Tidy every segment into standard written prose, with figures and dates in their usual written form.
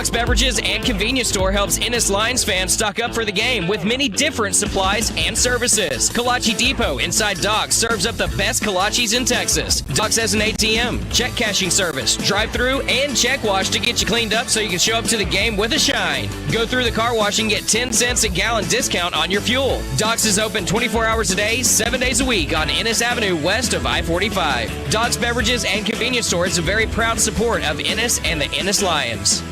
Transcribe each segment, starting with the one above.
Doc's Beverages and Convenience Store helps Ennis Lions fans stock up for the game with many different supplies and services. Kolache Depot inside Doc's serves up the best kolaches in Texas. Doc's has an ATM, check cashing service, drive-through, and check wash to get you cleaned up so you can show up to the game with a shine. Go through the car wash and get 10 cents a gallon discount on your fuel. Doc's is open 24 hours a day, 7 days a week on Ennis Avenue west of I-45. Doc's Beverages and Convenience Store is a very proud support of Ennis and the Ennis Lions.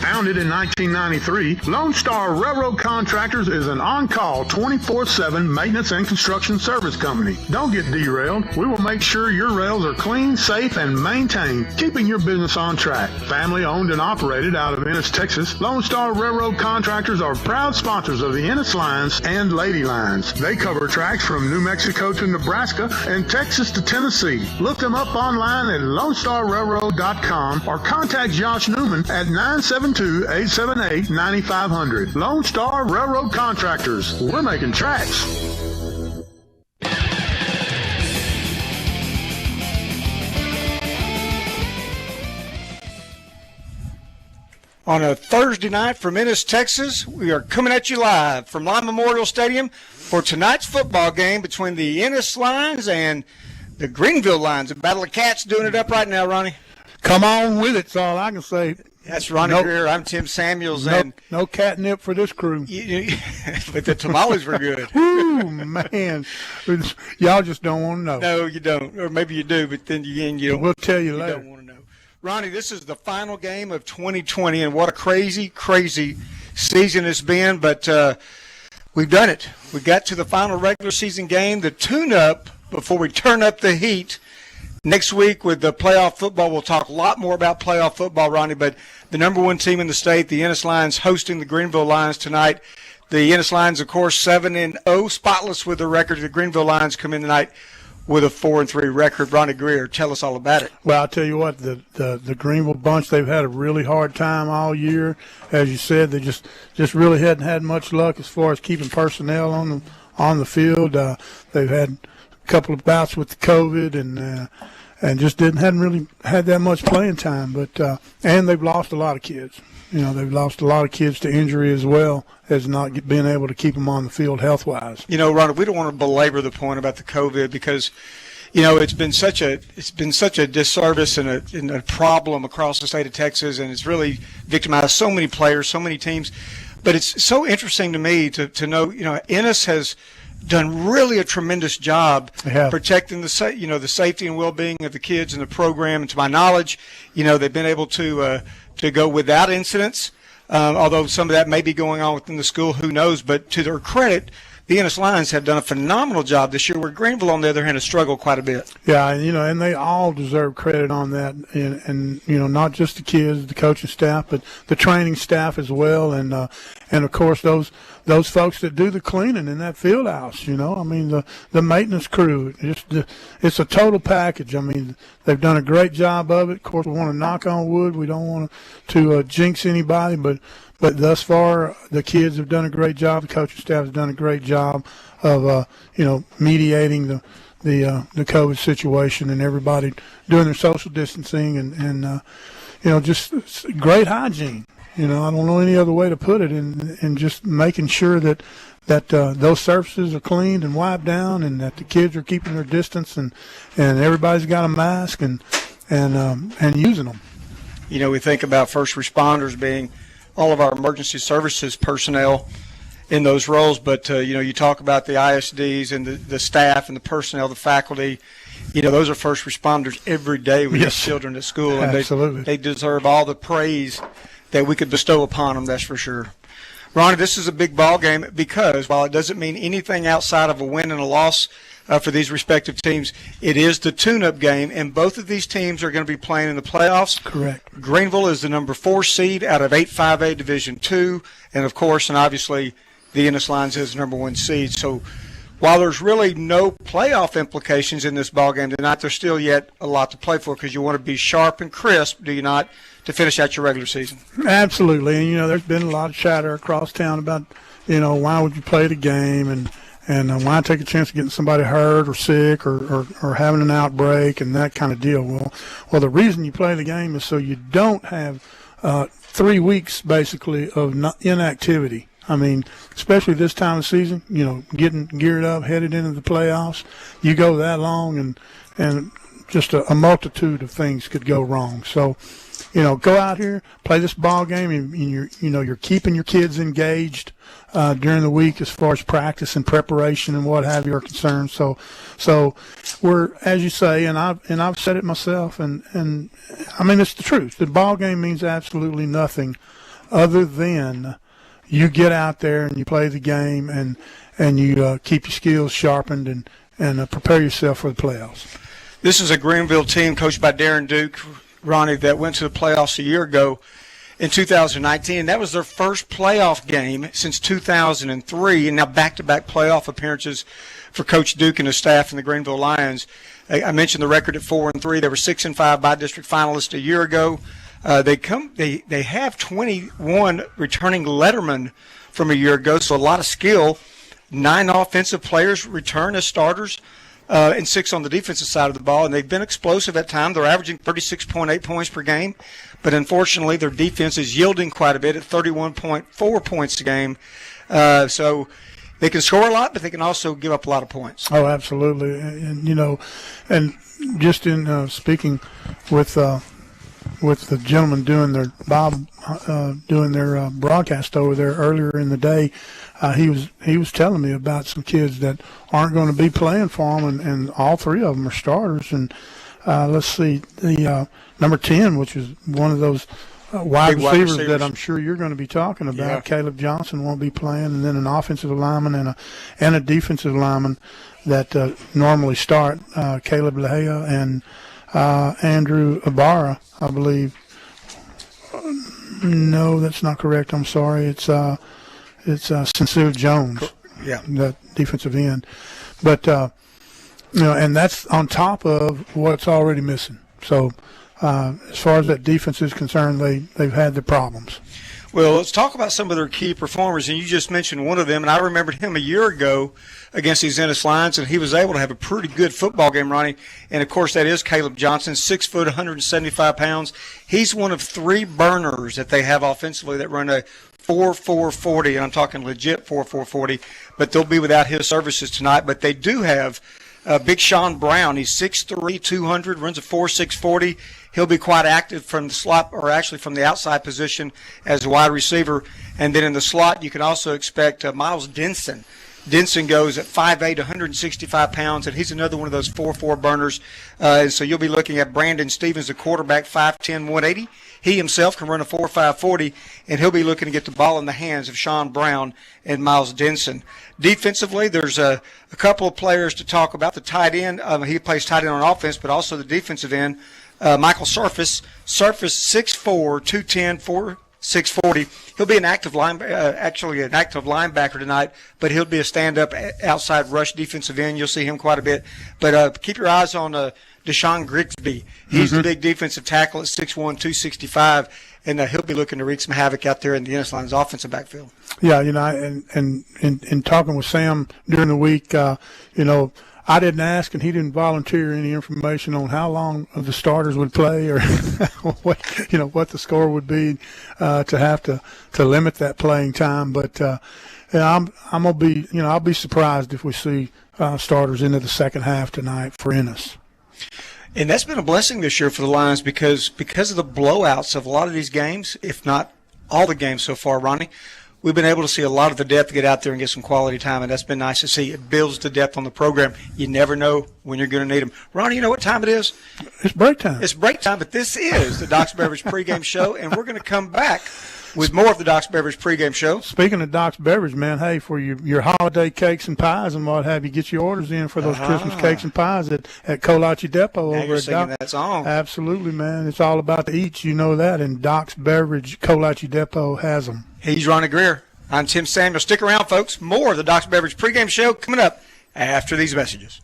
Founded in 1993, Lone Star Railroad Contractors is an on-call 24/7 maintenance and construction service company. Don't get derailed. We will make sure your rails are clean, safe, and maintained, keeping your business on track. Family owned and operated out of Ennis, Texas, Lone Star Railroad Contractors are proud sponsors of the Ennis Lions and Lady Lions. They cover tracks from New Mexico to Nebraska and Texas to Tennessee. Look them up online at LoneStarRailroad.com or contact Josh Newman at 972-878-9500. Lone Star Railroad Contractors. We're making tracks. On a Thursday night from Ennis, Texas, we are coming at you live from Lyon Memorial Stadium for tonight's football game between the Ennis Lions and the Greenville Lions. A battle of cats doing it up right now, Ronnie. Come on with it, that's all I can say. That's Ronnie Greer. I'm Tim Samuels. No catnip for this crew. But the tamales were good. Ooh, man. Y'all just don't want to know. No, you don't. Or maybe you do, but then you don't. We'll tell you later. Don't want to know. Ronnie, this is the final game of 2020, and what a crazy, crazy season it's been. But we've done it. We got to the final regular season game, the tune-up before we turn up the heat. Next week with the playoff football, we'll talk a lot more about playoff football, Ronnie, but the number one team in the state, the Ennis Lions, hosting the Greenville Lions tonight. The Ennis Lions, of course, 7-0, spotless with the record. The Greenville Lions come in tonight with a 4-3 record. Ronnie Greer, tell us all about it. Well, I'll tell you what, the Greenville bunch, they've had a really hard time all year. As you said, they just really hadn't had much luck as far as keeping personnel on the field. They've had a couple of bouts with the COVID and just hadn't really had that much playing time. But and they've lost a lot of kids. You know, they've lost a lot of kids to injury as well as not being able to keep them on the field health-wise. You know, Ronald, we don't want to belabor the point about the COVID because, you know, it's been such a disservice and a problem across the state of Texas, and it's really victimized so many players, so many teams. But it's so interesting to me to know, you know, Ennis has done really a tremendous job protecting the safety and well-being of the kids in the program. And to my knowledge, you know, they've been able to go without incidents, although some of that may be going on within the school, who knows. But to their credit, the Ennis Lions have done a phenomenal job this year, where Greenville, on the other hand, has struggled quite a bit. Yeah, you know, and they all deserve credit on that. And you know, not just the kids, the coaching staff, but the training staff as well. And of course, those folks that do the cleaning in that field house, you know. I mean, the maintenance crew, it's a total package. I mean, they've done a great job of it. Of course, we want to knock on wood. We don't want to jinx anybody, but thus far, the kids have done a great job. The coaching staff has done a great job of, you know, mediating the COVID situation, and everybody doing their social distancing and you know, just great hygiene. You know, I don't know any other way to put it, and just making sure that those surfaces are cleaned and wiped down, and that the kids are keeping their distance, and everybody's got a mask and using them. You know, we think about first responders being all of our emergency services personnel in those roles, but you know, you talk about the ISDs and the staff and the personnel, the faculty. You know, those are first responders every day with yes. children at school, and absolutely, they deserve all the praise that we could bestow upon them. That's for sure. Ronnie, this is a big ball game because while it doesn't mean anything outside of a win and a loss for these respective teams, it is the tune-up game, and both of these teams are going to be playing in the playoffs. Correct. Greenville is the number 4 seed out of 8-5A Division II, and of course, and obviously, the Ennis Lions is the number 1 seed. So while there's really no playoff implications in this ball game tonight, there's still yet a lot to play for, because you want to be sharp and crisp, do you not, to finish out your regular season? Absolutely. And, you know, there's been a lot of chatter across town about, you know, why would you play the game, and why take a chance of getting somebody hurt or sick or having an outbreak and that kind of deal. Well, the reason you play the game is so you don't have 3 weeks basically of inactivity. I mean, especially this time of season, getting geared up, headed into the playoffs. You go that long, and just a multitude of things could go wrong. So, go out here, play this ball game, and you're keeping your kids engaged during the week as far as practice and preparation and what have you are concerned. So we're, as you say, and I've said it myself, and I mean it's the truth. The ball game means absolutely nothing other than you get out there and you play the game and you keep your skills sharpened and prepare yourself for the playoffs. This is a Greenville team coached by Darren Duke, Ronnie, that went to the playoffs a year ago in 2019. And that was their first playoff game since 2003, and now back-to-back playoff appearances for Coach Duke and his staff in the Greenville Lions. I mentioned the record at 4-3. They were 6-5 by district finalists a year ago. They have 21 returning lettermen from a year ago, so a lot of skill. 9 offensive players return as starters, and 6 on the defensive side of the ball, and they've been explosive at times. They're averaging 36.8 points per game, but unfortunately their defense is yielding quite a bit at 31.4 points a game. So they can score a lot, but they can also give up a lot of points. Oh, absolutely. And just in speaking with the gentleman doing their broadcast over there earlier in the day, he was telling me about some kids that aren't going to be playing for him, and all 3 of them are starters. And let's see, the number 10, which is one of those wide receivers that I'm sure you're going to be talking about. Yeah. Caleb Johnson won't be playing, and then an offensive lineman and a defensive lineman that normally start, Caleb Lehea and Andrew Ibarra, I believe. No, that's not correct. I'm sorry. It's Sincere Jones, that defensive end. But and that's on top of what's already missing. So as far as that defense is concerned, they've had their problems. Well, let's talk about some of their key performers, and you just mentioned one of them, and I remembered him a year ago against these Ennis Lions, and he was able to have a pretty good football game, Ronnie. And, of course, that is Caleb Johnson, 6 foot, 175 pounds. He's one of 3 burners that they have offensively that run a 4.440, and I'm talking legit 4.440, but they'll be without his services tonight. But they do have Big Sean Brown. He's 6'3", 200, runs a 4.640. He'll be quite active from the slot, or actually from the outside position as a wide receiver. And then in the slot, you can also expect Miles Denson. Denson goes at 5'8", 165 pounds, and he's another one of those 4.4 burners. And so you'll be looking at Brandon Stevens, the quarterback, 5'10", 180. He himself can run a 4.540, and he'll be looking to get the ball in the hands of Sean Brown and Miles Denson. Defensively, there's a couple of players to talk about. The tight end, he plays tight end on offense, but also the defensive end. Michael Surface, 6'4", 210, 640. He'll be an active linebacker tonight, but he'll be a stand-up outside rush defensive end. You'll see him quite a bit. But keep your eyes on Deshaun Grigsby. He's the big defensive tackle at 6'1", 265, and he'll be looking to wreak some havoc out there in the Ennis Lions offensive backfield. Yeah, and in talking with Sam during the week, I didn't ask, and he didn't volunteer any information on how long the starters would play, or what the score would be to have to limit that playing time. But I'm gonna be, I'll be surprised if we see starters into the second half tonight for Ennis. And that's been a blessing this year for the Lions because of the blowouts of a lot of these games, if not all the games so far, Ronnie. We've been able to see a lot of the depth get out there and get some quality time, and that's been nice to see. It builds the depth on the program. You never know when you're going to need them. Ronnie, you know what time it is? It's break time. It's break time, but this is the Doc's Beverage Pregame Show, and we're going to come back with more of the Doc's Beverage Pregame Show. Speaking of Doc's Beverage, man, hey, for your holiday cakes and pies and what have you, get your orders in for those Christmas cakes and pies at Kolache Depot now over you're at singing Doc. that song. Absolutely, man. It's all about the eats. You know that, and Doc's Beverage, Kolache Depot has them. He's Ronnie Greer. I'm Tim Samuel. Stick around, folks. More of the Doc's Beverage Pregame Show coming up after these messages.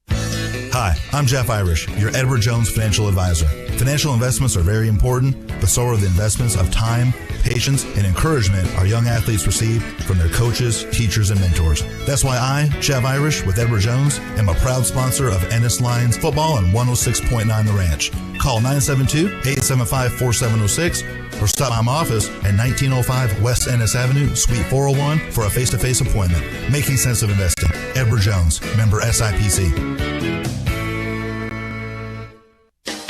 Hi, I'm Jeff Irish, your Edward Jones financial advisor. Financial investments are very important, but so are the investments of time, patience, and encouragement our young athletes receive from their coaches, teachers, and mentors. That's why I, Chev Irish with Edward Jones, am a proud sponsor of Ennis Lions football on 106.9 The Ranch. Call 972-875-4706 or stop by my office at 1905 West Ennis Avenue, Suite 401 for a face-to-face appointment. Making sense of investing. Edward Jones, member SIPC.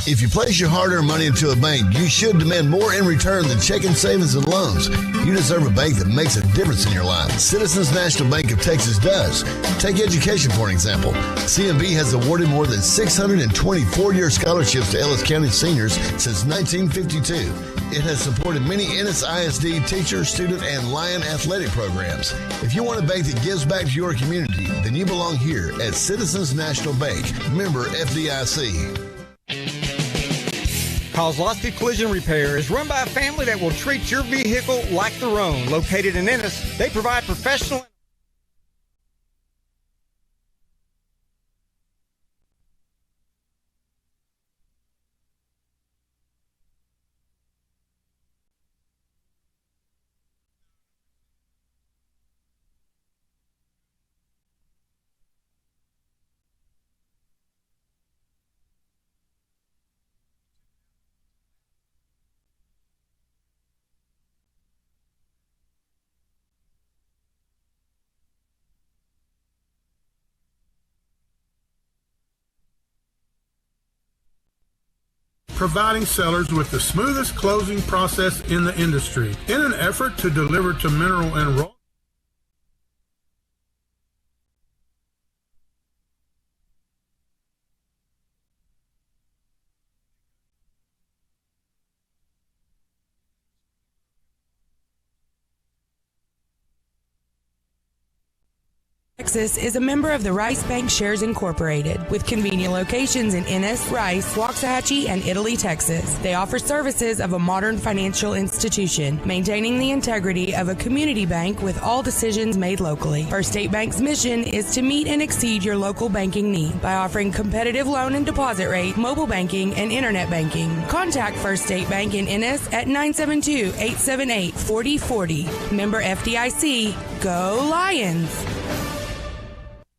If you place your hard-earned money into a bank, you should demand more in return than checking, savings, and loans. You deserve a bank that makes a difference in your life. Citizens National Bank of Texas does. Take education, for an example. CNB has awarded more than 620 four-year scholarships to Ellis County seniors since 1952. It has supported many Ennis ISD teacher, student, and Lion athletic programs. If you want a bank that gives back to your community, then you belong here at Citizens National Bank, member FDIC. Kozlowski Collision Repair is run by a family that will treat your vehicle like their own. Located in Ennis, they provide professional... providing sellers with the smoothest closing process in the industry. In an effort to deliver to mineral and raw Texas is a member of the Rice Bank Shares Incorporated with convenient locations in Ennis, Rice, Waxahachie, and Italy, Texas. They offer services of a modern financial institution, maintaining the integrity of a community bank with all decisions made locally. First State Bank's mission is to meet and exceed your local banking need by offering competitive loan and deposit rate, mobile banking, and internet banking. Contact First State Bank in Ennis at 972-878-4040. Member FDIC. Go Lions!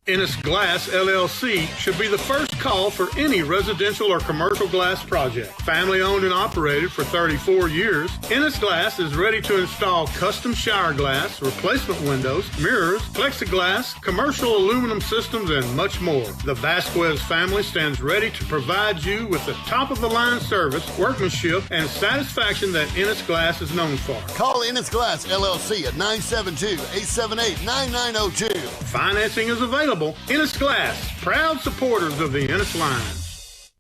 Ennis Glass LLC should be the first call for any residential or commercial glass project. Family owned and operated for 34 years, Ennis Glass is ready to install custom shower glass, replacement windows, mirrors, plexiglass, commercial aluminum systems, and much more. The Vasquez family stands ready to provide you with the top-of-the-line service, workmanship, and satisfaction that Ennis Glass is known for. Call Ennis Glass LLC at 972-878-9902. Financing is available. Ennis Glass, proud supporters of the Ennis Lions.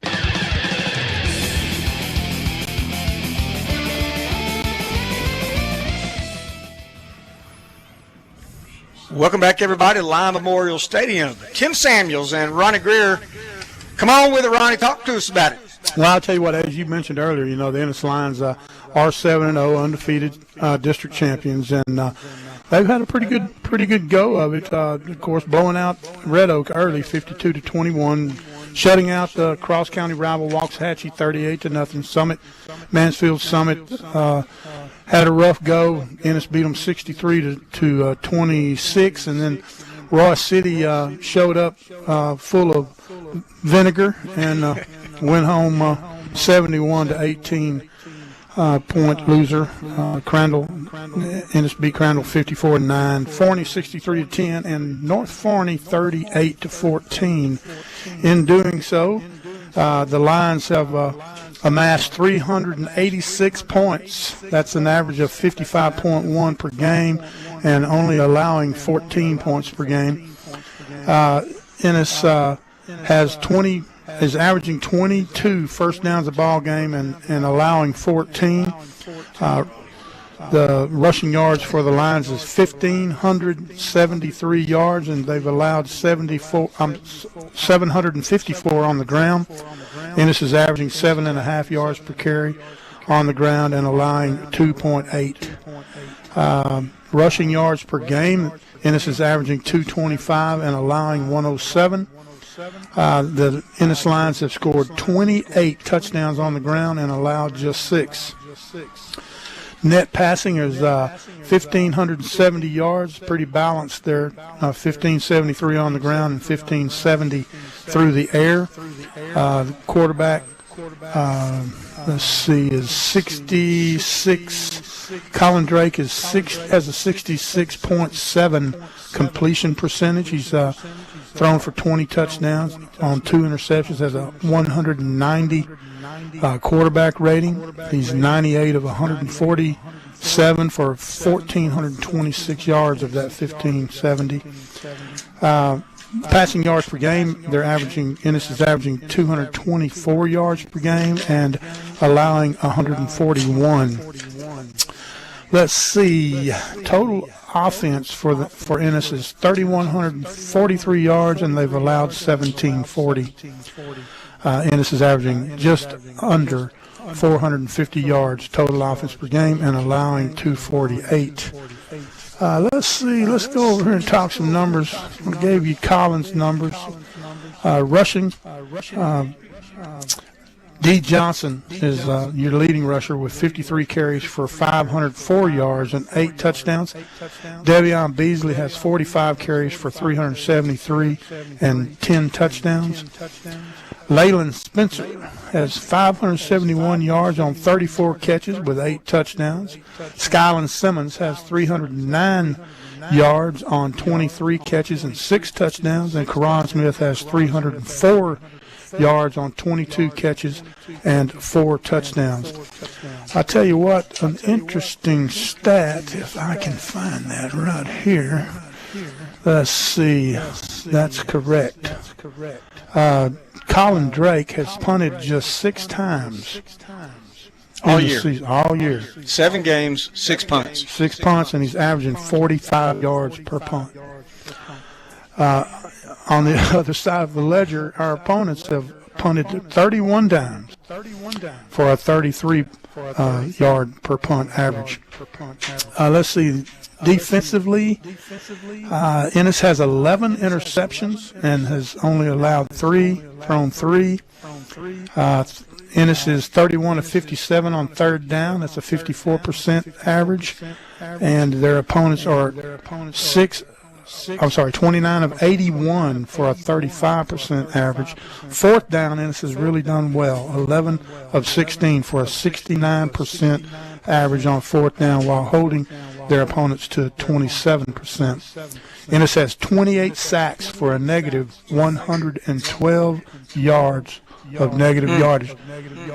Welcome back, everybody, to Lyon Memorial Stadium. Tim Samuels and Ronnie Greer. Come on with it, Ronnie. Talk to us about it. Well, I'll tell you what, as you mentioned earlier, you know, the Ennis Lions are 7-0, undefeated district champions, and they've had a pretty good go of it. Of course, blowing out Red Oak early, 52-21, shutting out the cross-county rival Waxahachie 38-0. Summit, Mansfield Summit had a rough go. Ennis beat them 63-26, and then Ross City showed up full of vinegar and went home 71-18. Point loser. Ennis beat Crandall 54-9, Forney 63-10, and North Forney 38-14. In doing so, the Lions have amassed 386 points. That's an average of 55.1 per game, and only allowing 14 points per game. Ennis is averaging 22 first downs a ball game and allowing 14. The rushing yards for the Lions is 1,573 yards, and they've allowed 754 on the ground. Ennis is averaging 7.5 yards per carry on the ground and allowing 2.8. Rushing yards per game, Ennis is averaging 225 and allowing 107. The Ennis Lions have scored 28 touchdowns on the ground and allowed just 6. Net passing is 1,570 yards, pretty balanced there. 1,573 on the ground and 1,570 through the air. The quarterback, let's see, is 66. Colin Drake has a 66.7 completion percentage. He's thrown for 20 touchdowns on 2 interceptions, has a 190 quarterback rating. He's 98 of 147 for 1,426 yards of that 1,570. Passing yards per game, Ennis is averaging 224 yards per game and allowing 141. Let's see, total offense for Ennis is 3,143 yards, and they've allowed 1,740. Ennis is averaging just under 450 yards total offense per game and allowing 248. Let's see. Let's go over here and talk some numbers. I gave you Collins' numbers. Rushing, D. Johnson is your leading rusher with 53 carries for 504 yards and 8 touchdowns. Devion Beasley has 45 carries for 373 and 10 touchdowns. Leyland Spencer has 571 yards on 34 catches with 8 touchdowns. Skyland Simmons has 309 yards on 23 catches and 6 touchdowns. And Karan Smith has 304 yards on 22 catches and 4 touchdowns. I'll tell you what, an interesting stat, if I can find that right here. Let's see. That's correct. Colin Drake has punted just 6 times. All year. All year. 7 games, 6 punts. 6 punts, and he's averaging 45 yards per punt. On the other side of the ledger, our opponents have punted 31 times for a 33 yard per punt average. Let's see. Defensively, Ennis has 11 interceptions and has only allowed 3, thrown 3. Ennis is 31 of 57 on 3rd down. That's a 54% average. And their opponents are 29 of 81 for a 35% average. 4th down, Ennis has really done well. 11 of 16 for a 69% average on 4th down while holding their opponents to 27%. Ennis has 28 sacks for a negative 112 yards of negative yardage.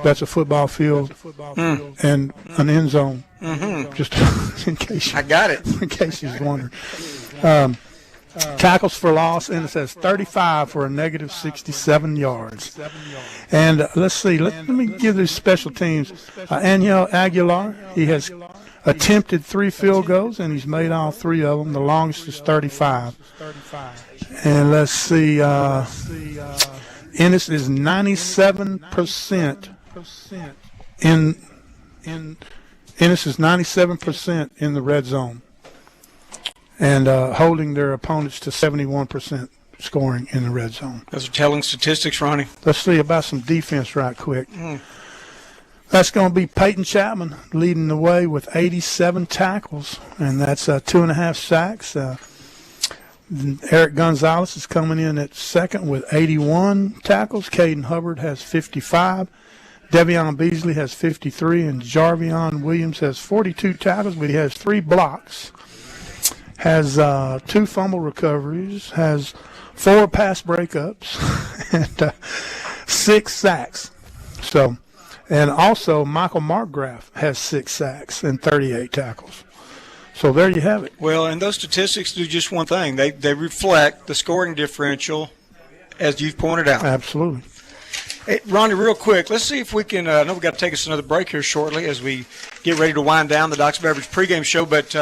That's a football field and an end zone. Just in case I got it. In case you're wondering. Tackles for loss, Ennis has 35 for a negative 67 yards. And let's see, let me give these special teams. Angel Aguilar, he has attempted 3 field goals, and he's made all 3 of them. The longest is 35. And let's see, Ennis is 97% Ennis is 97% in the red zone, and holding their opponents to 71% scoring in the red zone. Those are telling statistics, Ronnie. Let's see about some defense right quick. That's going to be Peyton Chapman leading the way with 87 tackles, and that's 2.5 sacks. Eric Gonzalez is coming in at second with 81 tackles. Caden Hubbard has 55. Devion Beasley has 53, and Jarvion Williams has 42 tackles, but he has 3 blocks. Has 2 fumble recoveries, has 4 pass breakups, and 6 sacks. So, and also Michael Markgraf has 6 sacks and 38 tackles. So there you have it. Well, and those statistics do just one thing. They reflect the scoring differential, as you've pointed out. Absolutely. Hey, Ronnie, real quick, let's see if we can I know we've got to take us another break here shortly as we get ready to wind down the Doc's Beverage pregame show. But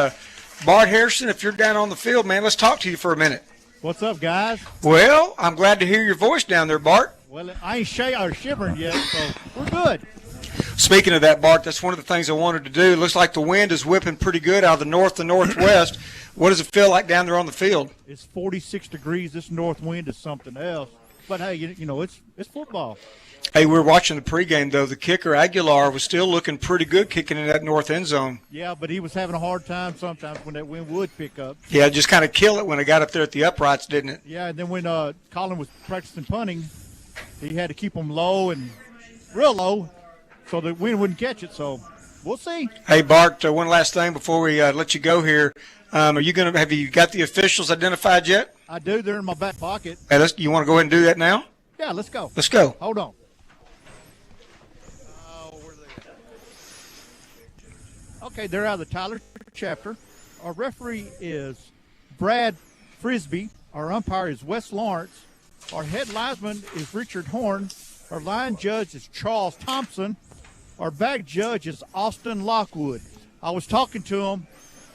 Bart Harrison, if you're down on the field, man, let's talk to you for a minute. What's up, guys? Well, I'm glad to hear your voice down there, Bart. Well, I ain't shivering yet, so we're good. Speaking of that, Bart, that's one of the things I wanted to do. It looks like the wind is whipping pretty good out of the north to northwest. What does it feel like down there on the field? It's 46 degrees. This north wind is something else. But hey, you know, it's football. Hey, we were watching the pregame, though. The kicker, Aguilar, was still looking pretty good kicking in that north end zone. Yeah, but he was having a hard time sometimes when that wind would pick up. Yeah, just kind of kill it when it got up there at the uprights, didn't it? Yeah, and then when Colin was practicing punting, he had to keep them low and real low so the wind wouldn't catch it. So we'll see. Hey, Bart, one last thing before we let you go here. Have you got the officials identified yet? I do. They're in my back pocket. Hey, you want to go ahead and do that now? Yeah, let's go. Let's go. Hold on. Okay, they're out of the Tyler chapter. Our referee is Brad Frisbee. Our umpire is Wes Lawrence. Our head linesman is Richard Horn. Our line judge is Charles Thompson. Our back judge is Austin Lockwood. I was talking to him.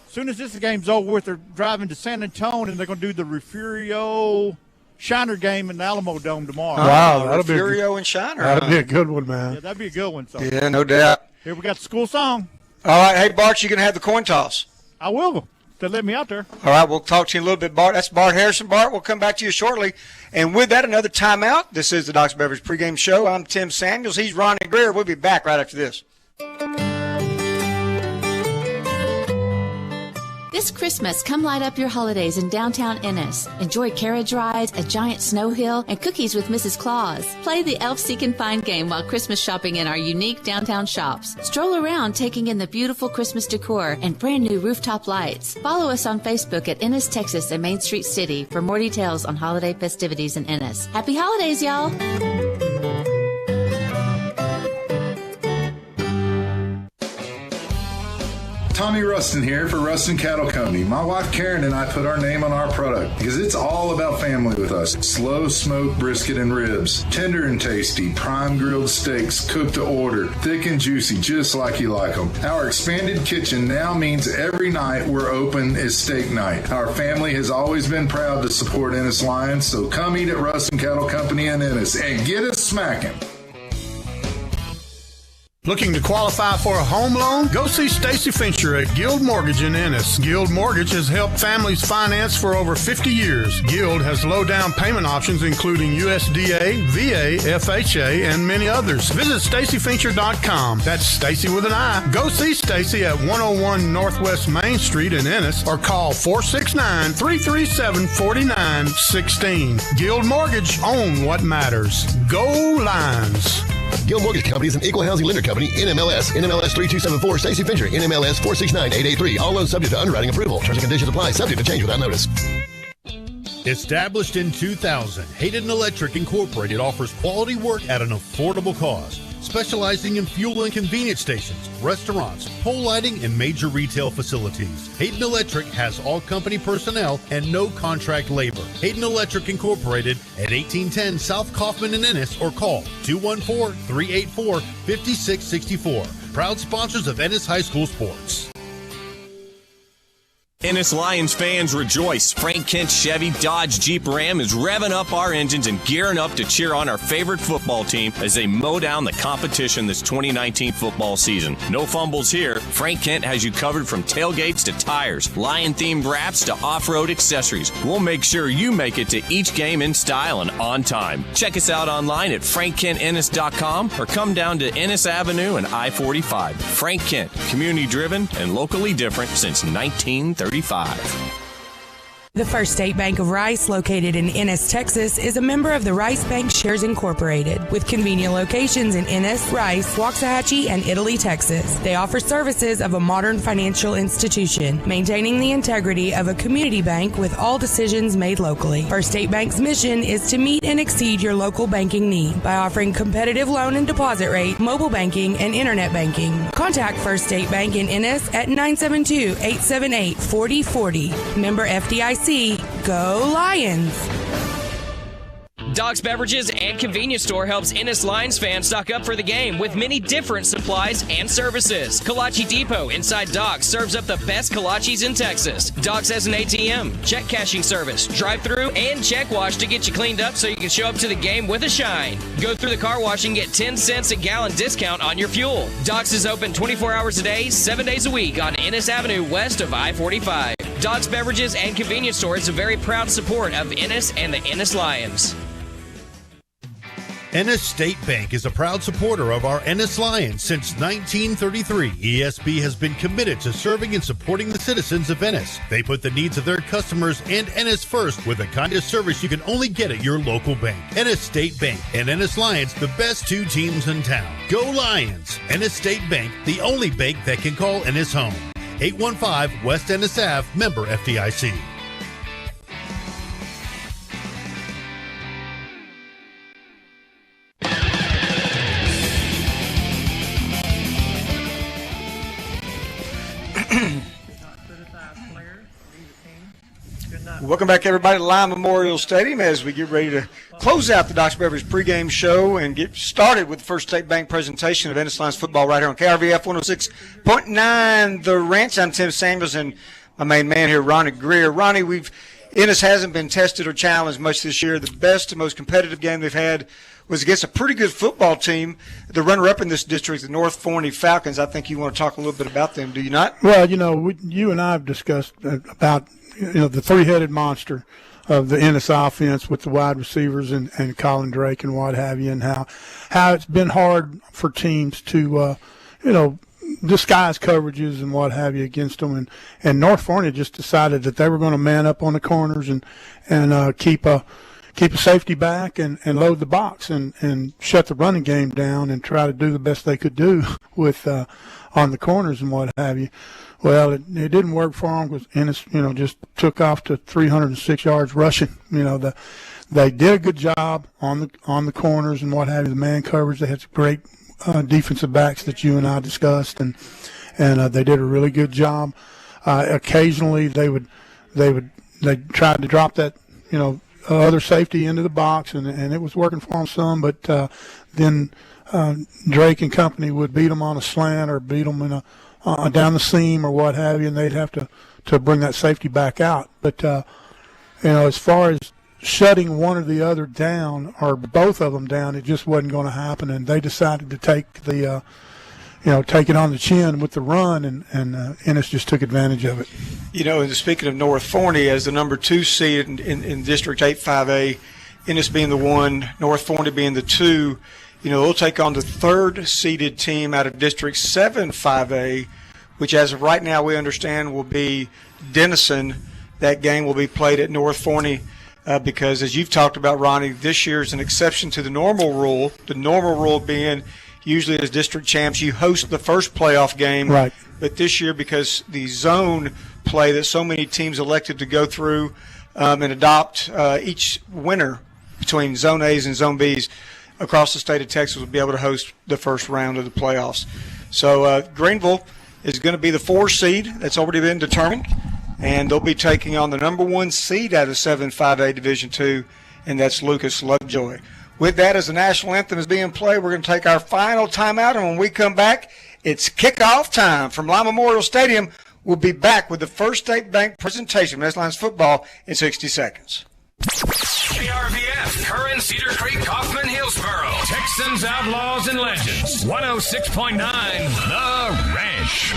As soon as this game's over with, they're driving to San Antonio, and they're going to do the Refugio Shiner game in the Alamo Dome tomorrow. Wow, that'll be Refugio and Shiner. That'll be a good one, man. Yeah, that'd be a good one. So. Yeah, no doubt. Here we got the school song. All right, hey, Bart, you're going to have the coin toss. I will. They let me out there. All right, we'll talk to you in a little bit, Bart. That's Bart Harrison. Bart, we'll come back to you shortly. And with that, another timeout. This is the Doc's Beverage pregame show. I'm Tim Samuels. He's Ronnie Greer. We'll be back right after this. This Christmas, come light up your holidays in downtown Ennis. Enjoy carriage rides, a giant snow hill, and cookies with Mrs. Claus. Play the Elf Seek and Find game while Christmas shopping in our unique downtown shops. Stroll around taking in the beautiful Christmas decor and brand new rooftop lights. Follow us on Facebook at Ennis, Texas and Main Street City for more details on holiday festivities in Ennis. Happy holidays, y'all! Tommy Rustin here for Rustin Cattle Company. My wife Karen and I put our name on our product because it's all about family with us. Slow smoked brisket and ribs, tender and tasty, prime grilled steaks cooked to order, thick and juicy just like you like them. Our expanded kitchen now means every night we're open is steak night. Our family has always been proud to support Ennis Lions, so come eat at Rustin Cattle Company in Ennis and get us smacking. Looking to qualify for a home loan? Go see Stacy Fincher at Guild Mortgage in Ennis. Guild Mortgage has helped families finance for over 50 years. Guild has low down payment options including USDA, VA, FHA, and many others. Visit StacyFincher.com. That's Stacy with an I. Go see Stacy at 101 Northwest Main Street in Ennis or call 469-337-4916. Guild Mortgage, own what matters. Go Lions. Guild Mortgage Company is an equal housing lender company, NMLS 3274, Stacy Fincher, NMLS 469883. All loans subject to underwriting approval. Terms and conditions apply, subject to change without notice. Established in 2000, Hayden Electric Incorporated offers quality work at an affordable cost. Specializing in fuel and convenience stations, restaurants, pole lighting, and major retail facilities. Hayden Electric has all company personnel and no contract labor. Hayden Electric Incorporated at 1810 South Kaufman in Ennis or call 214-384-5664. Proud sponsors of Ennis High School sports. Ennis Lions fans rejoice. Frank Kent Chevy Dodge Jeep Ram is revving up our engines and gearing up to cheer on our favorite football team as they mow down the competition this 2019 football season. No fumbles here. Frank Kent has you covered from tailgates to tires, Lion-themed wraps to off-road accessories. We'll make sure you make it to each game in style and on time. Check us out online at frankkentennis.com or come down to Ennis Avenue and I-45. Frank Kent, community-driven and locally different since 1935. The First State Bank of Rice, located in Ennis, Texas, is a member of the Rice Bank Shares Incorporated, with convenient locations in Ennis, Rice, Waxahachie, and Italy, Texas. They offer services of a modern financial institution, maintaining the integrity of a community bank with all decisions made locally. First State Bank's mission is to meet and exceed your local banking need by offering competitive loan and deposit rate, mobile banking, and internet banking. Contact First State Bank in Ennis at 972-878-4040. Member FDIC. Go Lions! Doc's Beverages and Convenience Store helps Ennis Lions fans stock up for the game with many different supplies and services. Kolache Depot inside Doc's serves up the best kolaches in Texas. Doc's has an ATM, check cashing service, drive-through, and check wash to get you cleaned up so you can show up to the game with a shine. Go through the car wash and get 10 cents a gallon discount on your fuel. Doc's is open 24 hours a day, 7 days a week on Ennis Avenue west of I-45. Doc's Beverages and Convenience Store is a very proud support of Ennis and the Ennis Lions. Ennis State Bank is a proud supporter of our Ennis Lions since 1933. ESB has been committed to serving and supporting the citizens of Ennis. They put the needs of their customers and Ennis first with the kind of service you can only get at your local bank. Ennis State Bank and Ennis Lions, the best two teams in town. Go Lions! Ennis State Bank, the only bank that can call Ennis home. 815 West Ennis Ave, member FDIC. Welcome back, everybody, to Lime Memorial Stadium as we get ready to close out the Dr. Beverage pregame show and get started with the First State Bank presentation of Ennis Lions football right here on KRVF 106.9 The Ranch. I'm Tim Samuels and my main man here, Ronnie Greer. Ronnie, Ennis hasn't been tested or challenged much this year. The best and most competitive game they've had was against a pretty good football team, the runner-up in this district, the North Forney Falcons. I think you want to talk a little bit about them, do you not? Well, you and I have discussed about the three-headed monster of the Ennis offense with the wide receivers and Colin Drake and what have you, and how it's been hard for teams to, disguise coverages and what have you against them. And North Forney just decided that they were going to man up on the corners and keep a safety back and load the box and shut the running game down and try to do the best they could do with on the corners and what have you. Well, it didn't work for them because Ennis, just took off to 306 yards rushing. They did a good job on the corners and what have you, the man coverage. They had some great defensive backs that you and I discussed, and they did a really good job. Occasionally, they tried to drop that, other safety into the box, and it was working for them some. But then Drake and company would beat them on a slant or beat them in a down the seam or what have you, and they'd have to bring that safety back out. But as far as shutting one or the other down or both of them down, it just wasn't going to happen, and they decided to take the take it on the chin with the run, and Ennis just took advantage of it. And speaking of North Forney, as the number 2 seed in District 8-5A, Ennis being the 1, North Forney being the 2, they'll take on the 3rd seeded team out of District 7-5A, which as of right now we understand will be Denison. That game will be played at North Forney because, as you've talked about, Ronnie, this year is an exception to the normal rule. The normal rule being usually as district champs you host the first playoff game. Right. But this year, because the zone play that so many teams elected to go through and adopt each winner between Zone A's and Zone B's across the state of Texas will be able to host the first round of the playoffs. So Greenville is going to be the 4 seed. That's already been determined. And they'll be taking on the number 1 seed out of 7-5A Division II, and that's Lucas Lovejoy. With that, as the national anthem is being played, we're going to take our final timeout, and when we come back, it's kickoff time from Lime Memorial Stadium. We'll be back with the First State Bank presentation of Ennis Lions football in 60 seconds. KRVF, Curran, Cedar Creek, Kaufman, Hillsboro. Texans, Outlaws, and Legends. 106.9 The Ranch.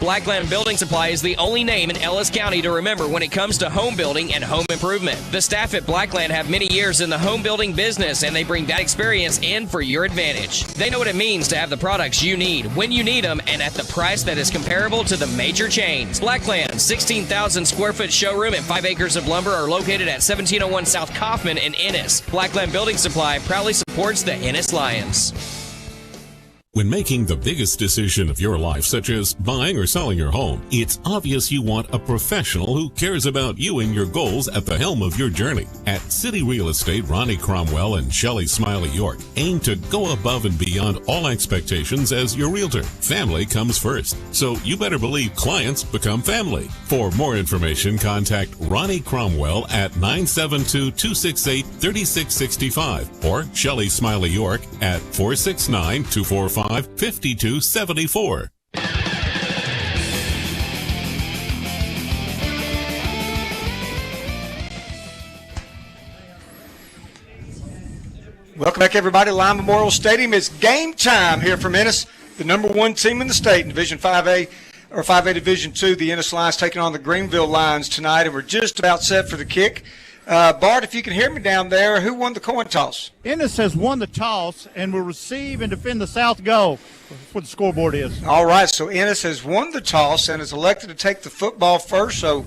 Blackland Building Supply is the only name in Ellis County to remember when it comes to home building and home improvement. The staff at Blackland have many years in the home building business, and they bring that experience in for your advantage. They know what it means to have the products you need, when you need them, and at the price that is comparable to the major chains. Blackland's 16,000 square foot showroom and 5 acres of lumber are located at 1701 South Kaufman in Ennis. Blackland Building Supply proudly supports the Ennis Lions. When making the biggest decision of your life, such as buying or selling your home, it's obvious you want a professional who cares about you and your goals at the helm of your journey. At City Real Estate, Ronnie Cromwell and Shelley Smiley York aim to go above and beyond all expectations as your realtor. Family comes first, so you better believe clients become family. For more information, contact Ronnie Cromwell at 972-268-3665 or Shelley Smiley York at 469-245-5274. Welcome back, everybody, to Lime Memorial Stadium. It's game time here from Ennis, the number 1 team in the state in Division 5A or 5A Division II. The Ennis Lions taking on the Greenville Lions tonight, and we're just about set for the kick. Bart, if you can hear me down there, who won the coin toss? Ennis has won the toss and will receive and defend the south goal. That's what the scoreboard is. All right, so Ennis has won the toss and is elected to take the football first, so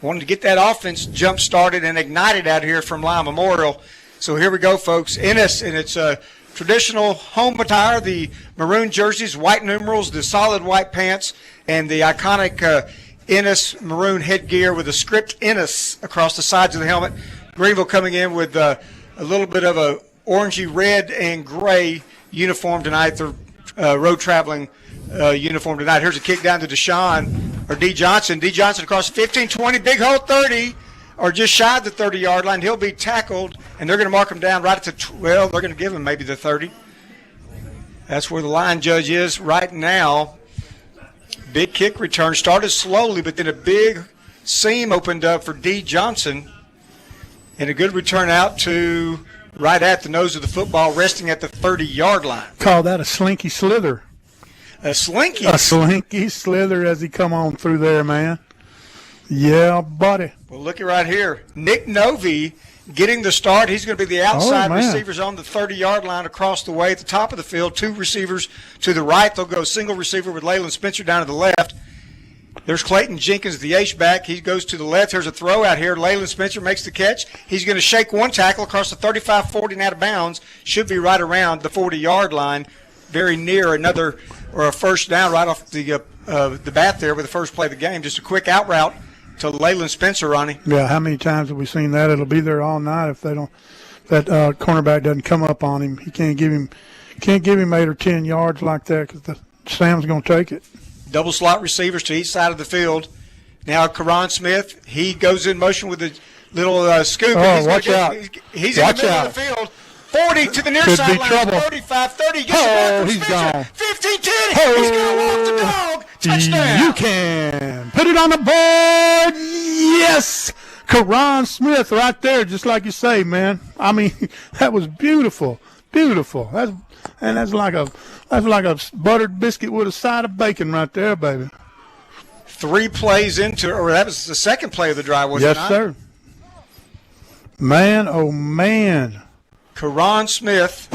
wanted to get that offense jump-started and ignited out here from Lyon Memorial. So here we go, folks. Ennis, and it's a traditional home attire, the maroon jerseys, white numerals, the solid white pants, and the iconic Ennis maroon headgear with the script Ennis across the sides of the helmet. Greenville coming in with a little bit of a orangey red and gray uniform tonight, the road traveling uniform tonight. Here's a kick down to Deshaun, or D. Johnson. D. Johnson across 15-20, big hole 30, or just shy of the 30-yard line. He'll be tackled, and they're going to mark him down right at the, they're going to give him maybe the 30. That's where the line judge is right now. Big kick return. Started slowly, but then a big seam opened up for D. Johnson. And a good return out to right at the nose of the football, resting at the 30-yard line. Call that a slinky slither. A slinky? A slinky slither as he come on through there, man. Yeah, buddy. Well, look at right here. Nick Novi getting the start. He's going to be the outside receivers on the 30-yard line across the way at the top of the field. Two receivers to the right. They'll go single receiver with Leyland Spencer down to the left. There's Clayton Jenkins, the H-back. He goes to the left. Here's a throw out here. Leyland Spencer makes the catch. He's going to shake one tackle across the 35-40 and out of bounds. Should be right around the 40-yard line, very near another or a first down right off the bat there with the first play of the game. Just a quick out route to Leyland Spencer, Ronnie. Yeah, how many times have we seen that? It'll be there all night if they don't. That cornerback doesn't come up on him. He can't give him 8 or 10 yards like that because Sam's going to take it. Double slot receivers to each side of the field. Now Karan Smith, he goes in motion with a little scoop. Oh, watch out. He's in the middle of the field. 40 to the near sideline. 35, 30. He's gone. 15, 10. He's going to walk the dog. Touchdown. You can put it on the board. Yes. Karan Smith right there, just like you say, man. I mean, that was beautiful. Beautiful. That's like a buttered biscuit with a side of bacon right there, baby. 3 plays into, or that was the second play of the drive, wasn't it? Yes, sir. Man, oh, man. Karan Smith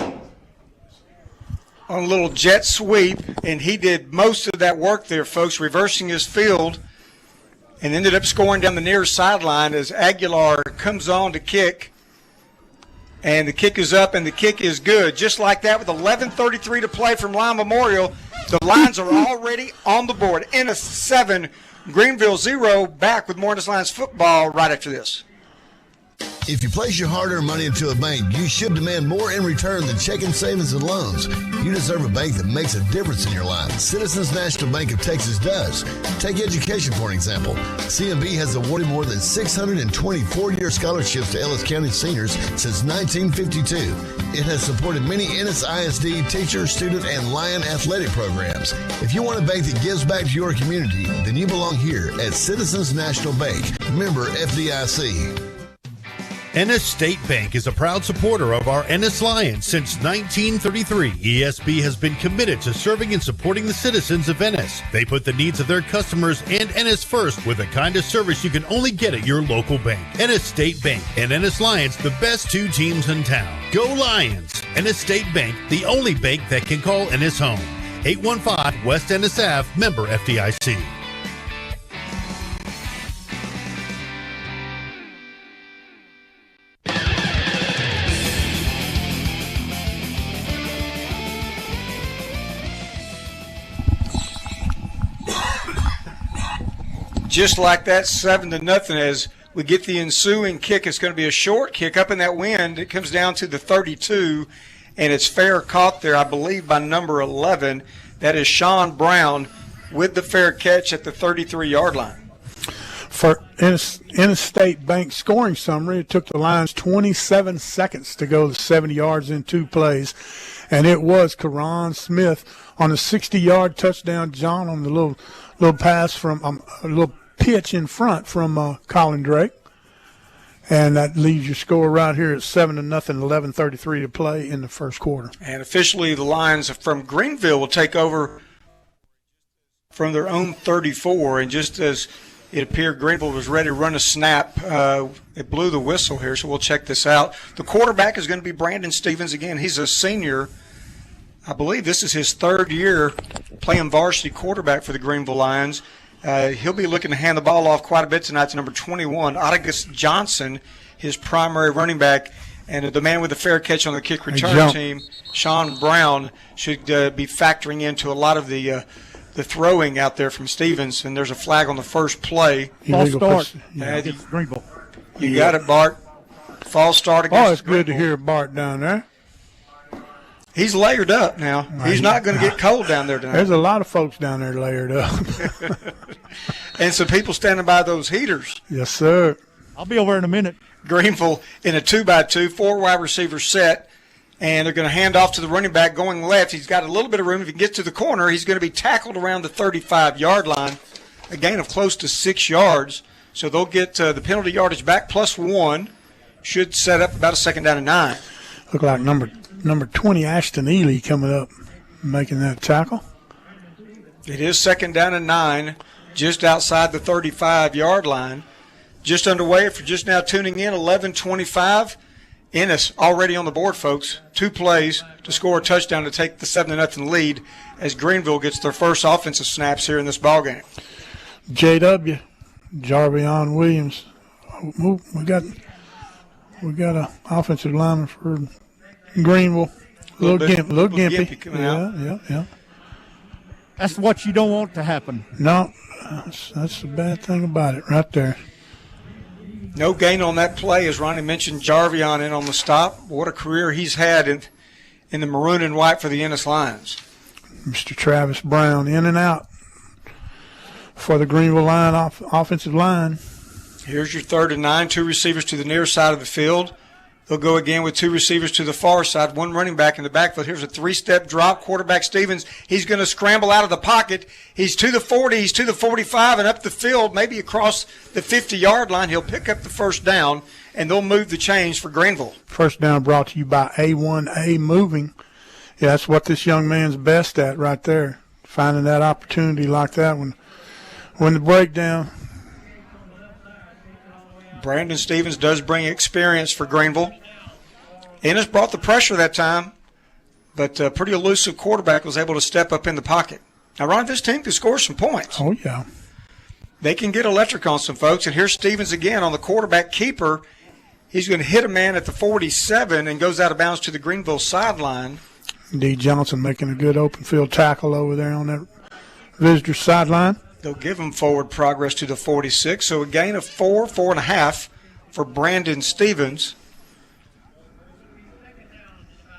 on a little jet sweep, and he did most of that work there, folks, reversing his field, and ended up scoring down the near sideline as Aguilar comes on to kick. And the kick is up, and the kick is good. Just like that, with 11:33 to play from Lyon Memorial, the lines are already on the board. Ennis 7, Greenville 0. Back with more Ennis Lions football right after this. If you place your hard-earned money into a bank, you should demand more in return than checking, savings, and loans. You deserve a bank that makes a difference in your life. Citizens National Bank of Texas does. Take education, for an example. CNB has awarded more than 624-year scholarships to Ellis County seniors since 1952. It has supported many Ennis ISD teacher, student, and Lion athletic programs. If you want a bank that gives back to your community, then you belong here at Citizens National Bank. Member FDIC. Ennis State Bank is a proud supporter of our Ennis Lions since 1933. ESB has been committed to serving and supporting the citizens of Ennis. They put the needs of their customers and Ennis first with the kind of service you can only get at your local bank. Ennis State Bank and Ennis Lions, the best 2 teams in town. Go Lions! Ennis State Bank, the only bank that can call Ennis home. 815 West Ennis Ave, member FDIC. Just like that, 7-0 as we get the ensuing kick. It's going to be a short kick up in that wind. It comes down to the 32, and it's fair caught there, I believe, by number 11. That is Sean Brown with the fair catch at the 33-yard line. For Ennis State Bank scoring summary, it took the Lions 27 seconds to go 70 yards in 2 plays, and it was Karan Smith on a 60-yard touchdown, John, on the little pass from a little pitch in front from Colin Drake. And that leaves your score right here at 7-0, 11:33 to play in the first quarter. And officially the Lions from Greenville will take over from their own 34. And just as it appeared Greenville was ready to run a snap. It blew the whistle here, so we'll check this out. The quarterback is going to be Brandon Stevens again. He's a senior. I believe this is his third year playing varsity quarterback for the Greenville Lions. He'll be looking to hand the ball off quite a bit tonight to number 21, Otagus Johnson, his primary running back. And the man with the fair catch on the kick return team, Sean Brown, should be factoring into a lot of the throwing out there from Stevens. And there's a flag on the first play. False start against Greenville. You got it, Bart. False start against Oh, it's good to Greenville. hear Bart down there. He's layered up now. He's not going to get cold down there tonight. There's a lot of folks down there layered up. And some people standing by those heaters. Yes, sir. I'll be over in a minute. Greenville in a 2-by-2, 4 wide receiver set, and they're going to hand off to the running back going left. He's got a little bit of room. If he gets to the corner, he's going to be tackled around the 35-yard line, a gain of close to 6 yards. So they'll get the penalty yardage back plus 1. Should set up about a 2nd down and 9. Look like number 20, Ashton Ely, coming up, making that tackle. It is 2nd down and 9, just outside the 35-yard line. Just underway, if you're just now tuning in, 11:25. Ennis already on the board, folks. 2 plays to score a touchdown to take the 7-0 lead as Greenville gets their first offensive snaps here in this ballgame. JW, Jarvion Williams. We got an offensive lineman for Greenville. Little gimpy coming out. Yeah. That's what you don't want to happen. No, that's the bad thing about it right there. No gain on that play, as Ronnie mentioned. Jarvion in on the stop. What a career he's had in the maroon and white for the Ennis Lions. Mr. Travis Brown in and out for the Greenville line offensive line. Here's your 3rd and 9, 2 receivers to the near side of the field. They'll go again with 2 receivers to the far side, 1 running back in the backfield. Here's a 3-step drop. Quarterback Stevens, he's going to scramble out of the pocket. He's to the 40, he's to the 45, and up the field, maybe across the 50-yard line. He'll pick up the first down, and they'll move the chains for Greenville. First down brought to you by A1A Moving. Yeah, that's what this young man's best at right there, finding that opportunity like that when the breakdown. Brandon Stevens does bring experience for Greenville. Ennis brought the pressure that time, but a pretty elusive quarterback was able to step up in the pocket. Now, Ron, this team can score some points. Oh, yeah. They can get electric on some folks. And here's Stevens again on the quarterback keeper. He's going to hit a man at the 47 and goes out of bounds to the Greenville sideline. D. Johnson making a good open field tackle over there on that visitor sideline. They'll give him forward progress to the 46. So a gain of 4.5 for Brandon Stevens.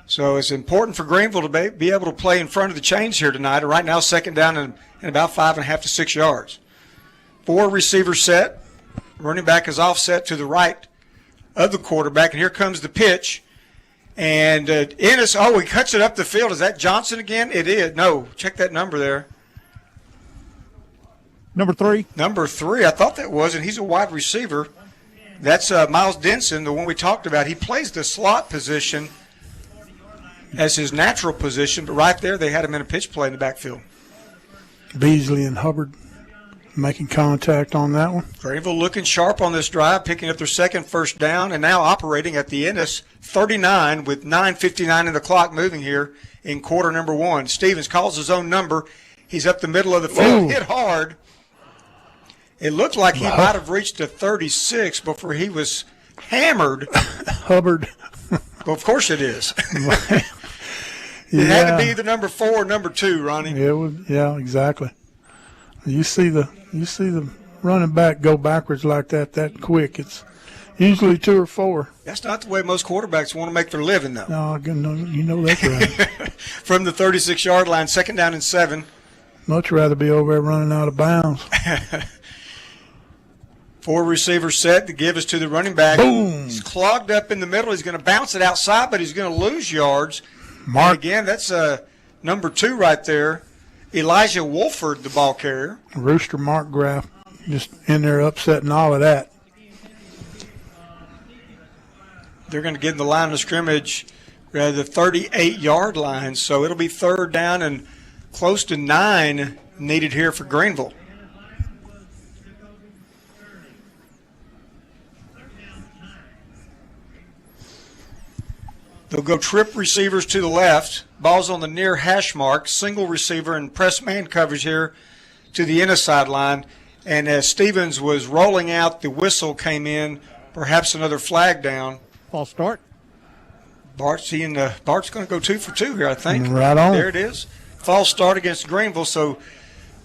So it's important for Greenville to be able to play in front of the chains here tonight. Right now, 2nd down and about 5.5 to 6 yards. 4 receivers set. Running back is offset to the right of the quarterback. And here comes the pitch. And Ennis, he cuts it up the field. Is that Johnson again? It is. No, check that number there. Number 3. Number 3, I thought that was, and he's a wide receiver. That's Miles Denson, the one we talked about. He plays the slot position as his natural position, but right there they had him in a pitch play in the backfield. Beasley and Hubbard making contact on that one. Greenville looking sharp on this drive, picking up their 2nd first down, and now operating at the Ennis 39 with 9:59 in the clock moving here in quarter number 1. Stevens calls his own number. He's up the middle of the field, hit hard. It looked like he might have reached a 36 before he was hammered. Hubbard. Well, of course it is. It had to be the number 4 or number 2, Ronnie. Yeah, exactly. You see the running back go backwards like that quick. It's usually 2 or 4. That's not the way most quarterbacks want to make their living, though. No, you know that's right. From the 36-yard line, 2nd down and 7. Much rather be over there running out of bounds. 4 receivers set. The give is to the running back. Boom. He's clogged up in the middle. He's going to bounce it outside, but he's going to lose yards. Mark. And again, that's number 2 right there. Elijah Wolford, the ball carrier. Rooster Markgraf just in there upsetting all of that. They're going to get in the line of scrimmage at the 38-yard line, so it'll be 3rd down and close to 9 needed here for Greenville. They'll go trip receivers to the left. Ball's on the near hash mark. Single receiver and press man coverage here to the Ennis sideline. And as Stevens was rolling out, the whistle came in. Perhaps another flag down. False start. Bart's going to go 2 for 2 here, I think. Right on. There it is. False start against Greenville. So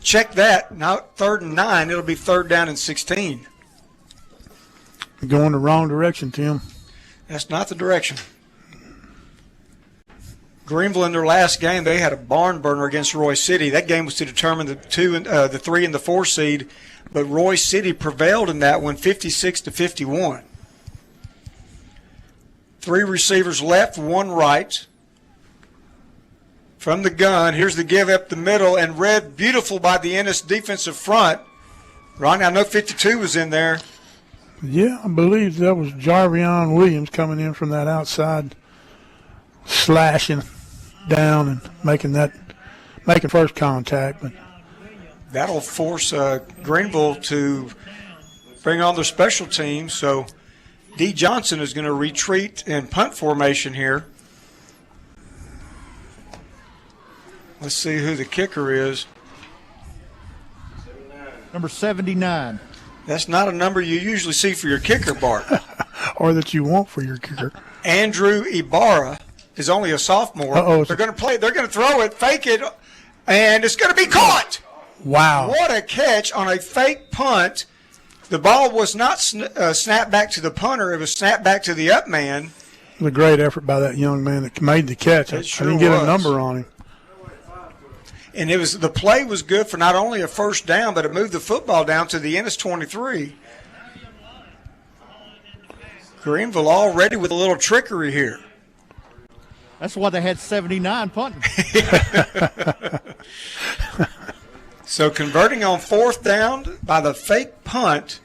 check that. Now 3rd and 9. It'll be 3rd down and 16. You're going the wrong direction, Tim. That's not the direction. Greenville in their last game, they had a barn burner against Roy City. That game was to determine the 3 and the 4 seed, but Roy City prevailed in that one, 56-51. 3 receivers left, 1 right. From the gun, here's the give up the middle, and read beautiful by the Ennis defensive front. Ronnie, I know 52 was in there. Yeah, I believe that was Jarvion Williams coming in from that outside, slashing down and making first contact. But that'll force Greenville to bring on their special teams. So D. Johnson is going to retreat in punt formation here. Let's see who the kicker is. Number 79. That's not a number you usually see for your kicker, Bart. Or that you want for your kicker. Andrew Ibarra is only a sophomore. They're going to play. They're going to throw it, fake it, and it's going to be caught. Wow. What a catch on a fake punt. The ball was not snapped back to the punter. It was snapped back to the up man. It was a great effort by that young man that made the catch. I didn't get a number on him. And the play was good for not only a first down, but it moved the football down to the Ennis 23. Greenville already with a little trickery here. That's why they had 79 punting. So converting on 4th down by the fake punt.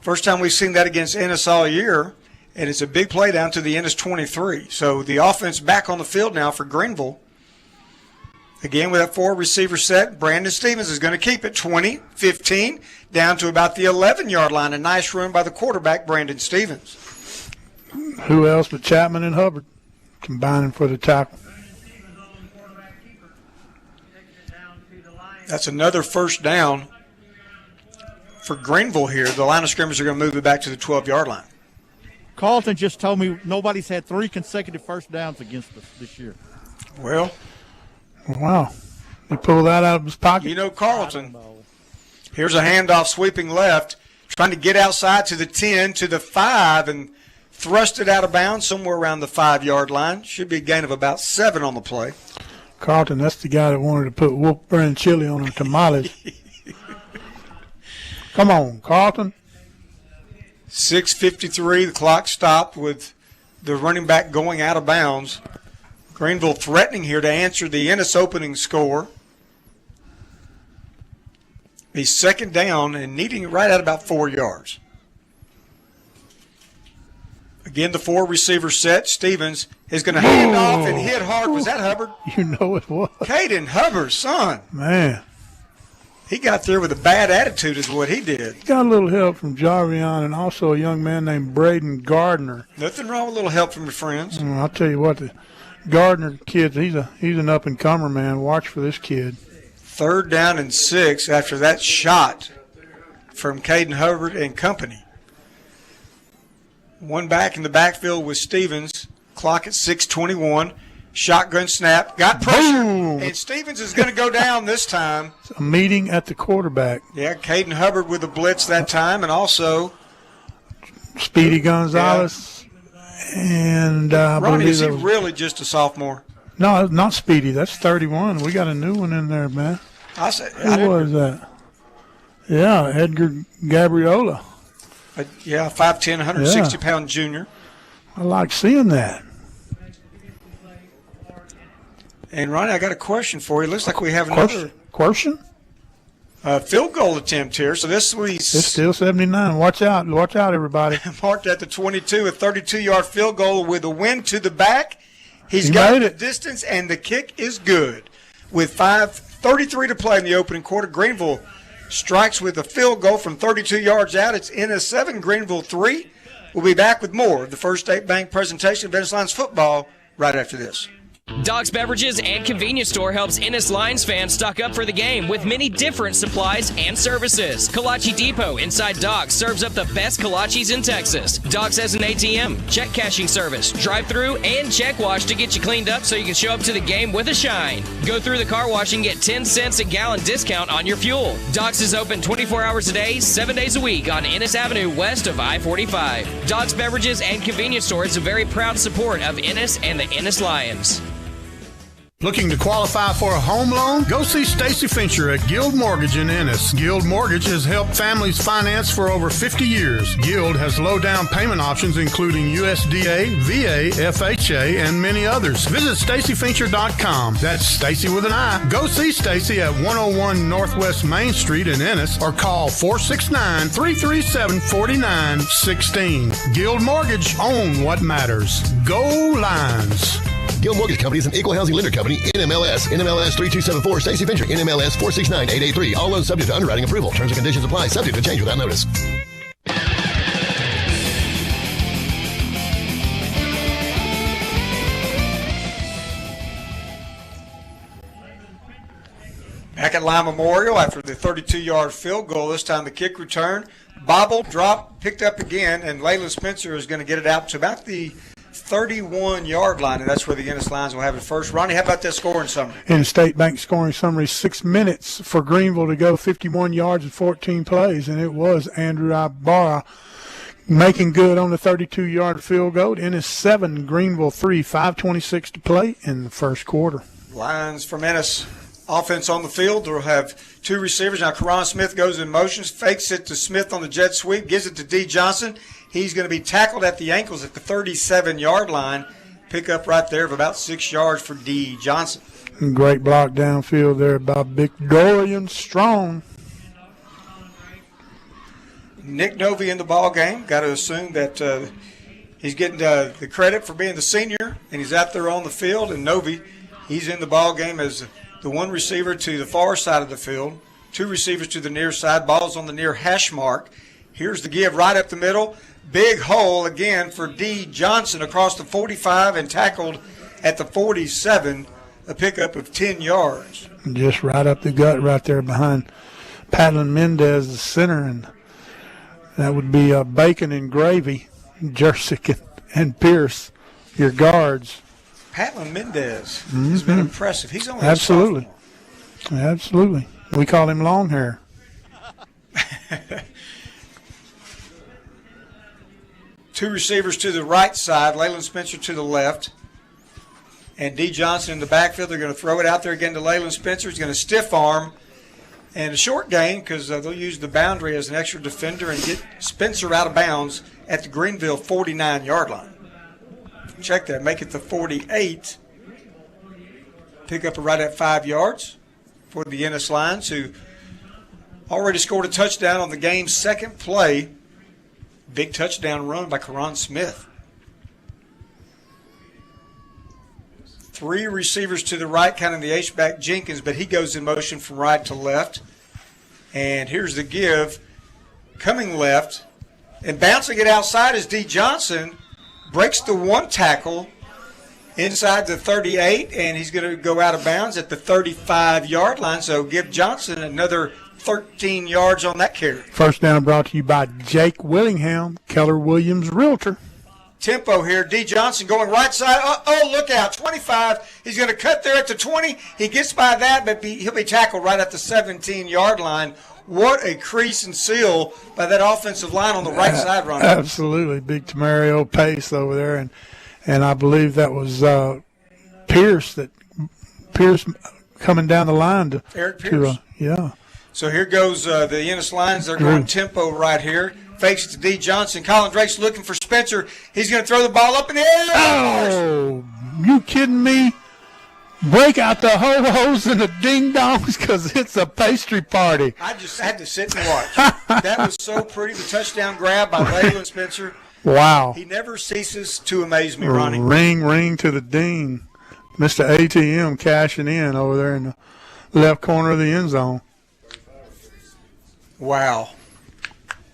First time we've seen that against Ennis all year. And it's a big play down to the Ennis 23. So the offense back on the field now for Greenville. Again, with that 4 receiver set, Brandon Stevens is going to keep it 20, 15, down to about the 11-yard line. A nice run by the quarterback, Brandon Stevens. Who else but Chapman and Hubbard combining for the tackle? That's another first down for Greenville here. The line of scrimmage are going to move it back to the 12-yard line. Carlton just told me nobody's had 3 consecutive first downs against us this year. Well, wow. He pulled that out of his pocket. You know Carlton. Here's a handoff sweeping left, trying to get outside to the 10, to the 5, and thrust it out of bounds somewhere around the 5-yard line. Should be a gain of about 7 on the play. Carlton, that's the guy that wanted to put wolf brand chili on her tamales. Come on, Carlton. 6:53, the clock stopped with the running back going out of bounds. Greenville threatening here to answer the Ennis opening score. He's 2nd down and needing it right at about 4 yards. Again, the 4 receiver set. Stevens is going to hand off and hit hard. Was that Hubbard? You know it was. Caden Hubbard's son. Man. He got there with a bad attitude is what he did. He got a little help from Jarvion and also a young man named Braden Gardner. Nothing wrong with a little help from your friends. I'll tell you what, the Gardner kid, he's an up-and-comer, man. Watch for this kid. 3rd down and 6 after that shot from Caden Hubbard and company. One back in the backfield with Stevens. Clock at 6:21. Shotgun snap. Got pressure. Boom. And Stevens is going to go down this time. It's a meeting at the quarterback. Yeah, Caden Hubbard with a blitz that time, and also Speedy Gonzalez. Yeah. And Ronnie, is he really just a sophomore? No, not Speedy. That's 31. We got a new one in there, man. Who was that? Yeah, Edgar Gabriola. 5'10", 160-pound junior. I like seeing that. And, Ronnie, I got a question for you. Looks like we have another question? Field goal attempt here. So this week's it's still 79. Watch out, everybody. Marked at the 22, a 32-yard field goal with a wind to the back. He got the distance, and the kick is good. With 5:33 to play in the opening quarter, Greenville strikes with a field goal from 32 yards out. It's Ennis 7, Greenville 3. We'll be back with more of the First State Bank presentation of Ennis Lions football right after this. Dogs Beverages and Convenience Store helps Ennis Lions fans stock up for the game with many different supplies and services. Kolache Depot inside Dogs serves up the best kolaches in Texas. Dogs has an ATM, check cashing service, drive-through, and check wash to get you cleaned up so you can show up to the game with a shine. Go through the car wash and get 10 cents a gallon discount on your fuel. Dogs is open 24 hours a day, 7 days a week on Ennis Avenue west of I-45. Dogs Beverages and Convenience Store is a very proud support of Ennis and the Ennis Lions. Looking to qualify for a home loan? Go see Stacy Fincher at Guild Mortgage in Ennis. Guild Mortgage has helped families finance for over 50 years. Guild has low down payment options including USDA, VA, FHA, and many others. Visit StacyFincher.com. That's Stacy with an I. Go see Stacy at 101 Northwest Main Street in Ennis or call 469-337-4916. Guild Mortgage, own what matters. Go Lions. Guild Mortgage Company is an equal housing lender company. NMLS 3274. Stacy Fincher. NMLS 469883. All loans subject to underwriting approval. Terms and conditions apply. Subject to change without notice. Back at Lime Memorial after the 32-yard field goal. This time the kick return. Bobble, drop, picked up again, and Layla Spencer is going to get it out to about the 31-yard line, and that's where the Ennis Lions will have it first. Ronnie, how about that scoring summary? In State Bank scoring summary, 6 minutes for Greenville to go, 51 yards and 14 plays, and it was Andrew Ibarra making good on the 32-yard field goal. Ennis 7, Greenville 3, 5:26 to play in the first quarter. Lions from Ennis. Offense on the field. They'll have two receivers. Now, Karan Smith goes in motion, fakes it to Smith on the jet sweep, gives it to D. Johnson. He's going to be tackled at the ankles at the 37-yard line. Pick up right there of about 6 yards for D. Johnson. Great block downfield there by Big Dorian Strong. Nick Novi in the ball game. Got to assume that he's getting the credit for being the senior, and he's out there on the field. And Novi, he's in the ball game as the one receiver to the far side of the field, two receivers to the near side. Ball's on the near hash mark. Here's the give right up the middle. Big hole again for D. Johnson across the 45 and tackled at the 47, a pickup of 10 yards. Just right up the gut right there behind Patlin Mendez, the center, and that would be Bacon and Gravy, Jersick and Pierce, your guards. Patlin Mendez has been impressive. He's only Absolutely. Absolutely. We call him long hair. Two receivers to the right side, Leyland Spencer to the left, and D. Johnson in the backfield. They're going to throw it out there again to Leyland Spencer. He's going to stiff arm, and a short gain because they'll use the boundary as an extra defender and get Spencer out of bounds at the Greenville 49-yard line. Check that, make it the 48. Pick up right at 5 yards for the Ennis Lions, who already scored a touchdown on the game's second play. Big touchdown run by Karan Smith. Three receivers to the right, kind of the H-back Jenkins, but he goes in motion from right to left. And here's the give. Coming left and bouncing it outside is D. Johnson. Breaks the one tackle inside the 38, and he's going to go out of bounds at the 35-yard line. So give Johnson another 13 yards on that carry. First down brought to you by Jake Willingham, Keller Williams Realtor. Tempo here. D. Johnson going right side. Oh, look out. 25. He's going to cut there at the 20. He gets by that, but he'll be tackled right at the 17-yard line. What a crease and seal by that offensive line on the right side, Ronnie. Absolutely. Big Tamario Pace over there. And I believe that was Pierce coming down the line to Eric Pierce. Yeah. So here goes the Ennis Lions. They're going tempo right here. Fakes it to D. Johnson. Colin Drake's looking for Spencer. He's going to throw the ball up in the air. Oh, you kidding me? Break out the ho-hos and the ding-dongs because it's a pastry party. I just had to sit and watch. That was so pretty. The touchdown grab by Leyland Spencer. Wow. He never ceases to amaze me, Ronnie. Ring to the ding. Mr. ATM cashing in over there in the left corner of the end zone. Wow.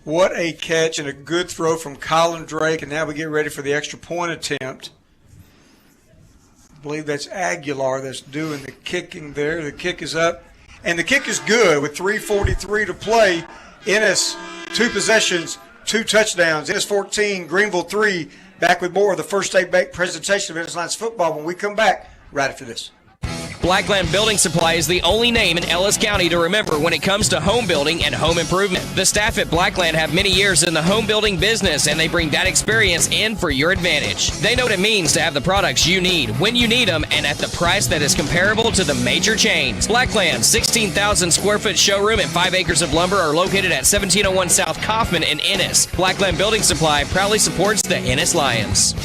What a catch and a good throw from Colin Drake. And now we get ready for the extra point attempt. believe that's Aguilar that's doing the kicking there. The kick is up, and the kick is good with 3:43 to play. Ennis, 2 possessions, 2 touchdowns. Ennis 14, Greenville 3. Back with more of the First State Bank presentation of Ennis Lions football when we come back right after this. Blackland Building Supply is the only name in Ellis County to remember when it comes to home building and home improvement. The staff at Blackland have many years in the home building business, and they bring that experience in for your advantage. They know what it means to have the products you need, when you need them, and at the price that is comparable to the major chains. Blackland's 16,000 square foot showroom and 5 acres of lumber are located at 1701 South Kaufman in Ennis. Blackland Building Supply proudly supports the Ennis Lions.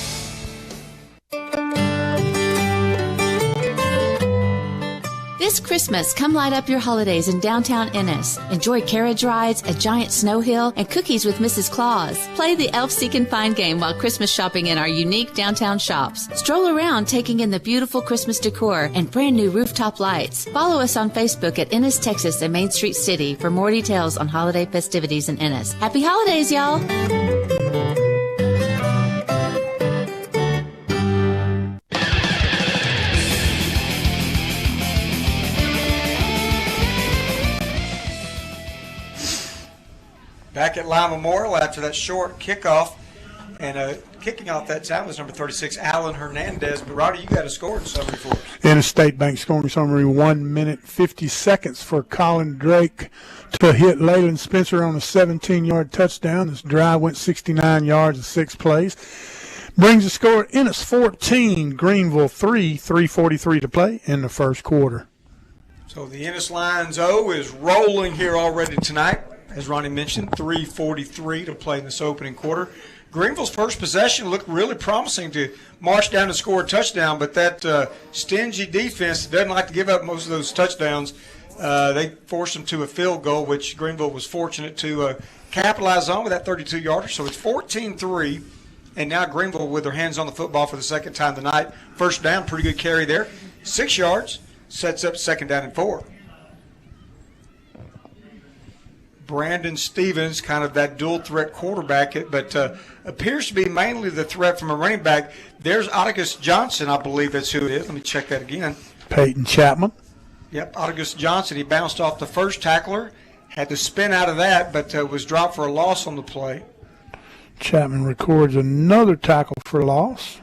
This Christmas, come light up your holidays in downtown Ennis. Enjoy carriage rides, a giant snow hill, and cookies with Mrs. Claus. Play the Elf Seek and Find game while Christmas shopping in our unique downtown shops. Stroll around taking in the beautiful Christmas decor and brand new rooftop lights. Follow us on Facebook at Ennis, Texas and Main Street City for more details on holiday festivities in Ennis. Happy holidays, y'all! Back at Lyle Memorial after that short kickoff, and kicking off that time was number 36, Alan Hernandez. But, Roddy, you got a scoring summary for us. Ennis State Bank scoring summary, 1 minute, 50 seconds for Colin Drake to hit Leyland Spencer on a 17-yard touchdown. This drive went 69 yards in 6 plays. Brings the score Ennis 14, Greenville 3, 3:43 to play in the first quarter. So the Ennis Lions O is rolling here already tonight. As Ronnie mentioned, 3:43 to play in this opening quarter. Greenville's first possession looked really promising to march down and score a touchdown, but that stingy defense doesn't like to give up most of those touchdowns. They forced them to a field goal, which Greenville was fortunate to capitalize on with that 32-yarder. So it's 14-3, and now Greenville with their hands on the football for the second time tonight. First down, pretty good carry there. 6 yards, sets up second down and 4. Brandon Stevens, kind of that dual-threat quarterback, but appears to be mainly the threat from a running back. There's Ottigus Johnson, I believe that's who it is. Let me check that again. Peyton Chapman. Yep, Ottigus Johnson. He bounced off the first tackler, had to spin out of that, but was dropped for a loss on the play. Chapman records another tackle for loss.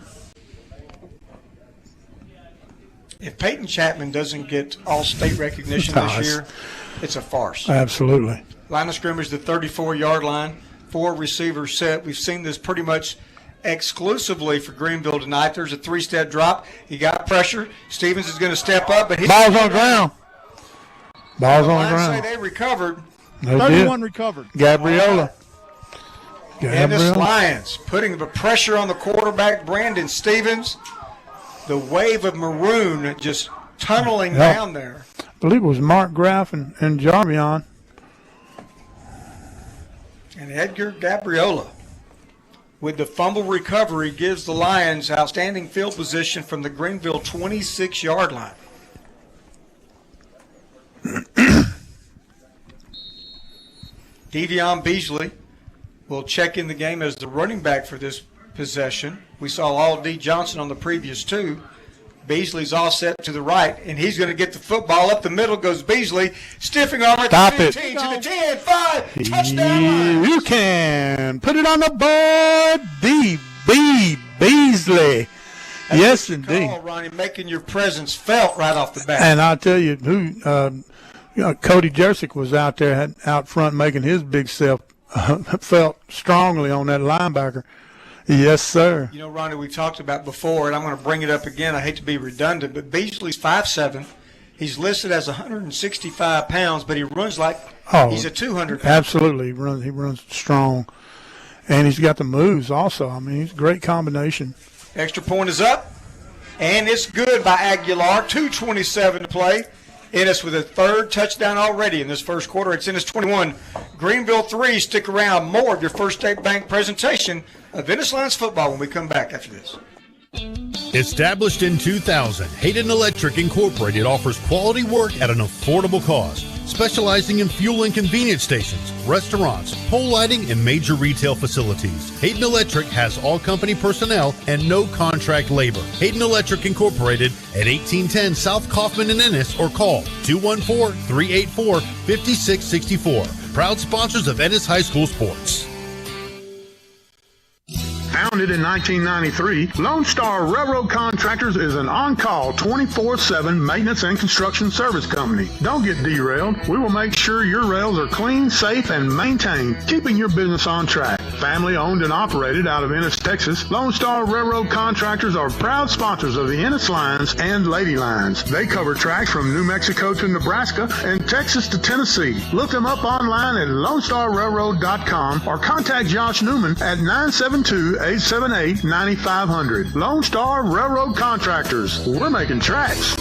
If Peyton Chapman doesn't get all-state recognition this year, it's a farce. Absolutely. Line of scrimmage, the 34-yard line. 4 receivers set. We've seen this pretty much exclusively for Greenville tonight. There's a 3-step drop. He got pressure. Stevens is going to step up, but ball's on the ground. Ball's on the ground. Say they recovered. 31 recovered. Gabriola. And this Lions putting the pressure on the quarterback, Brandon Stevens. The wave of maroon just tunneling down there. I believe it was Mark Graff and Jarvion. And Edgar Gabriola, with the fumble recovery, gives the Lions outstanding field position from the Greenville 26-yard line. Devion Beasley will check in the game as the running back for this possession. We saw All D. Johnson on the previous 2. Beasley's all set to the right, and he's going to get the football up the middle. Goes Beasley, stiffing arm at the 15 to the 10, 5, touchdown. You can put it on the board. D.B. Beasley. That's yes, what you indeed. call, Ronnie, making your presence felt right off the bat. And I'll tell you who, Cody Jersick was out there out front making his big self felt strongly on that linebacker. Yes, sir. You know, Ronnie, we talked about before, and I'm going to bring it up again. I hate to be redundant, but Beasley's 5'7". He's listed as 165 pounds, but he runs like he's a 200 pound. Absolutely. He runs strong. And he's got the moves also. I mean, he's a great combination. Extra point is up, and it's good by Aguilar. 2:27 to play. Ennis with a 3rd touchdown already in this first quarter. It's Ennis 21, Greenville 3. Stick around. More of your First State Bank presentation of Ennis Lions football when we come back after this. Established in 2000, Hayden Electric Incorporated offers quality work at an affordable cost. specializing in fuel and convenience stations, restaurants, pole lighting, and major retail facilities. Hayden Electric has all company personnel and no contract labor. Hayden Electric Incorporated at 1810 South Kaufman in Ennis, or call 214-384-5664. Proud sponsors of Ennis High School sports. Founded in 1993, Lone Star Railroad Contractors is an on-call 24/7 maintenance and construction service company. Don't get derailed. We will make sure your rails are clean, safe, and maintained, keeping your business on track. Family owned and operated out of Ennis, Texas, Lone Star Railroad Contractors are proud sponsors of the Ennis Lines and Lady Lines. They cover tracks from New Mexico to Nebraska and Texas to Tennessee. Look them up online at LoneStarRailroad.com or contact Josh Newman at 972-878-9500. Lone Star Railroad Contractors. We're making tracks.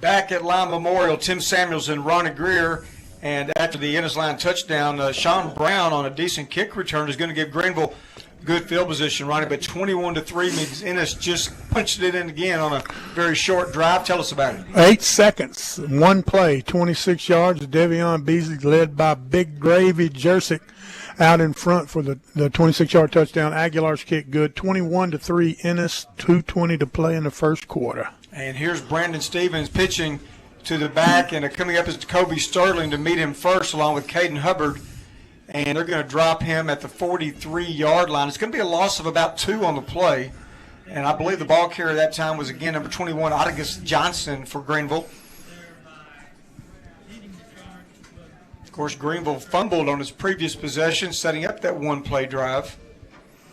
Back at Line Memorial, Tim Samuels and Ronnie Greer. And after the Ennis Line touchdown, Sean Brown on a decent kick return is going to give Greenville good field position, Ronnie. But 21-3 means Ennis just punched it in again on a very short drive. Tell us about it. 8 seconds, one play, 26 yards. Devion Beasley led by Big Gravy Jersick out in front for the 26-yard touchdown. Aguilar's kick good. 21-3 Ennis, 2:20 to play in the first quarter. And here's Brandon Stevens pitching to the back, and coming up is Kobe Sterling to meet him first, along with Caden Hubbard. And they're going to drop him at the 43-yard line. It's going to be a loss of about 2 on the play. And I believe the ball carrier that time was, again, number 21, Otagus Johnson for Greenville. Of course, Greenville fumbled on his previous possession, setting up that one-play drive.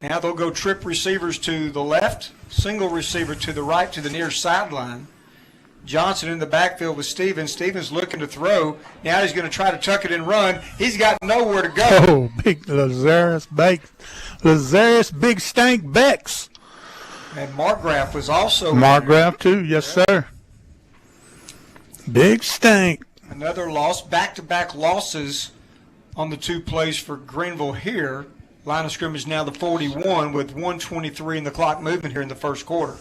Now they'll go trip receivers to the left, single receiver to the right to the near sideline. Johnson in the backfield with Stevens. Stevens looking to throw. Now he's going to try to tuck it and run. He's got nowhere to go. Oh, big Lazarus Big Stank Becks. And Markgraf was also Markgraf too, yes sir. Big Stank. Another loss, back-to-back losses on the 2 plays for Greenville here. Line of scrimmage now the 41 with 1:23 in the clock movement here in the first quarter.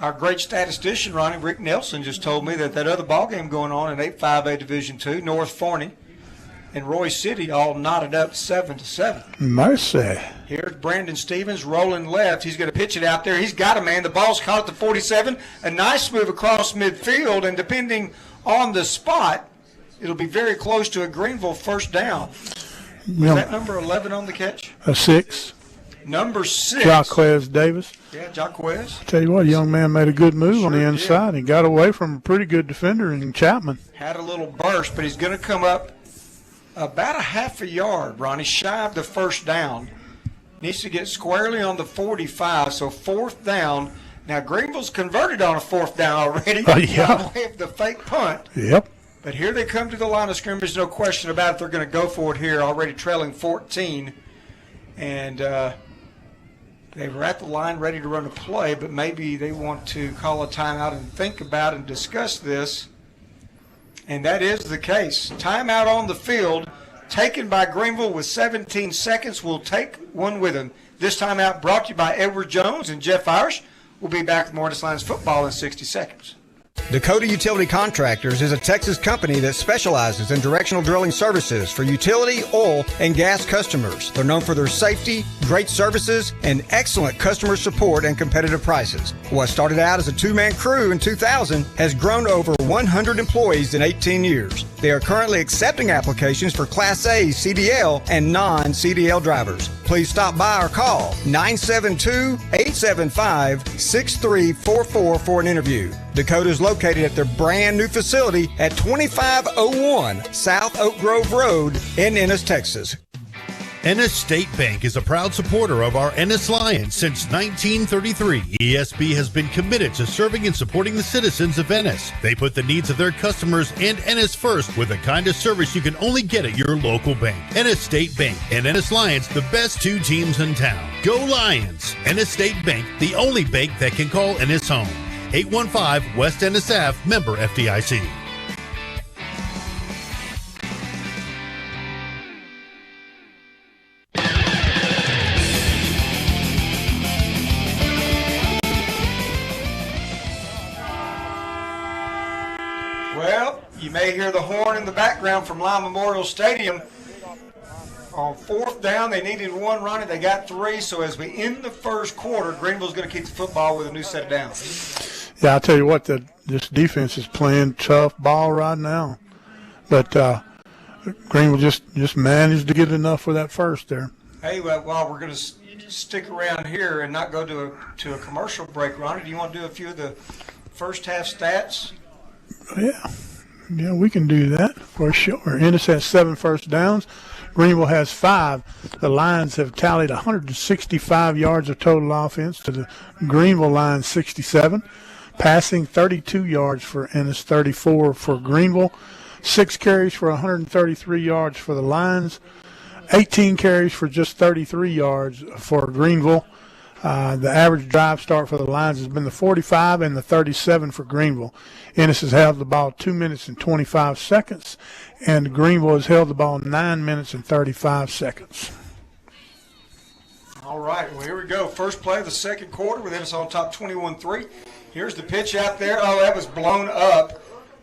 Our great statistician, Ronnie, Rick Nelson, just told me that other ball game going on in 8-5A Division II, North Forney and Roy City all knotted up 7-7. Mercy. Here's Brandon Stevens rolling left. He's going to pitch it out there. He's got a man. The ball's caught at the 47. A nice move across midfield, and depending on the spot, it'll be very close to a Greenville first down. Is that number 11 on the catch? A 6. Number 6. Jaquez Davis. Yeah, Jaquez. I tell you what, a young man made a good move on the inside. He got away from a pretty good defender in Chapman. Had a little burst, but he's going to come up about a half a yard, Ronnie, shy of the first down. Needs to get squarely on the 45, so 4th down. Now, Greenville's converted on a 4th down already. Oh, yeah. By way of the fake punt. Yep. But here they come to the line of scrimmage, no question about it. They're going to go for it here, already trailing 14. And they were at the line ready to run a play, but maybe they want to call a timeout and think about and discuss this. And that is the case. Timeout on the field, taken by Greenville with 17 seconds. We'll take one with them. This timeout brought to you by Edward Jones and Jeff Irish. We'll be back with more Ennis Lions football in 60 seconds. Dakota Utility Contractors is a Texas company that specializes in directional drilling services for utility, oil, and gas customers. They're known for their safety, great services, and excellent customer support and competitive prices. What started out as a 2-man crew in 2000 has grown to over 100 employees in 18 years. They are currently accepting applications for Class A CDL and non-CDL drivers. Please stop by or call 972-875-6344 for an interview. Dakota is located at their brand new facility at 2501 South Oak Grove Road in Ennis, Texas. Ennis State Bank is a proud supporter of our Ennis Lions since 1933. ESB has been committed to serving and supporting the citizens of Ennis. They put the needs of their customers and Ennis first with the kind of service you can only get at your local bank. Ennis State Bank and Ennis Lions, the best 2 teams in town. Go Lions! Ennis State Bank, the only bank that can call Ennis home. 815 West Ennis Ave, member FDIC. You may hear the horn in the background from Lyle Memorial Stadium. On fourth down, they needed one running. They got three. So as we end the first quarter, Greenville's going to keep the football with a new set of downs. Yeah, I'll tell you what, this defense is playing tough ball right now. But Greenville just managed to get enough for that first there. Hey, well, while we're going to stick around here and not go to a commercial break, Ronnie, do you want to do a few of the first half stats? Yeah, we can do that for sure. Ennis has 7 first downs. Greenville has 5. The Lions have tallied 165 yards of total offense to the Greenville Lions 67. Passing 32 yards for Ennis, 34 for Greenville. 6 carries for 133 yards for the Lions. 18 carries for just 33 yards for Greenville. The average drive start for the Lions has been the 45 and the 37 for Greenville. Ennis has held the ball 2 minutes and 25 seconds, and Greenville has held the ball 9 minutes and 35 seconds. All right, well, here we go. First play of the second quarter with Ennis on top 21-3. Here's the pitch out there. Oh, that was blown up.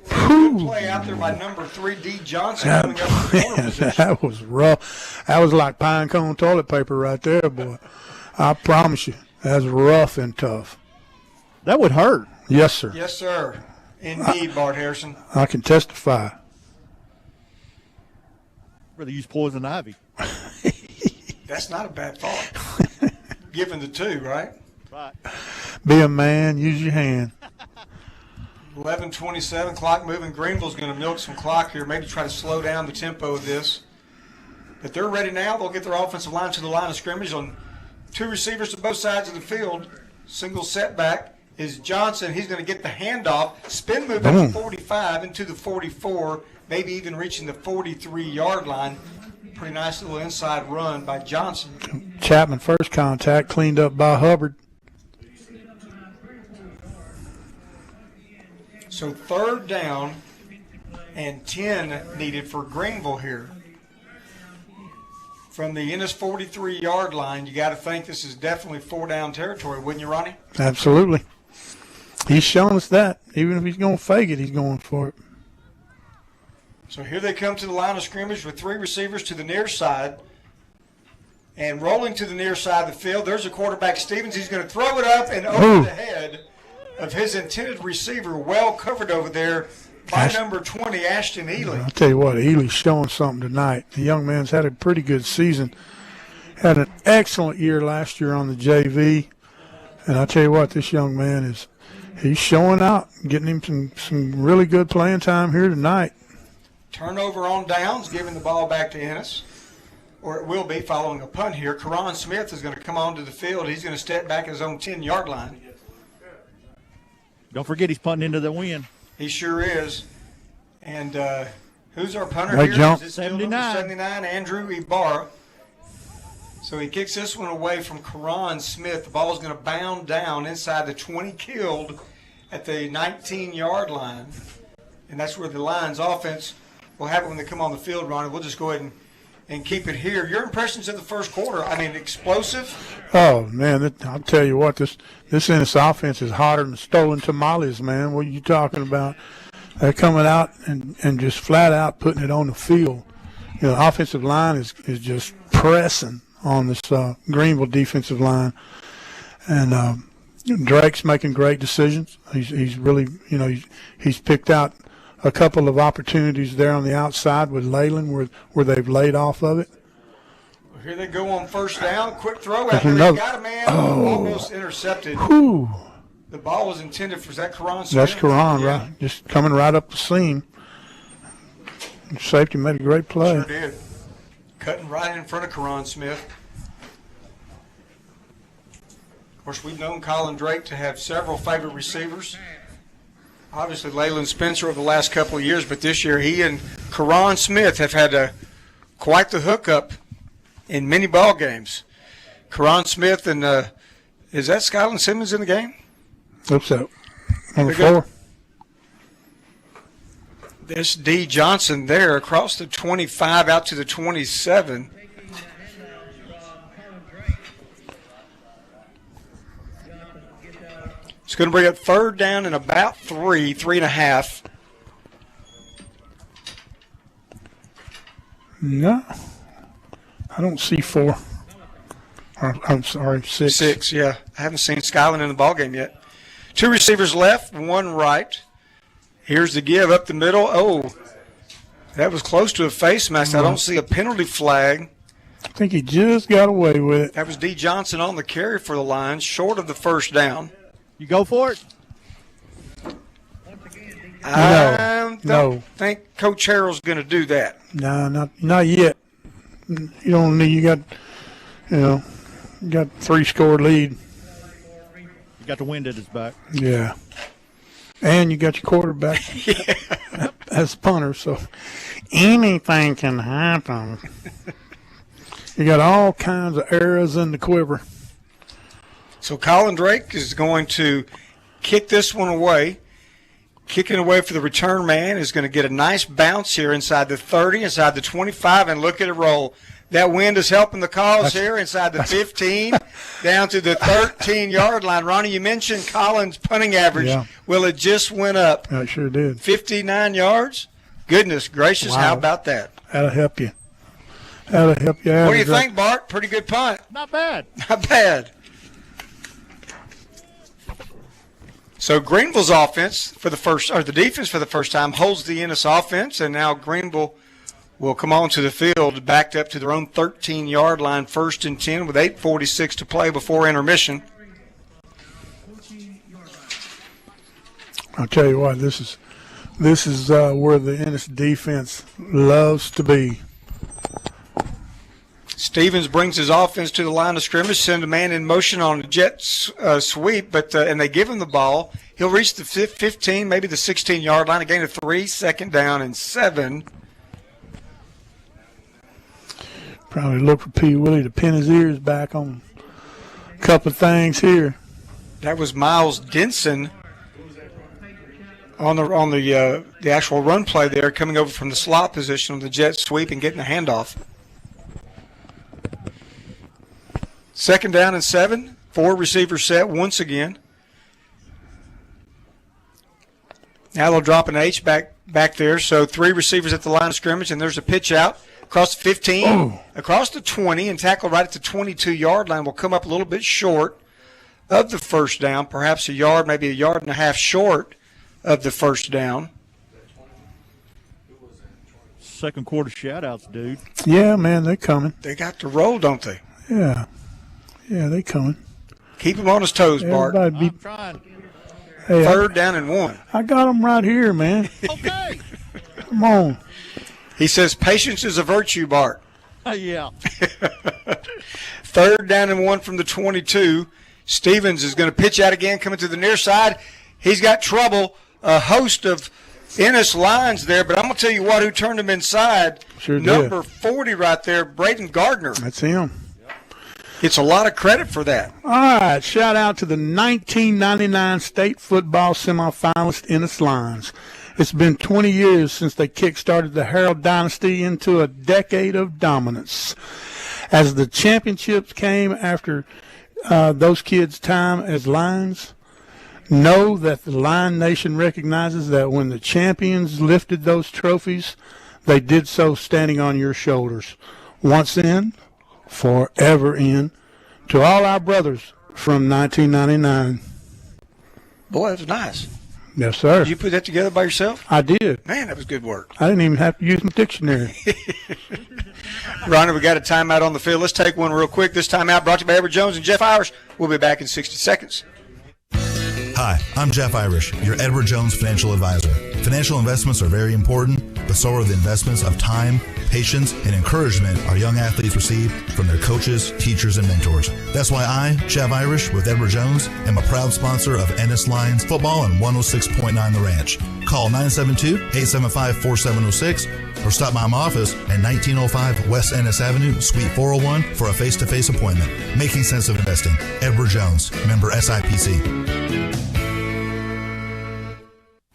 Good play out there by number 3, D. Johnson, coming up in the corner position. That was rough. That was like pine cone toilet paper right there, boy. I promise you, that's rough and tough. That would hurt. Yes, sir. Yes, sir. Indeed, Bart Harrison. I can testify. Rather use poison ivy. That's not a bad thought. Given the 2, right? Right. Be a man, use your hand. 11:27, clock moving. Greenville's going to milk some clock here, maybe try to slow down the tempo of this. But they're ready now. They'll get their offensive line to the line of scrimmage on 2 receivers to both sides of the field. Single setback is Johnson. He's going to get the handoff. Spin move at the 45 into the 44, maybe even reaching the 43-yard line. Pretty nice little inside run by Johnson. Chapman first contact, cleaned up by Hubbard. So 3rd down and 10 needed for Greenville here. From the Ennis 43-yard line, you got to think this is definitely 4-down territory, wouldn't you, Ronnie? Absolutely. He's shown us that. Even if he's going to fake it, he's going for it. So here they come to the line of scrimmage with 3 receivers to the near side. And rolling to the near side of the field, there's a quarterback, Stevens. He's going to throw it up and over the head of his intended receiver, well covered over there by number 20, Ashton Ely. I'll tell you what, Ely's showing something tonight. The young man's had a pretty good season. Had an excellent year last year on the JV. And I'll tell you what, this young man he's showing out, getting him some really good playing time here tonight. Turnover on downs, giving the ball back to Ennis. Or it will be following a punt here. Karan Smith is going to come onto the field. He's going to step back his own 10-yard line. Don't forget he's punting into the wind. He sure is. And who's our punter Right here? jump. Is it still number 79, Andrew Ibarra. So he kicks this one away from Karan Smith. The ball is going to bound down inside the 20 killed at the 19-yard line. And that's where the Lions offense will have it when they come on the field, Ronnie. We'll just go ahead and keep it here. Your impressions of the first quarter, I mean, explosive? Oh, man, I'll tell you what, this Ennis offense is hotter than stolen tamales, man. What are you talking about? They're coming out and just flat out putting it on the field. You know, the offensive line is just pressing on this Greenville defensive line. And Drake's making great decisions. He's really, you know, he's picked out a couple of opportunities there on the outside with Leyland where they've laid off of it. Well, here they go on first down. Quick throw after he got a man. Almost intercepted. Whew. The ball was intended for that Karan Smith. That's Karan, right? Just coming right up the seam. Safety made a great play. Sure did. Cutting right in front of Karan Smith. Of course, we've known Colin Drake to have several favorite receivers. Obviously, Leyland Spencer over the last couple of years, but this year he and Karan Smith have had quite the hookup in many ball games. Karan Smith and is that Skyland Simmons in the game? Oops, so. Number 4. This D. Johnson there across the 25 out to the 27. It's going to bring up 3rd down and about 3.5. No, I don't see 4. I'm sorry, 6. 6, yeah. I haven't seen Skyland in the ballgame yet. 2 receivers left, 1 right. Here's the give up the middle. Oh, that was close to a face mask. I don't see a penalty flag. I think he just got away with it. That was D. Johnson on the carry for the Lions, short of the first down. You go for it? I don't think Coach Harrell's going to do that. No, not yet. You don't need. You got 3-score lead. You got the wind at his back. Yeah, and you got your quarterback as punter, so anything can happen. You got all kinds of arrows in the quiver. So Colin Drake is going to kick this one away. Kicking away for the return man is going to get a nice bounce here inside the 30, inside the 25, and look at it roll. That wind is helping the cause here inside the 15, down to the 13-yard line. Ronnie, you mentioned Colin's punting average. Yeah. Well, it just went up. I sure did. 59 yards? Goodness gracious, wow. How about that? That'll help you. That'll help you out. What do you think, Bart? Pretty good punt. Not bad. Not bad. So Greenville's offense the defense for the first time holds the Ennis offense, and now Greenville will come onto the field backed up to their own 13-yard line, 1st and 10 with 8:46 to play before intermission. I'll tell you what, this is where the Ennis defense loves to be. Stevens brings his offense to the line of scrimmage, send a man in motion on a jet sweep, and they give him the ball. He'll reach the 15, maybe the 16-yard line, a gain of 3, 2nd down and 7. Probably look for P. Willie to pin his ears back on a couple of things here. That was Miles Denson on the actual run play there, coming over from the slot position on the jet sweep and getting the handoff. 2nd down and 7. 4 receivers set once again. Now they'll drop an H back there. So 3 receivers at the line of scrimmage, and there's a pitch out across the 15, across the 20, and tackle right at the 22-yard line. Will come up a little bit short of the first down, perhaps a yard, maybe a yard and a half short of the first down. Second quarter shout-outs, dude. Yeah, man, they're coming. They got to roll, don't they? Yeah. Yeah, they coming. Keep him on his toes, Bart. I'm trying. Hey, 3rd down and 1. I got him right here, man. Okay. Come on. He says patience is a virtue, Bart. Yeah. 3rd down and 1 from the 22. Stevens is going to pitch out again, coming to the near side. He's got trouble. A host of Ennis lines there, but I'm going to tell you what, who turned him inside. Sure did. Number 40 right there, Braden Gardner. That's him. It's a lot of credit for that. All right, shout out to the 1999 state football semifinalist Ennis Lions. It's been 20 years since they kick-started the Harold dynasty into a decade of dominance. As the championships came after those kids' time as Lions, know that the Lion Nation recognizes that when the champions lifted those trophies, they did so standing on your shoulders. Once in, forever in. To all our brothers from 1999. Boy, that was nice. Yes, sir. Did you put that together by yourself? I did. Man, that was good work. I didn't even have to use my dictionary. Ronnie, we got a timeout on the field. Let's take one real quick. This timeout brought to you by Edward Jones and Jeff Irish. We'll be back in 60 seconds. Hi, I'm Jeff Irish, your Edward Jones financial advisor. Financial investments are very important, but so are the investments of time, patience, and encouragement our young athletes receive from their coaches, teachers, and mentors. That's why I, Jeff Irish, with Edward Jones, am a proud sponsor of Ennis Lions football on 106.9 The Ranch. Call 972-875-4706 or stop by my office at 1905 West Ennis Avenue, Suite 401 for a face-to-face appointment. Making sense of investing. Edward Jones, member SIPC.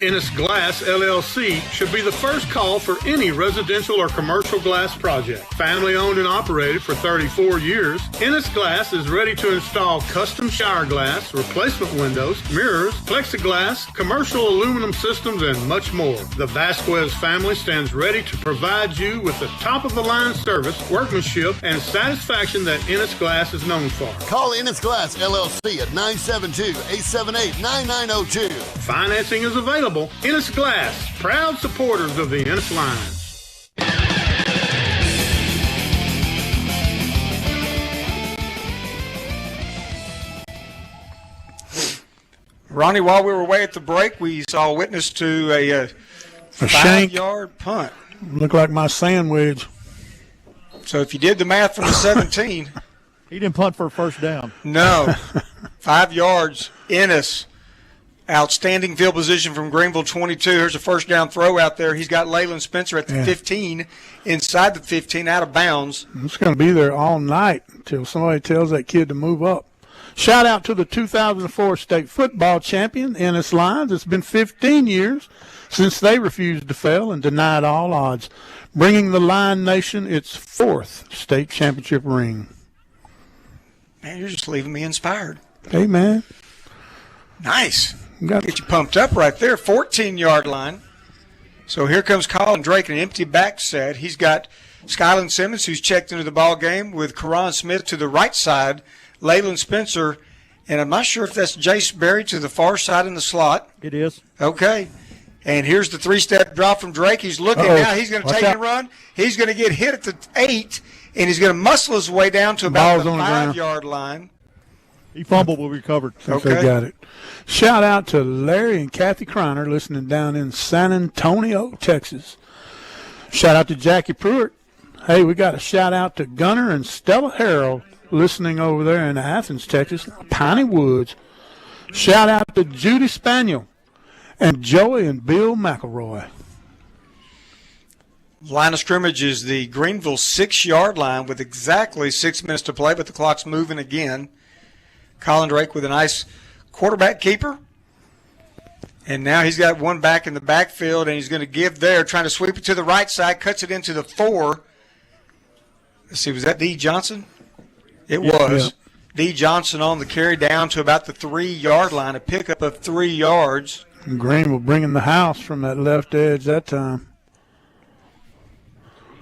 Ennis Glass LLC should be the first call for any residential or commercial glass project. Family owned and operated for 34 years, Ennis Glass is ready to install custom shower glass, replacement windows, mirrors, plexiglass, commercial aluminum systems, and much more. The Vasquez family stands ready to provide you with the top-of-the-line service, workmanship, and satisfaction that Ennis Glass is known for. Call Ennis Glass LLC at 972-878-9902. Financing is available. Ennis Glass, proud supporters of the Ennis Lions. Ronnie, while we were away at the break, we saw witness to a shank. 5-yard punt. Looked like my sandwich. So if you did the math from the 17. He didn't punt for a first down. No. 5 yards. Ennis. Outstanding field position from Greenville 22. Here's a first down throw out there. He's got Leyland Spencer at the 15, inside the 15, out of bounds. It's going to be there all night until somebody tells that kid to move up. Shout out to the 2004 state football champion, Ennis Lions. It's been 15 years since they refused to fail and denied all odds, bringing the Lion Nation its 4th state championship ring. Man, you're just leaving me inspired. Hey, man. Nice. Get you pumped up right there. 14-yard line. So here comes Colin Drake in an empty back set. He's got Skyland Simmons, who's checked into the ball game, with Karan Smith to the right side, Leyland Spencer, and I'm not sure if that's Jace Berry to the far side in the slot. It is. Okay. And here's the 3-step drop from Drake. He's looking now. He's going to take and run. He's going to get hit at the 8, and he's going to muscle his way down to about the 5-yard line. He fumbled, but recovered. Okay. They got it. Shout out to Larry and Kathy Kreiner listening down in San Antonio, Texas. Shout out to Jackie Pruitt. Hey, we got a shout out to Gunner and Stella Harold listening over there in Athens, Texas, Piney Woods. Shout out to Judy Spaniel and Joey and Bill McElroy. Line of scrimmage is the Greenville 6-yard line with exactly 6 minutes to play, but the clock's moving again. Colin Drake with a nice quarterback keeper. And now he's got one back in the backfield, and he's going to give there, trying to sweep it to the right side, cuts it into the 4. Let's see, was that D. Johnson? It was. Yeah. D. Johnson on the carry down to about the 3-yard line, a pickup of 3 yards. And Greenville bringing the house from that left edge that time.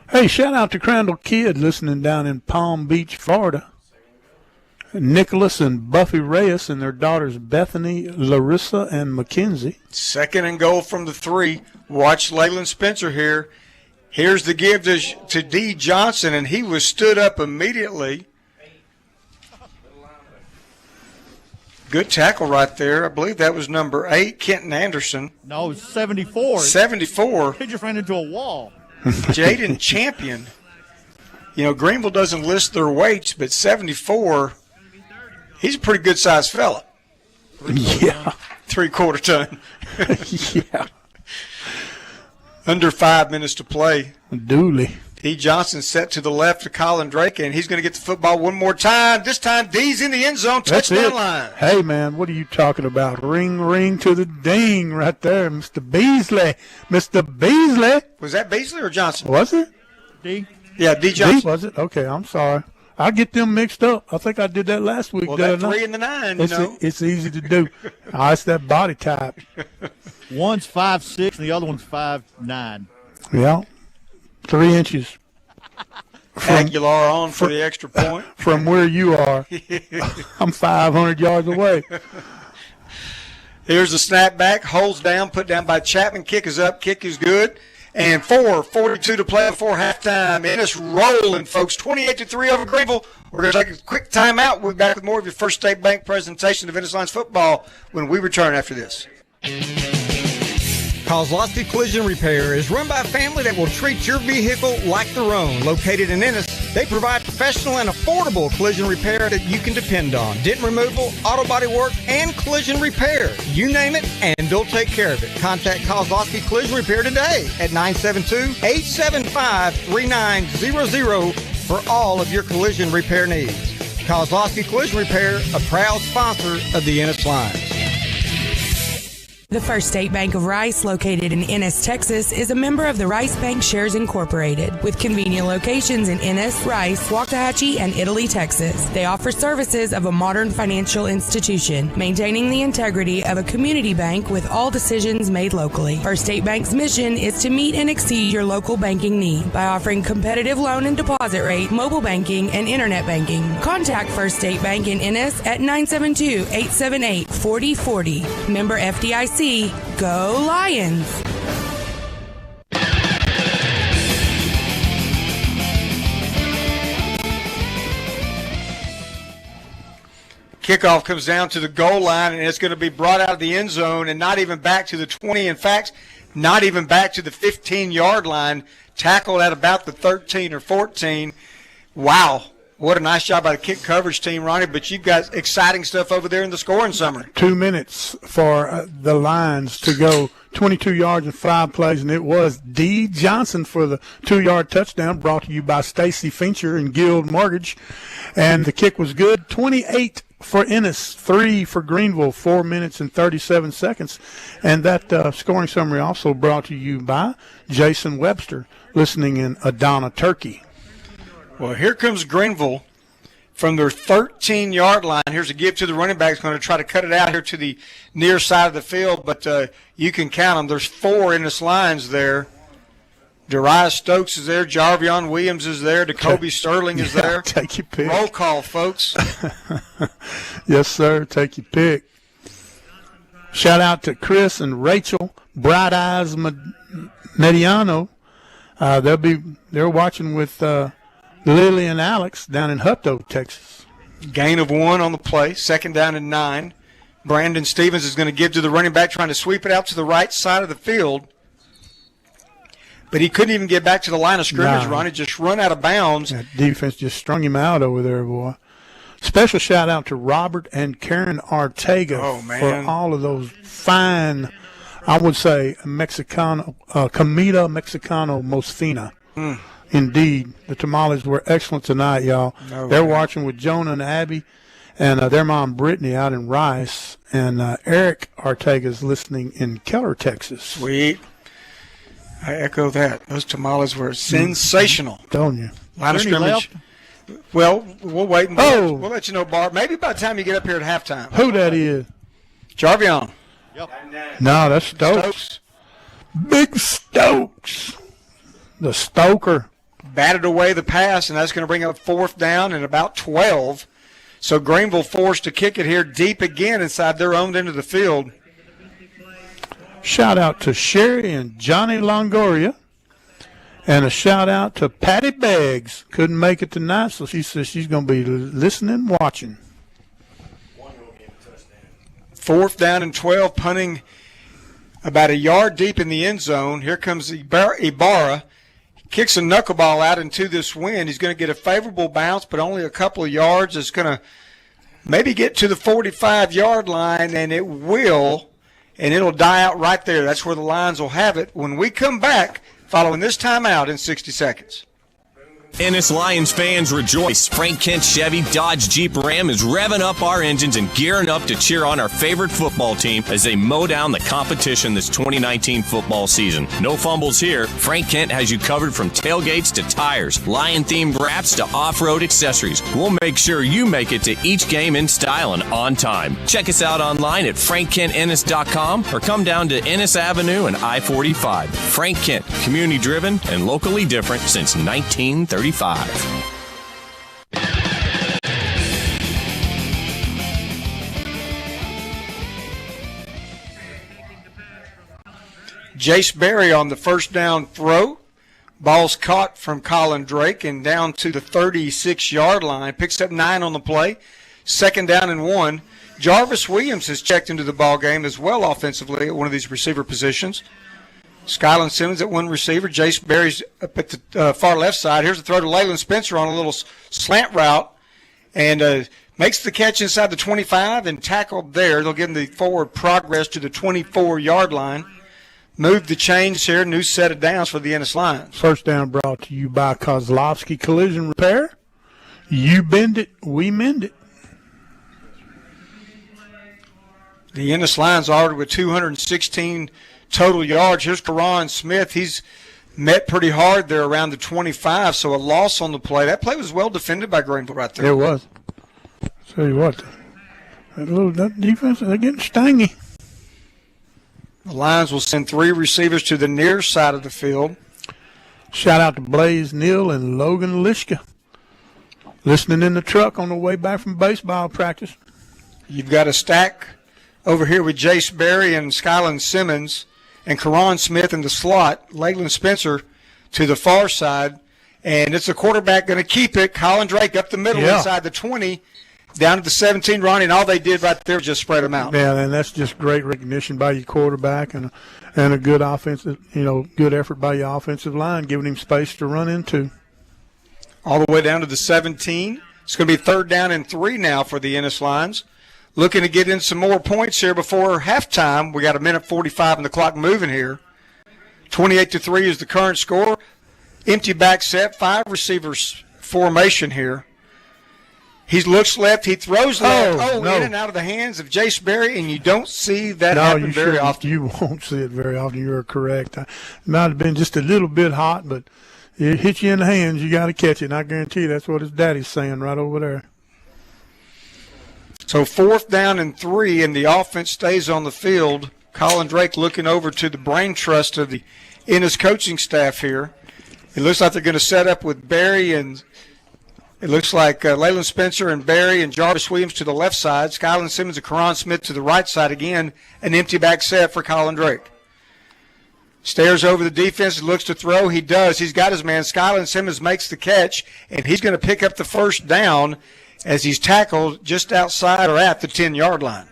Hey, shout out to Crandall Kidd listening down in Palm Beach, Florida. Nicholas and Buffy Reyes and their daughters Bethany, Larissa, and Mackenzie. 2nd and goal from the 3. Watch Leyland Spencer here. Here's the give to D. Johnson, and he was stood up immediately. Good tackle right there. I believe that was number 8, Kenton Anderson. No, it was 74. 74. He just ran into a wall. Jaden Champion. You know, Greenville doesn't list their weights, but 74, he's a pretty good-sized fella. Yeah. 3/4 ton. Yeah. Under 5 minutes to play. Dooley. D. Johnson set to the left of Colin Drake, and he's going to get the football one more time. This time, D's in the end zone, touchdown line. Hey, man, what are you talking about? Ring, ring to the ding right there, Mr. Beasley. Mr. Beasley. Was that Beasley or Johnson? Was it? D. Yeah, D. Johnson. D, was it? Okay, I'm sorry. I get them mixed up. I think I did that last week. Well, that 3 and the 9, you know. It's easy to do. It's that body type. One's 5'6", and the other one's 5'9". Yeah, 3 inches. Aguilar on for the extra point. From where you are. I'm 500 yards away. Here's the snap back. Holds down, put down by Chapman. Kick is up. Kick is good. And 4:42 to play before halftime. Ennis rolling, folks. 28-3 over Greenville. We're going to take a quick timeout. We'll be back with more of your First State Bank presentation of Ennis Lions football when we return after this. Kozlowski Collision Repair is run by a family that will treat your vehicle like their own. Located in Ennis, they provide professional and affordable collision repair that you can depend on. Dent removal, auto body work, and collision repair. You name it, and they'll take care of it. Contact Kozlowski Collision Repair today at 972-875-3900 for all of your collision repair needs. Kozlowski Collision Repair, a proud sponsor of the Ennis Lions. The First State Bank of Rice, located in Ennis, Texas, is a member of the Rice Bank Shares Incorporated, with convenient locations in Ennis, Rice, Waxahachie, and Italy, Texas. They offer services of a modern financial institution, maintaining the integrity of a community bank with all decisions made locally. First State Bank's mission is to meet and exceed your local banking need by offering competitive loan and deposit rate, mobile banking, and internet banking. Contact First State Bank in Ennis at 972-878-4040. Member FDIC. Go Lions! Kickoff comes down to the goal line, and it's going to be brought out of the end zone and not even back to the 20. In fact, not even back to the 15-yard line, tackled at about the 13 or 14. Wow. What a nice job by the kick coverage team, Ronnie, but you've got exciting stuff over there in the scoring summer. 2 minutes for the Lions to go 22 yards in 5 plays, and it was D. Johnson for the 2-yard touchdown, brought to you by Stacy Fincher and Guild Mortgage. And the kick was good. 28 for Ennis, 3 for Greenville, 4 minutes and 37 seconds. And that scoring summary also brought to you by Jason Webster, listening in Adana, Turkey. Well, here comes Greenville from their 13-yard line. Here's a give to the running back. He's going to try to cut it out here to the near side of the field, but you can count them. There's 4 in this lines there. Darius Stokes is there. Jarvion Williams is there. Jacoby Sterling is there. Take your pick. Roll call, folks. Yes, sir. Take your pick. Shout out to Chris and Rachel, Bright Eyes Mediano. They're watching with Lily and Alex down in Hutto, Texas. Gain of 1 on the play. 2nd down and 9. Brandon Stevens is going to give to the running back, trying to sweep it out to the right side of the field. But he couldn't even get back to the line of scrimmage, Ronnie. Just run out of bounds. That defense just strung him out over there, boy. Special shout out to Robert and Karen Ortega for all of those fine, I would say, Mexicano, comida Mexicano most fina. Indeed, the tamales were excellent tonight, y'all. They're watching with Jonah and Abby and their mom Brittany out in Rice. And Eric Ortega's listening in Keller, Texas. Sweet. I echo that. Those tamales were sensational. Telling you. Line of scrimmage. Well, we'll wait and we'll let you know, Bart. Maybe by the time you get up here at halftime. Who that is? Jarvion. Yep. No, that's Stokes. Big Stokes. The Stoker. Batted away the pass, and that's going to bring up 4th down and about 12. So Greenville forced to kick it here deep again inside their own end of the field. Shout out to Sherry and Johnny Longoria. And a shout out to Patty Beggs. Couldn't make it tonight, so she says she's going to be listening, watching. 4th down and 12, punting about a yard deep in the end zone. Here comes Ibarra. Kicks a knuckleball out into this wind. He's going to get a favorable bounce, but only a couple of yards. It's going to maybe get to the 45-yard line, and it will, and it'll die out right there. That's where the Lions will have it when we come back following this timeout in 60 seconds. Ennis Lions fans rejoice. Frank Kent Chevy Dodge Jeep Ram is revving up our engines and gearing up to cheer on our favorite football team as they mow down the competition this 2019 football season. No fumbles here. Frank Kent has you covered from tailgates to tires, Lion-themed wraps to off-road accessories. We'll make sure you make it to each game in style and on time. Check us out online at frankkentennis.com or come down to Ennis Avenue and I-45. Frank Kent, community-driven and locally different since 1935. Jace Berry on the first down throw. Ball's caught from Colin Drake and down to the 36-yard line. Picks up 9 on the play. 2nd down and 1. Jarvis Williams has checked into the ball game as well offensively at one of these receiver positions. Skyland Simmons at one receiver. Jace Berry's up at the far left side. Here's a throw to Leyland Spencer on a little slant route. And makes the catch inside the 25 and tackled there. They'll give him the forward progress to the 24-yard line. Move the chains here. New set of downs for the Ennis Lions. First down brought to you by Kozlowski Collision Repair. You bend it, we mend it. The Ennis Lions already with 216 total yards. Here's Karan Smith. He's met pretty hard there around the 25, so a loss on the play. That play was well defended by Greenville right there. It was. Tell you what, that defense, they're getting stingy. The Lions will send 3 receivers to the near side of the field. Shout out to Blaze Neal and Logan Lishka. Listening in the truck on the way back from baseball practice. You've got a stack over here with Jace Berry and Skyland Simmons and Karan Smith in the slot. Leyland Spencer to the far side. And it's a quarterback going to keep it. Colin Drake up the middle inside the 20. Down to the 17, Ronnie, and all they did right there was just spread them out. Yeah, and that's just great recognition by your quarterback and a good offensive, good effort by your offensive line, giving him space to run into. All the way down to the 17. It's going to be 3rd down and 3 now for the Ennis Lions. Looking to get in some more points here before halftime. We got 1:45 and the clock moving here. 28-3 is the current score. Empty back set, 5 receivers formation here. He looks left, he throws left. In and out of the hands of Jace Berry, and you don't see that happen very often. You won't see it very often. You're correct. It might have been just a little bit hot, but it hits you in the hands. You got to catch it, and I guarantee you that's what his daddy's saying right over there. So 4th down and 3, and the offense stays on the field. Colin Drake looking over to the brain trust of the Ennis coaching staff here. It looks like they're going to set up with Berry and it looks like Leyland Spencer and Berry and Jarvis Williams to the left side. Skyland Simmons and Karan Smith to the right side again. An empty back set for Colin Drake. Stares over the defense, looks to throw. He does. He's got his man. Skyland Simmons makes the catch, and he's going to pick up the 1st down as he's tackled just outside or at the 10-yard line.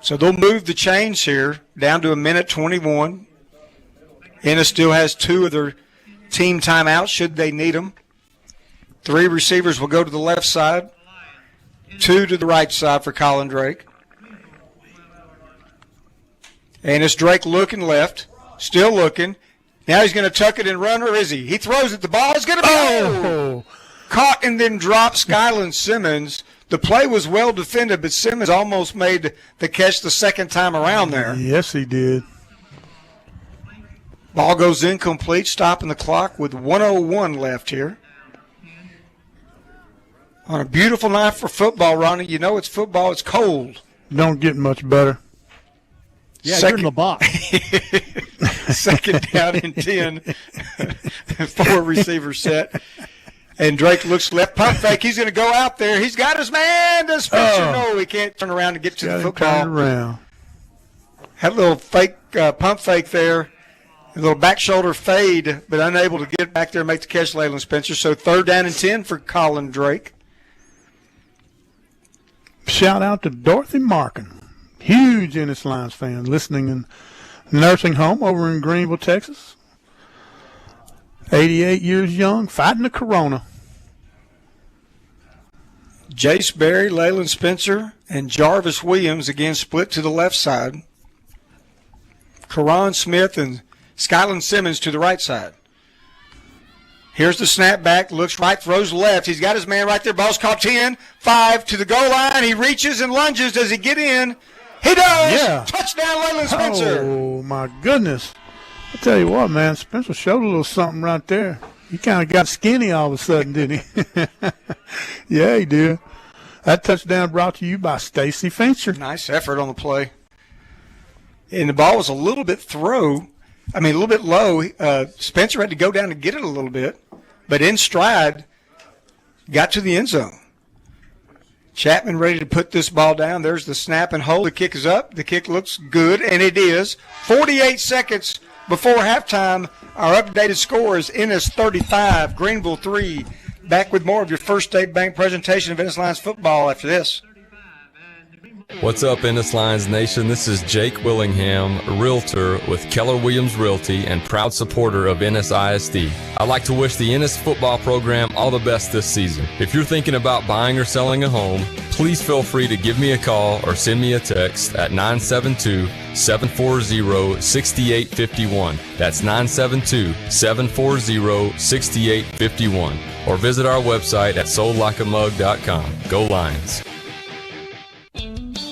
So they'll move the chains here down to 1:21. Ennis still has 2 of their team timeouts should they need them. 3 receivers will go to the left side, 2 to the right side for Colin Drake. And it's Drake looking left, still looking. Now he's going to tuck it and run, or is he? He throws it. The ball is going to be caught and then dropped. Skyland Simmons. The play was well defended, but Simmons almost made the catch the 2nd time around there. Yes, he did. Ball goes incomplete, stopping the clock with 1:01 left here. On a beautiful night for football, Ronnie. You know it's football. It's cold. Don't get much better. Yeah, you're in the box. 2nd down and 10. 4 receiver set. And Drake looks left. Pump fake. He's going to go out there. He's got his man. Does Spencer no, he can't turn around and get to the football. Turn around. Had a little fake pump fake there. A little back shoulder fade, but unable to get back there and make the catch, Leyland Spencer. So 3rd down and 10 for Colin Drake. Shout out to Dorothy Markin, huge Ennis Lions fan, listening in nursing home over in Greenville, Texas. 88 years young, fighting the corona. Jace Berry, Leyland Spencer, and Jarvis Williams again split to the left side. Karan Smith and Skyland Simmons to the right side. Here's the snap back, looks right, throws left. He's got his man right there. Ball's caught 10, 5 to the goal line. He reaches and lunges. Does he get in? He does! Yeah. Touchdown, Leyland Spencer. Oh, my goodness. I tell you what, man, Spencer showed a little something right there. He kind of got skinny all of a sudden, didn't he? Yeah, he did. That touchdown brought to you by Stacy Fincher. Nice effort on the play. And the ball was a little bit a little bit low. Spencer had to go down and get it a little bit, but in stride, got to the end zone. Chapman ready to put this ball down. There's the snap and hold. The kick is up. The kick looks good, and it is. 48 seconds before halftime. Our updated score is Ennis 35, Greenville 3. Back with more of your First State Bank presentation of Ennis Lions football after this. What's up, Ennis Lions Nation? This is Jake Willingham, a realtor with Keller Williams Realty and proud supporter of Ennis ISD. I'd like to wish the Ennis football program all the best this season. If you're thinking about buying or selling a home, please feel free to give me a call or send me a text at 972-740-6851. That's 972-740-6851. Or visit our website at soldlikeamug.com. Go Lions.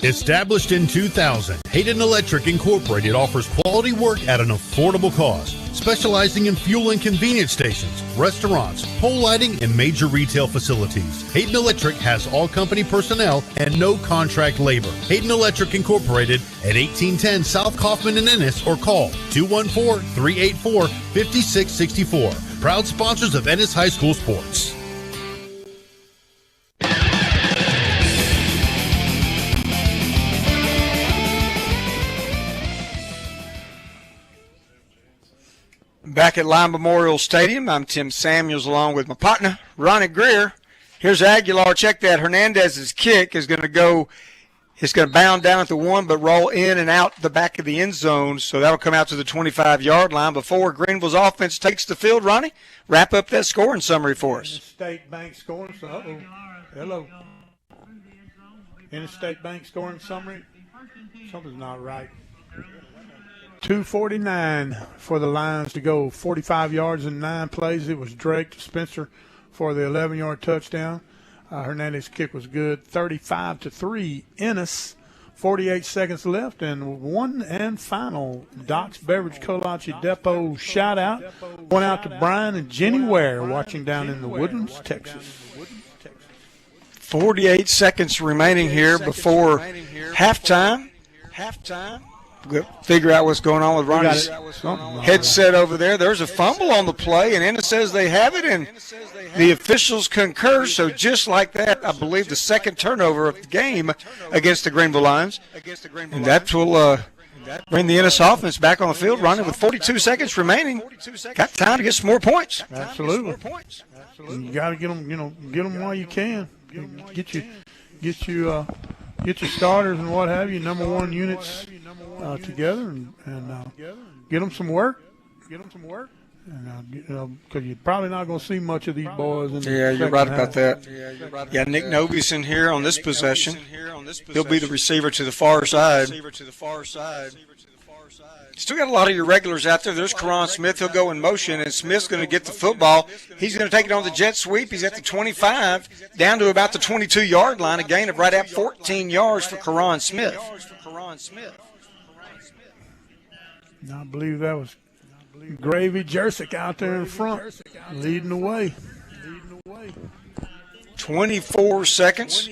Established in 2000, Hayden Electric Incorporated offers quality work at an affordable cost, specializing in fuel and convenience stations, restaurants, pole lighting, and major retail facilities. Hayden Electric has all company personnel and no contract labor. Hayden Electric Incorporated at 1810 South Kaufman in Ennis, or call 214-384-5664. Proud sponsors of Ennis High School sports. Back at Lime Memorial Stadium, I'm Tim Samuels along with my partner, Ronnie Greer. Here's Aguilar. Check that. Hernandez's kick is going to go, it's going to bound down at the 1, but roll in and out the back of the end zone. So that'll come out to the 25-yard line before Greenville's offense takes the field. Ronnie, wrap up that scoring summary for us. State Bank scoring. Hello. State Bank scoring summary. Something's not right. 2:49 for the Lions to go, 45 yards in 9 plays. It was Drake to Spencer for the 11-yard touchdown. Hernandez's kick was good. 35-3 Ennis. 48 seconds left, and one and final. Doc's Beverage Kolache Depot shout out. Going out to Brian and Jenny Ware watching down in the Woodlands, Texas. 48 seconds remaining here before halftime. We'll figure out what's going on with Ronnie's headset over there. There's a fumble on the play, and Ennis says they have it, and the officials concur. So just like that, I believe the second turnover of the game against the Greenville Lions. And that will bring the Ennis offense back on the field, Ronnie, with 42 seconds remaining. Got time to get some more points. Absolutely. You got to get them, get them while you can. Get your starters and what have you, number one units together and get them some work. And because you're probably not going to see much of these boys. You're right about that. Yeah, Nick Noby's in here on this possession. He'll be the receiver to the far side. Still got a lot of your regulars out there. There's Karan Smith. He'll go in motion, and Smith's going to get the football. He's going to take it on the jet sweep. He's at the 25, down to about the 22-yard line, a gain of right at 14 yards for Karan Smith. I believe that was Gravy Jersic out there in front, leading the way. 24 seconds.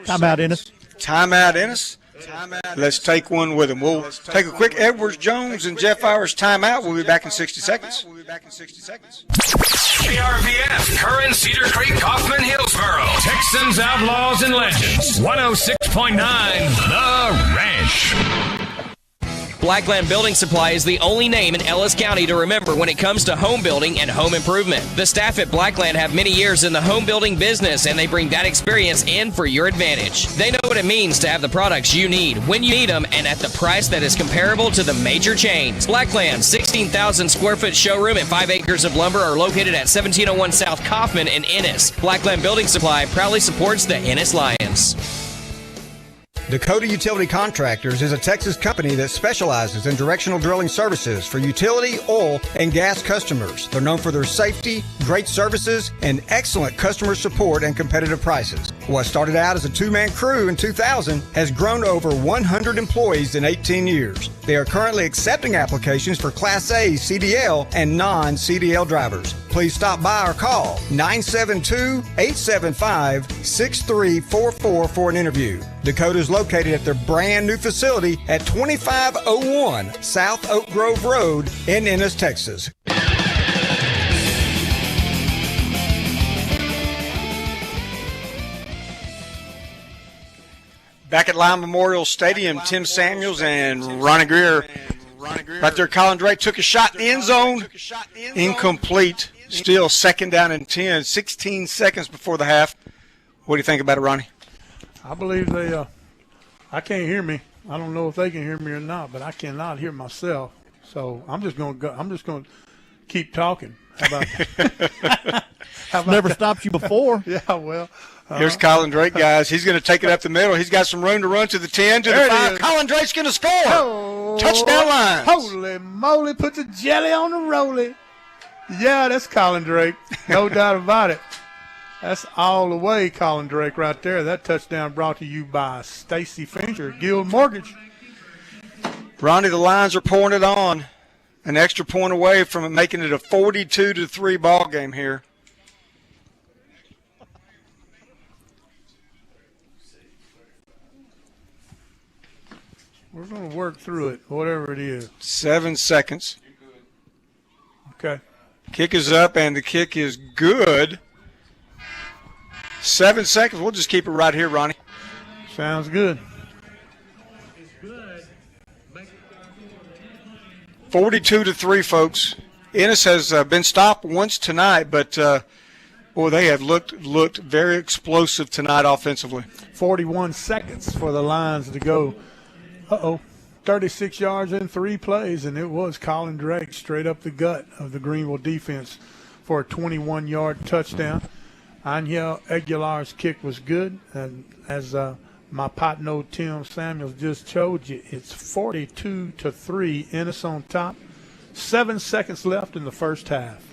Timeout, Ennis. Let's take one with him. We'll take a quick Edwards Jones and Jeff Irish timeout. We'll be back in 60 seconds. KRVF, Curran, Cedar Creek, Kaufman, Hillsboro. Texans, Outlaws, and Legends. 106.9 The Ranch. Blackland Building Supply is the only name in Ellis County to remember when it comes to home building and home improvement. The staff at Blackland have many years in the home building business, and they bring that experience in for your advantage. They know what it means to have the products you need when you need them and at the price that is comparable to the major chains. Blackland's 16,000 square foot showroom and 5 acres of lumber are located at 1701 South Kaufman in Ennis. Blackland Building Supply proudly supports the Ennis Lions. Dakota Utility Contractors is a Texas company that specializes in directional drilling services for utility, oil, and gas customers. They're known for their safety, great services, and excellent customer support and competitive prices. What started out as a 2-man crew in 2000 has grown to over 100 employees in 18 years. They are currently accepting applications for Class A CDL and non-CDL drivers. Please stop by or call 972-875-6344 for an interview. Dakota is located at their brand new facility at 2501 South Oak Grove Road in Ennis, Texas. Back at Lime Memorial Stadium, Tim Samuels and Ronnie Greer. Right there, Colin Drake took a shot in the end zone. Incomplete. Still second down and 10, 16 seconds before the half. What do you think about it, Ronnie? I believe they I can't hear me. I don't know if they can hear me or not, but I cannot hear myself. So I'm just going to go. I'm just going to keep talking. How about that? Never stopped you before. Yeah, well. Here's Colin Drake, guys. He's going to take it up the middle. He's got some room to run to the 10, to the 5. Colin Drake's going to score. Oh, touchdown line. Holy moly, put the jelly on the roly. Yeah, that's Colin Drake. No doubt about it. That's all the way, Colin Drake, right there. That touchdown brought to you by Stacy Fincher, Guild Mortgage. Ronnie, the Lions are pouring it on. An extra point away from it, making it a 42-3 ball game here. We're going to work through it, whatever it is. 7 seconds. Okay. Kick is up, and the kick is good. 7 seconds. We'll just keep it right here, Ronnie. Sounds good. 42-3, folks. Ennis has been stopped once tonight, but boy, they have looked very explosive tonight offensively. 41 seconds for the Lions to go. 36 yards in 3 plays, and it was Colin Drake straight up the gut of the Greenville defense for a 21-yard touchdown. Angel Aguilar's kick was good, and as my partner Tim Samuels just showed you, it's 42-3. Ennis on top. 7 seconds left in the first half.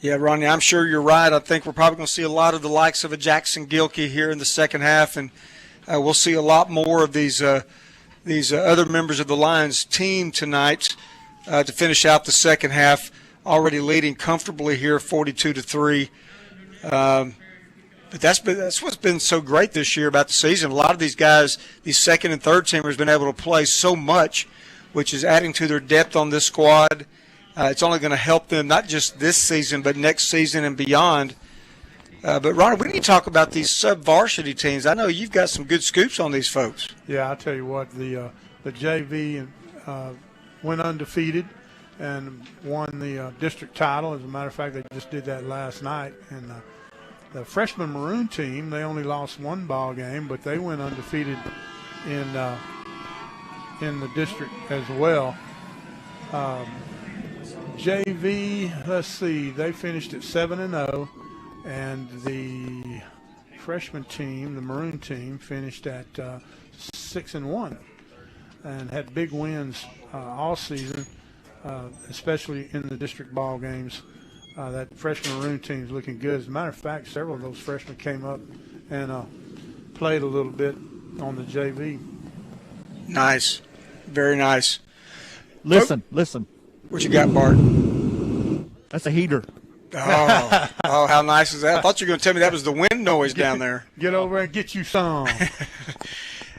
Yeah, Ronnie, I'm sure you're right. I think we're probably going to see a lot of the likes of a Jackson Gilkey here in the second half, and we'll see a lot more of these other members of the Lions team tonight to finish out the second half, already leading comfortably here 42-3. But that's what's been so great this year about the season. A lot of these guys, these second and third teamers, been able to play so much, which is adding to their depth on this squad. It's only going to help them not just this season, but next season and beyond. But, Ronnie, we need to talk about these sub-varsity teams. I know you've got some good scoops on these folks. Yeah, I'll tell you what, the JV went undefeated and won the district title. As a matter of fact, they just did that last night. And the freshman Maroon team, they only lost 1 ball game, but they went undefeated in the district as well. JV, let's see, they finished at 7-0. And the freshman team, the Maroon team, finished at 6-1 and had big wins all season, especially in the district ball games. That freshman Maroon team is looking good. As a matter of fact, several of those freshmen came up and played a little bit on the JV. Nice. Very nice. Listen. What you got, Bart? That's a heater. Oh, how nice is that? I thought you were going to tell me that was the wind noise down there. Get over and get you some.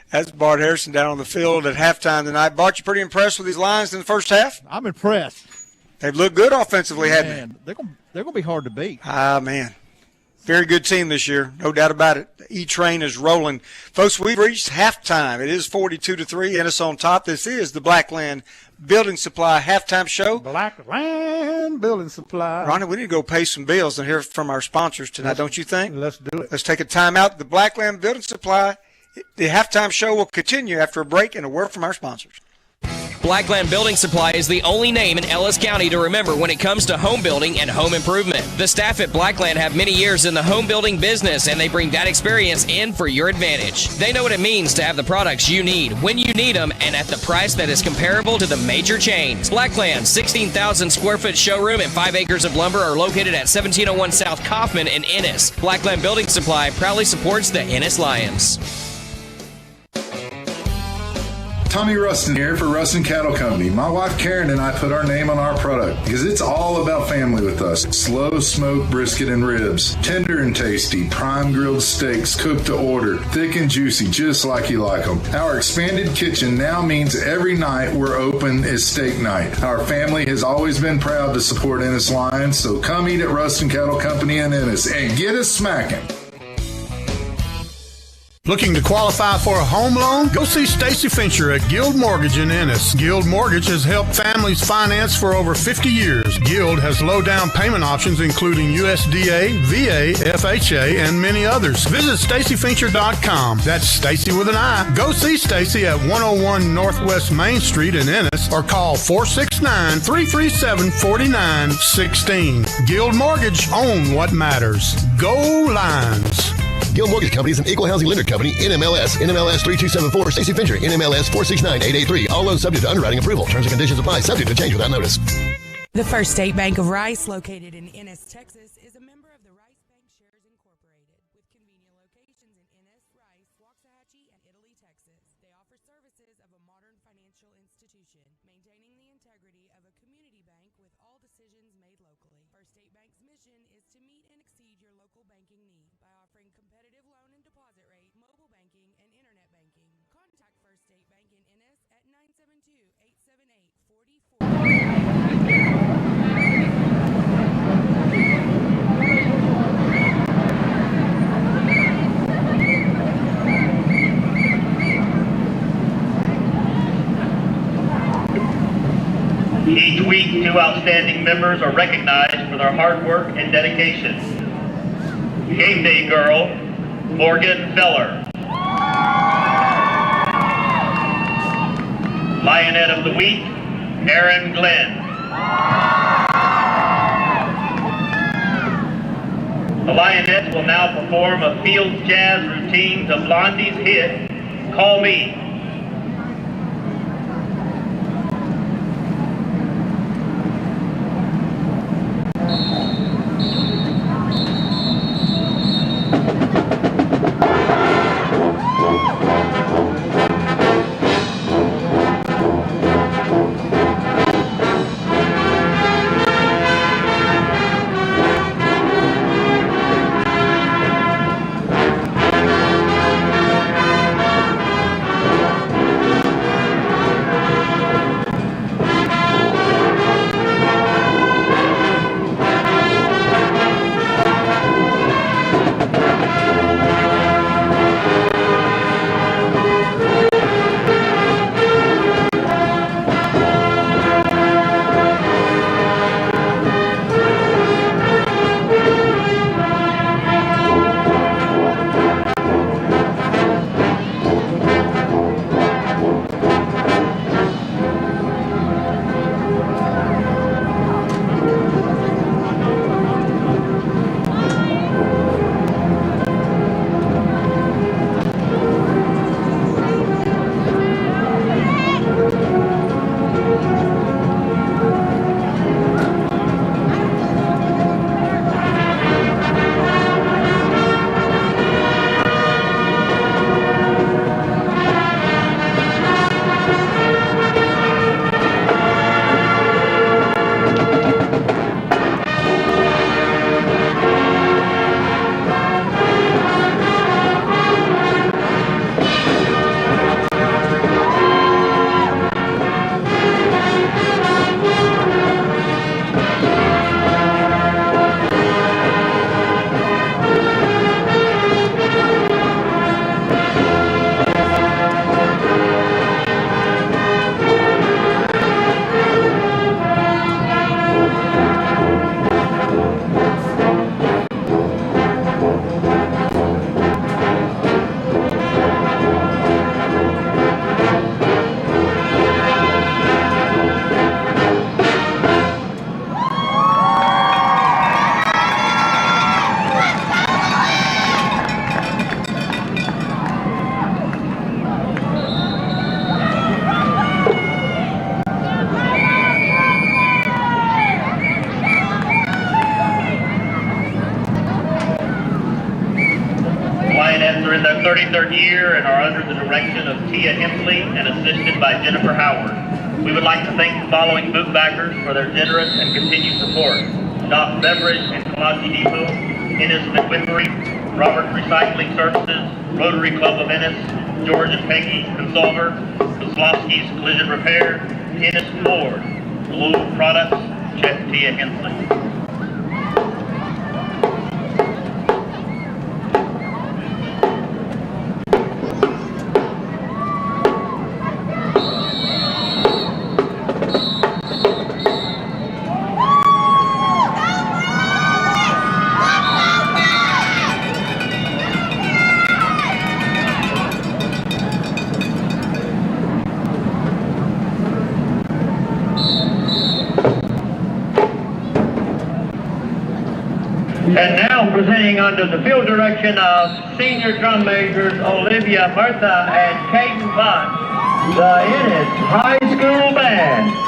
That's Bart Harrison down on the field at halftime tonight. Bart, you pretty impressed with these Lions in the first half? I'm impressed. They've looked good offensively, haven't they? They're going to be hard to beat. Ah, man. Very good team this year, no doubt about it. The E-Train is rolling. Folks, we've reached halftime. It is 42-3, Ennis on top. This is the Blackland Building Supply halftime show. Blackland Building Supply. Ronnie, we need to go pay some bills and hear from our sponsors tonight, don't you think? Let's do it. Let's take a time out. The Blackland Building Supply, the halftime show will continue after a break and a word from our sponsors. Blackland Building Supply is the only name in Ellis County to remember when it comes to home building and home improvement. The staff at Blackland have many years in the home building business, and they bring that experience in for your advantage. They know what it means to have the products you need, when you need them, and at the price that is comparable to the major chains. Blackland's 16,000 square foot showroom and 5 acres of lumber are located at 1701 South Kaufman in Ennis. Blackland Building Supply proudly supports the Ennis Lions. Tommy Rustin here for Rustin Cattle Company. My wife Karen and I put our name on our product because it's all about family with us. Slow smoked brisket and ribs, tender and tasty, prime grilled steaks cooked to order, thick and juicy, just like you like them. Our expanded kitchen now means every night we're open is steak night. Our family has always been proud to support Ennis Lions, so come eat at Rustin Cattle Company in Ennis and get us smacking. Looking to qualify for a home loan? Go see Stacy Fincher at Guild Mortgage in Ennis. Guild Mortgage has helped families finance for over 50 years. Guild has low down payment options including USDA, VA, FHA, and many others. Visit StacyFincher.com. That's Stacy with an I. Go see Stacy at 101 Northwest Main Street in Ennis or call 469-337-4916. Guild Mortgage, own what matters. Go Lions. Guild Mortgage Company is an equal housing lender company, NMLS 3274, Stacy Fincher, NMLS 469883. All loans subject to underwriting approval. Terms and conditions apply, subject to change without notice. The First State Bank of Rice, located in Ennis, Texas, is a member of the Rice Bank Shares Incorporated, with convenient locations in Ennis, Rice, Waxahachie, and Italy, Texas. They offer services of a modern financial institution, maintaining the integrity of a community bank with all decisions made locally. First State Bank's mission is to meet and exceed your local banking needs by offering competitive loan and deposit rate, mobile banking, and internet banking. Contact First State Bank in Ennis at 972-878-44. Each week, 2 outstanding members are recognized for their hard work and dedication. Game Day Girl, Morgan Feller. Lionette of the Week, Erin Glenn. The Lionettes will now perform a field jazz routine to Blondie's hit, Call Me. Lionettes are in their 33rd year and are under the direction of Tia Hensley and assisted by Jennifer Howard. We would like to thank the following boot backers for their generous and continued support: Doc Beverage and Kalachi Depot, Ennis Midwifery, Roberts Recycling Services, Rotary Club of Ennis, George and Peggy Consolver, Kozlowski's Collision Repair, Ennis Ford, Global Products, Chef Tia Hensley. And now presenting under the field direction of senior drum majors Olivia Murtha and Caden Bond, the Ennis High School Band.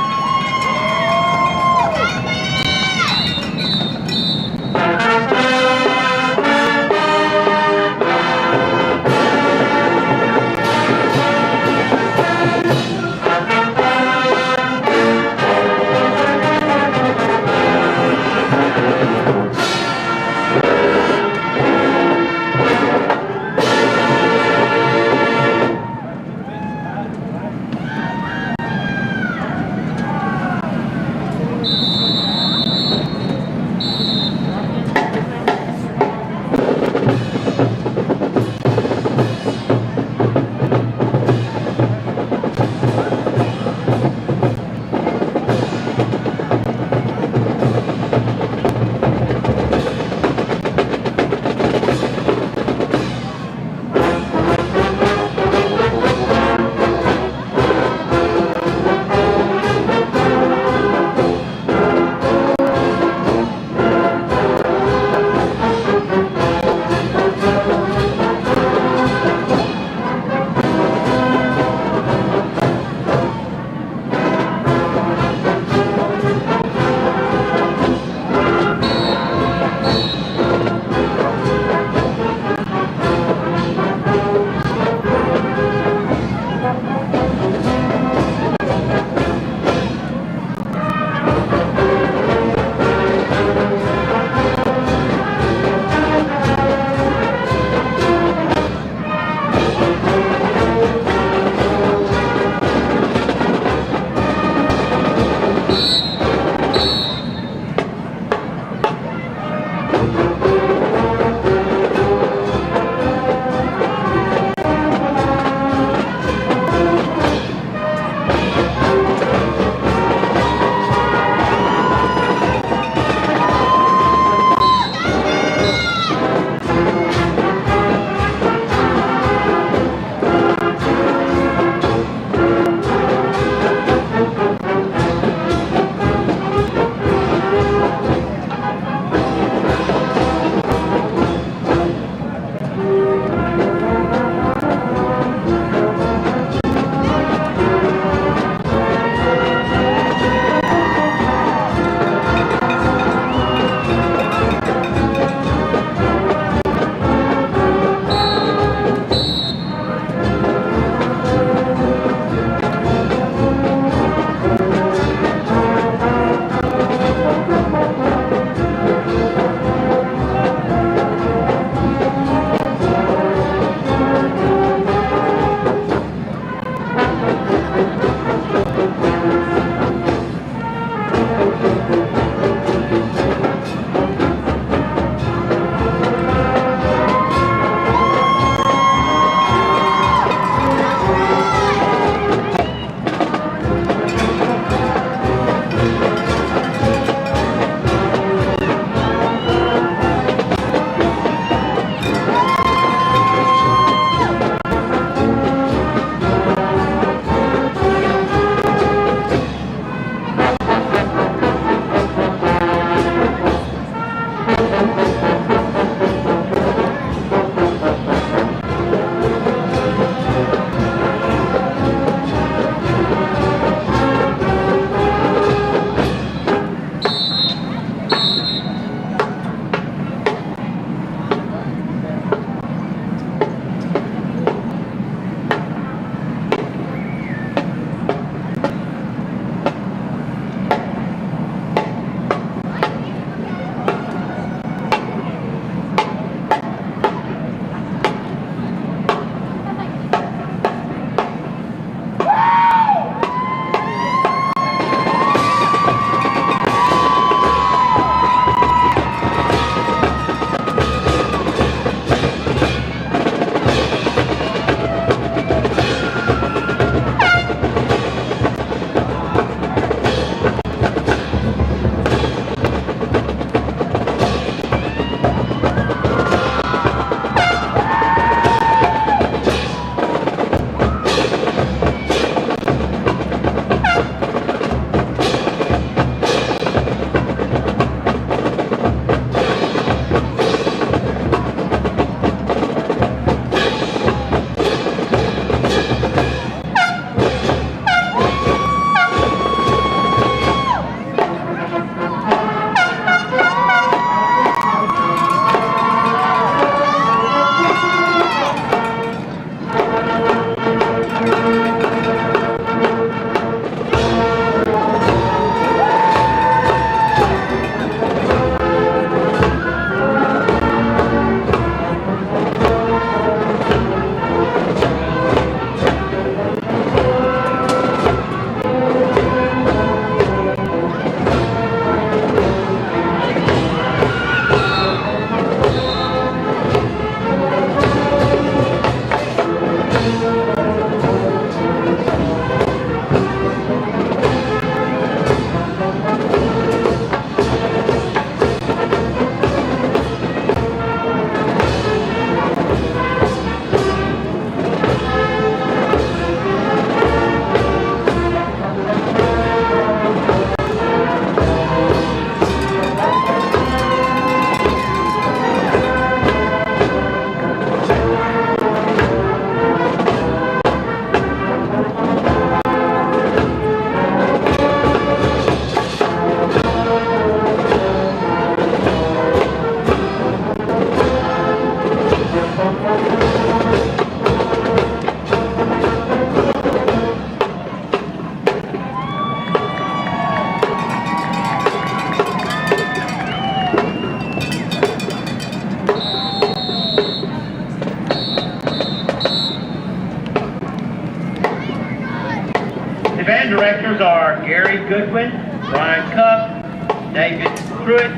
leaders are Gary Goodwin, Brian Cupp, David Pruitt,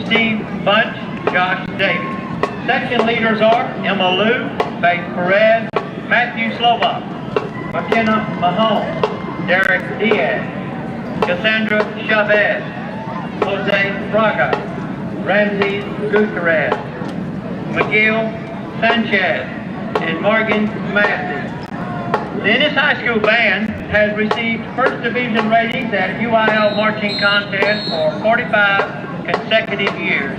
Steve Bunch, Josh Davis. Section leaders are Emma Lou, Faith Perez, Matthew Slovak, McKenna Mahone, Derek Diaz, Cassandra Chavez, Jose Braga, Ramsey Gutierrez, McGill Sanchez, and Morgan Massey. The Ennis High School Band has received first division ratings at UIL marching contests for 45 consecutive years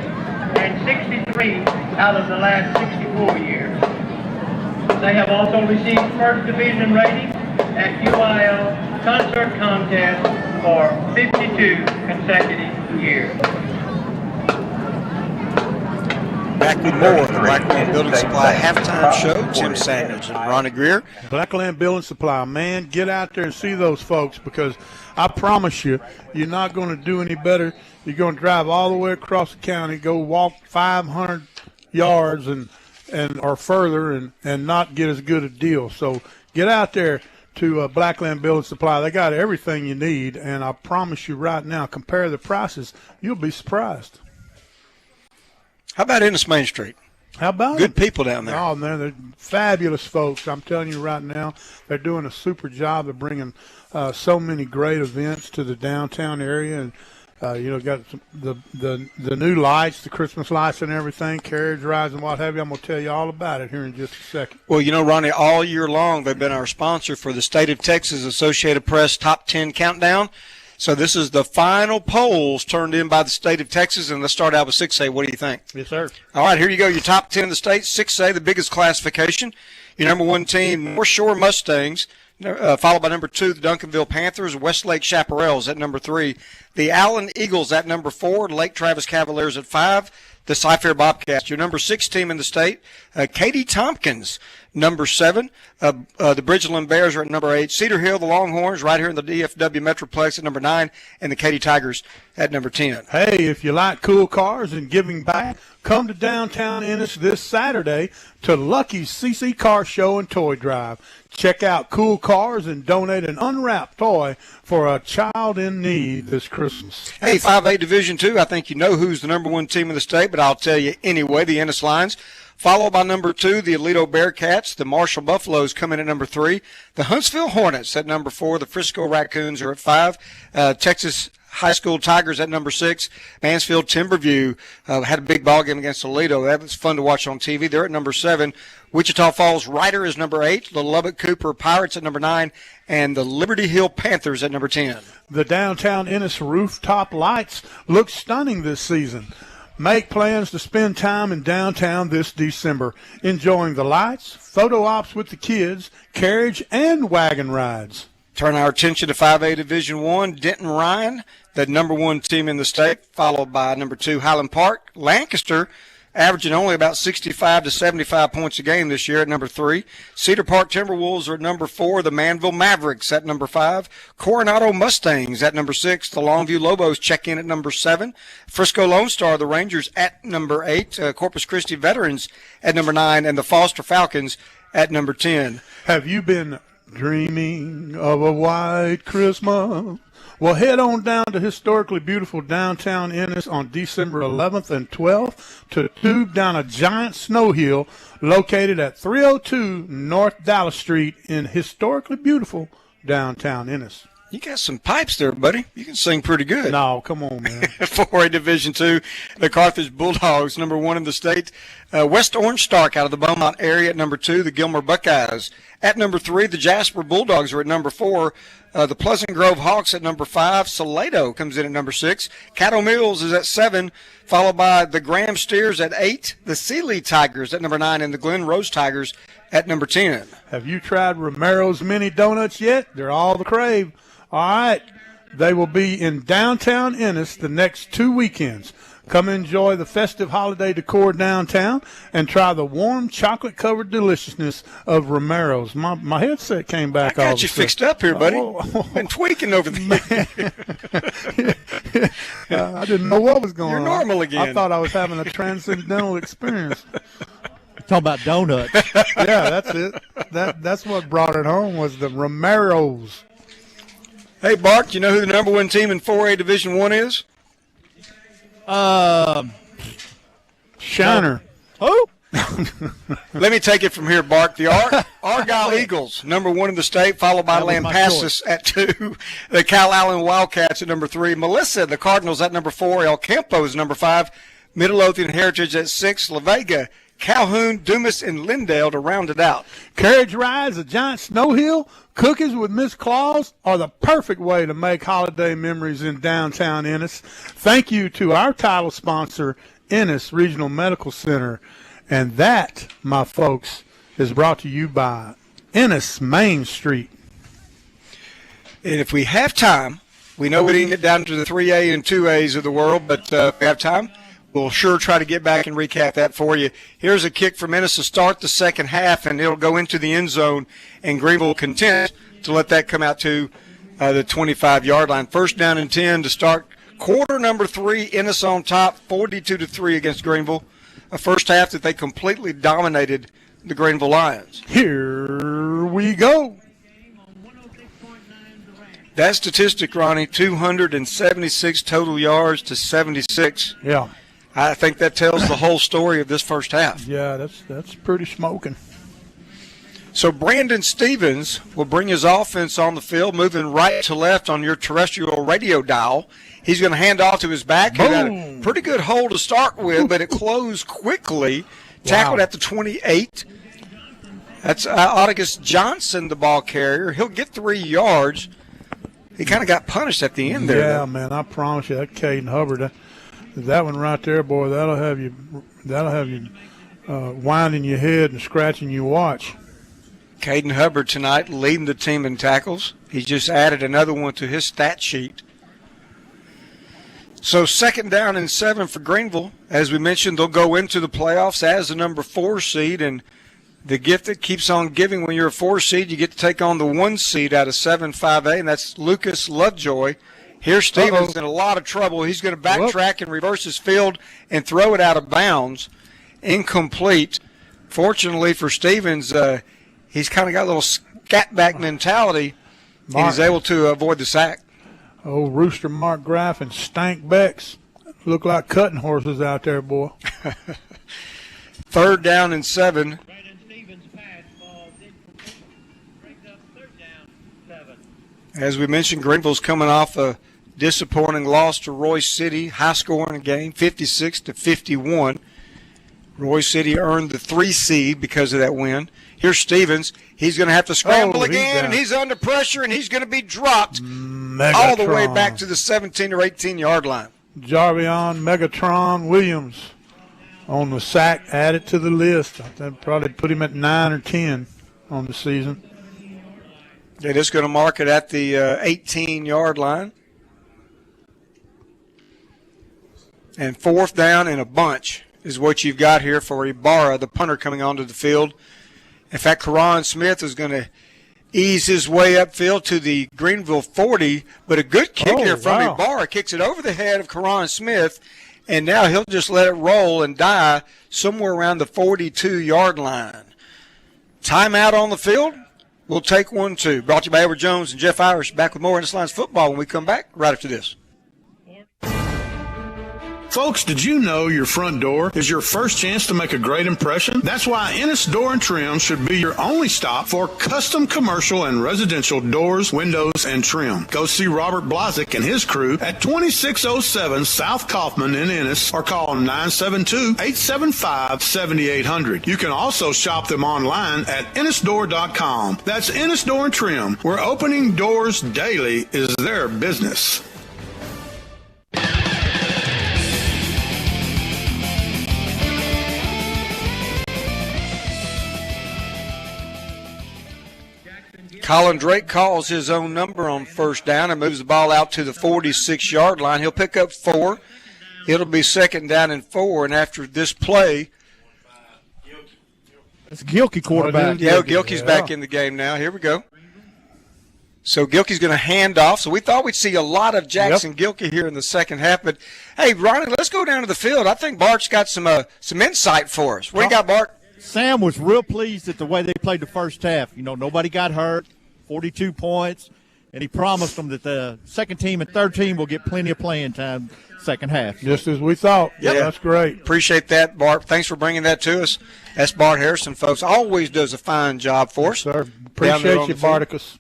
and 63 out of the last 64 years. They have also received first division ratings at UIL concert contests for 52 consecutive years. Back with more of the Blackland Building Supply halftime show. Tim Sanders and Ronnie Greer. Blackland Building Supply, man, get out there and see those folks, because I promise you, you're not going to do any better. You're going to drive all the way across the county, go walk 500 yards and or further and not get as good a deal. So get out there to Blackland Building Supply. They got everything you need, and I promise you right now, compare the prices, you'll be surprised. How about Ennis Main Street? How about good people down there? Oh, man, they're fabulous folks. I'm telling you right now, they're doing a super job of bringing so many great events to the downtown area, and got the new lights, the Christmas lights and everything, carriage rides and what have you. I'm going to tell you all about it here in just a second. Well, Ronnie, all year long they've been our sponsor for the State of Texas Associated Press Top 10 Countdown. So this is the final polls turned in by the State of Texas, and let's start out with 6A. What do you think? Yes, sir. All right, here you go. Your top 10 in the state. 6A, the biggest classification. Your number one team, North Shore Mustangs, followed by number 2, the Duncanville Panthers. Westlake Chaparrals at number 3. The Allen Eagles at number 4. Lake Travis Cavaliers at 5. The Cy-Fair Bobcats. Your number 6 team in the state, Katy Tompkins, number 7. The Bridgeland Bears are at number 8. Cedar Hill, the Longhorns, right here in the DFW Metroplex at number 9. And the Katy Tigers at number 10. Hey, if you like cool cars and giving back, come to downtown Ennis this Saturday to Lucky's CC Car Show and Toy Drive. Check out cool cars and donate an unwrapped toy for a child in need this Christmas. Hey, 5A Division II, I think you know who's the number one team in the state, but I'll tell you anyway, the Ennis Lions. Followed by number 2, the Aledo Bearcats. The Marshall Buffaloes come in at number 3. The Huntsville Hornets at number 4. The Frisco Raccoons are at 5. Texas High School Tigers at number 6. Mansfield Timberview had a big ball game against Aledo. That was fun to watch on TV. They're at number 7. Wichita Falls Rider is number 8. The Lubbock Cooper Pirates at number 9. And the Liberty Hill Panthers at number 10. The downtown Ennis rooftop lights look stunning this season. Make plans to spend time in downtown this December, enjoying the lights, photo ops with the kids, carriage, and wagon rides. Turn our attention to 5A Division I, Denton Ryan, the number 1 team in the state, followed by number 2, Highland Park. Lancaster, averaging only about 65 to 75 points a game this year at number 3. Cedar Park Timberwolves are at number 4. The Manville Mavericks at number 5. Coronado Mustangs at number 6. The Longview Lobos check in at number 7. Frisco Lone Star, the Rangers, at number 8. Corpus Christi Veterans at number 9. And the Foster Falcons at number 10. Have you been dreaming of a white Christmas? Well, head on down to historically beautiful downtown Ennis on December 11th and 12th to tube down a giant snow hill located at 302 North Dallas Street in historically beautiful downtown Ennis. You got some pipes there, buddy. You can sing pretty good. No, come on, man. 4A Division II, the Carthage Bulldogs, number 1 in the state. West Orange Stark out of the Beaumont area at number 2. The Gilmer Buckeyes at number 3. The Jasper Bulldogs are at number 4. The Pleasant Grove Hawks at number 5. Salado comes in at number 6. Caddo Mills is at 7, followed by the Graham Steers at 8. The Sealy Tigers at number 9, and the Glen Rose Tigers at number 10. Have you tried Romero's Mini Donuts yet? They're all the crave. All right, they will be in downtown Ennis the next 2 weekends. Come enjoy the festive holiday decor downtown and try the warm chocolate-covered deliciousness of Romero's. My headset came back off. I got you fixed up here, buddy. Been tweaking over there. I didn't know what was going on. You're normal again. I thought I was having a transcendental experience. Talking about donuts. Yeah, that's it. That's what brought it home was the Romero's. Hey, Bart, you know who the number one team in 4A Division I is? Shiner. Who? Let me take it from here, Bart. The Argyle Eagles, number one in the state, followed by Lampasas at 2. The Cal Allen Wildcats at number 3. Melissa, the Cardinals at number 4. El Campo is number 5. Midlothian Heritage at 6. La Vega, Calhoun, Dumas, and Lindale to round it out. Carriage rides, a giant snow hill, cookies with Miss Claus are the perfect way to make holiday memories in downtown Ennis. Thank you to our title sponsor, Ennis Regional Medical Center. And that, my folks, is brought to you by Ennis Main Street. And if we have time, we know we didn't get down to the 3A and 2As of the world, but if we have time, we'll sure try to get back and recap that for you. Here's a kick from Ennis to start the second half, and it'll go into the end zone, and Greenville content to let that come out to the 25-yard line. First down and 10 to start quarter number 3. Ennis on top, 42-3 against Greenville. A first half that they completely dominated the Greenville Lions. Here we go. That statistic, Ronnie, 276 total yards to 76. Yeah. I think that tells the whole story of this first half. Yeah, that's pretty smoking. So Brandon Stevens will bring his offense on the field, moving right to left on your terrestrial radio dial. He's going to hand off to his back. He had a pretty good hole to start with, but it closed quickly. Tackled at the 28. That's Otticus Johnson, the ball carrier. He'll get 3 yards. He kind of got punished at the end there. Yeah, though. man, I promise you, that Caden Hubbard, that one right there, boy, that'll have you winding your head and scratching your watch. Caden Hubbard tonight leading the team in tackles. He just added another one to his stat sheet. So second down and 7 for Greenville. As we mentioned, they'll go into the playoffs as the number 4 seed, and the gift that keeps on giving when you're a 4 seed, you get to take on the 1 seed out of 7-5A, and that's Lucas Lovejoy. Here's Stevens in a lot of trouble. He's going to backtrack and reverse his field and throw it out of bounds. Incomplete. Fortunately for Stevens, he's kind of got a little scat-back mentality, and he's able to avoid the sack. Oh, Rooster Mark Graff and Stank Becks look like cutting horses out there, boy. Third down and 7. As we mentioned, Greenville's coming off a disappointing loss to Roy City, high-scoring game, 56-51. Roy City earned the 3 seed because of that win. Here's Stevens. He's going to have to scramble again, and he's under pressure, and he's going to be dropped all the way back to the 17 or 18-yard line. Jarvion Megatron Williams on the sack, added to the list. I think probably put him at 9 or 10 on the season. It is going to mark it at the 18-yard line. And fourth down and a bunch is what you've got here for Ibarra, the punter coming onto the field. In fact, Karan Smith is going to ease his way upfield to the Greenville 40, but a good kick here from Ibarra. Kicks it over the head of Karan Smith, and now he'll just let it roll and die somewhere around the 42-yard line. Timeout on the field. We'll take one, too. Brought to you by Edward Jones and Jeff Irish. Back with more Ennis Lions football when we come back right after this. Folks, did you know your front door is your first chance to make a great impression? That's why Ennis Door and Trim should be your only stop for custom commercial and residential doors, windows, and trim. Go see Robert Blazik and his crew at 2607 South Kaufman in Ennis or call 972-875-7800. You can also shop them online at ennisdoor.com. That's Ennis Door and Trim, where opening doors daily is their business. Colin Drake calls his own number on first down and moves the ball out to the 46-yard line. He'll pick up 4. It'll be second down and 4. And after this play, it's Gilkey quarterback. Yeah, Gilkey's back in the game now. Here we go. So Gilkey's going to hand off. So we thought we'd see a lot of Jackson Gilkey here in the second half. But, hey, Ronnie, let's go down to the field. I think Bart's got some insight for us. What do you got, Bart? Sam was real pleased at the way they played the first half. You know, nobody got hurt, 42 points. And he promised them that the second team and third team will get plenty of playing time second half. Just as we thought. Yep. Yeah, that's great. Appreciate that, Bart. Thanks for bringing that to us. That's Bart Harrison, folks. Always does a fine job for us. Yes, sir. Appreciate you, Barticus.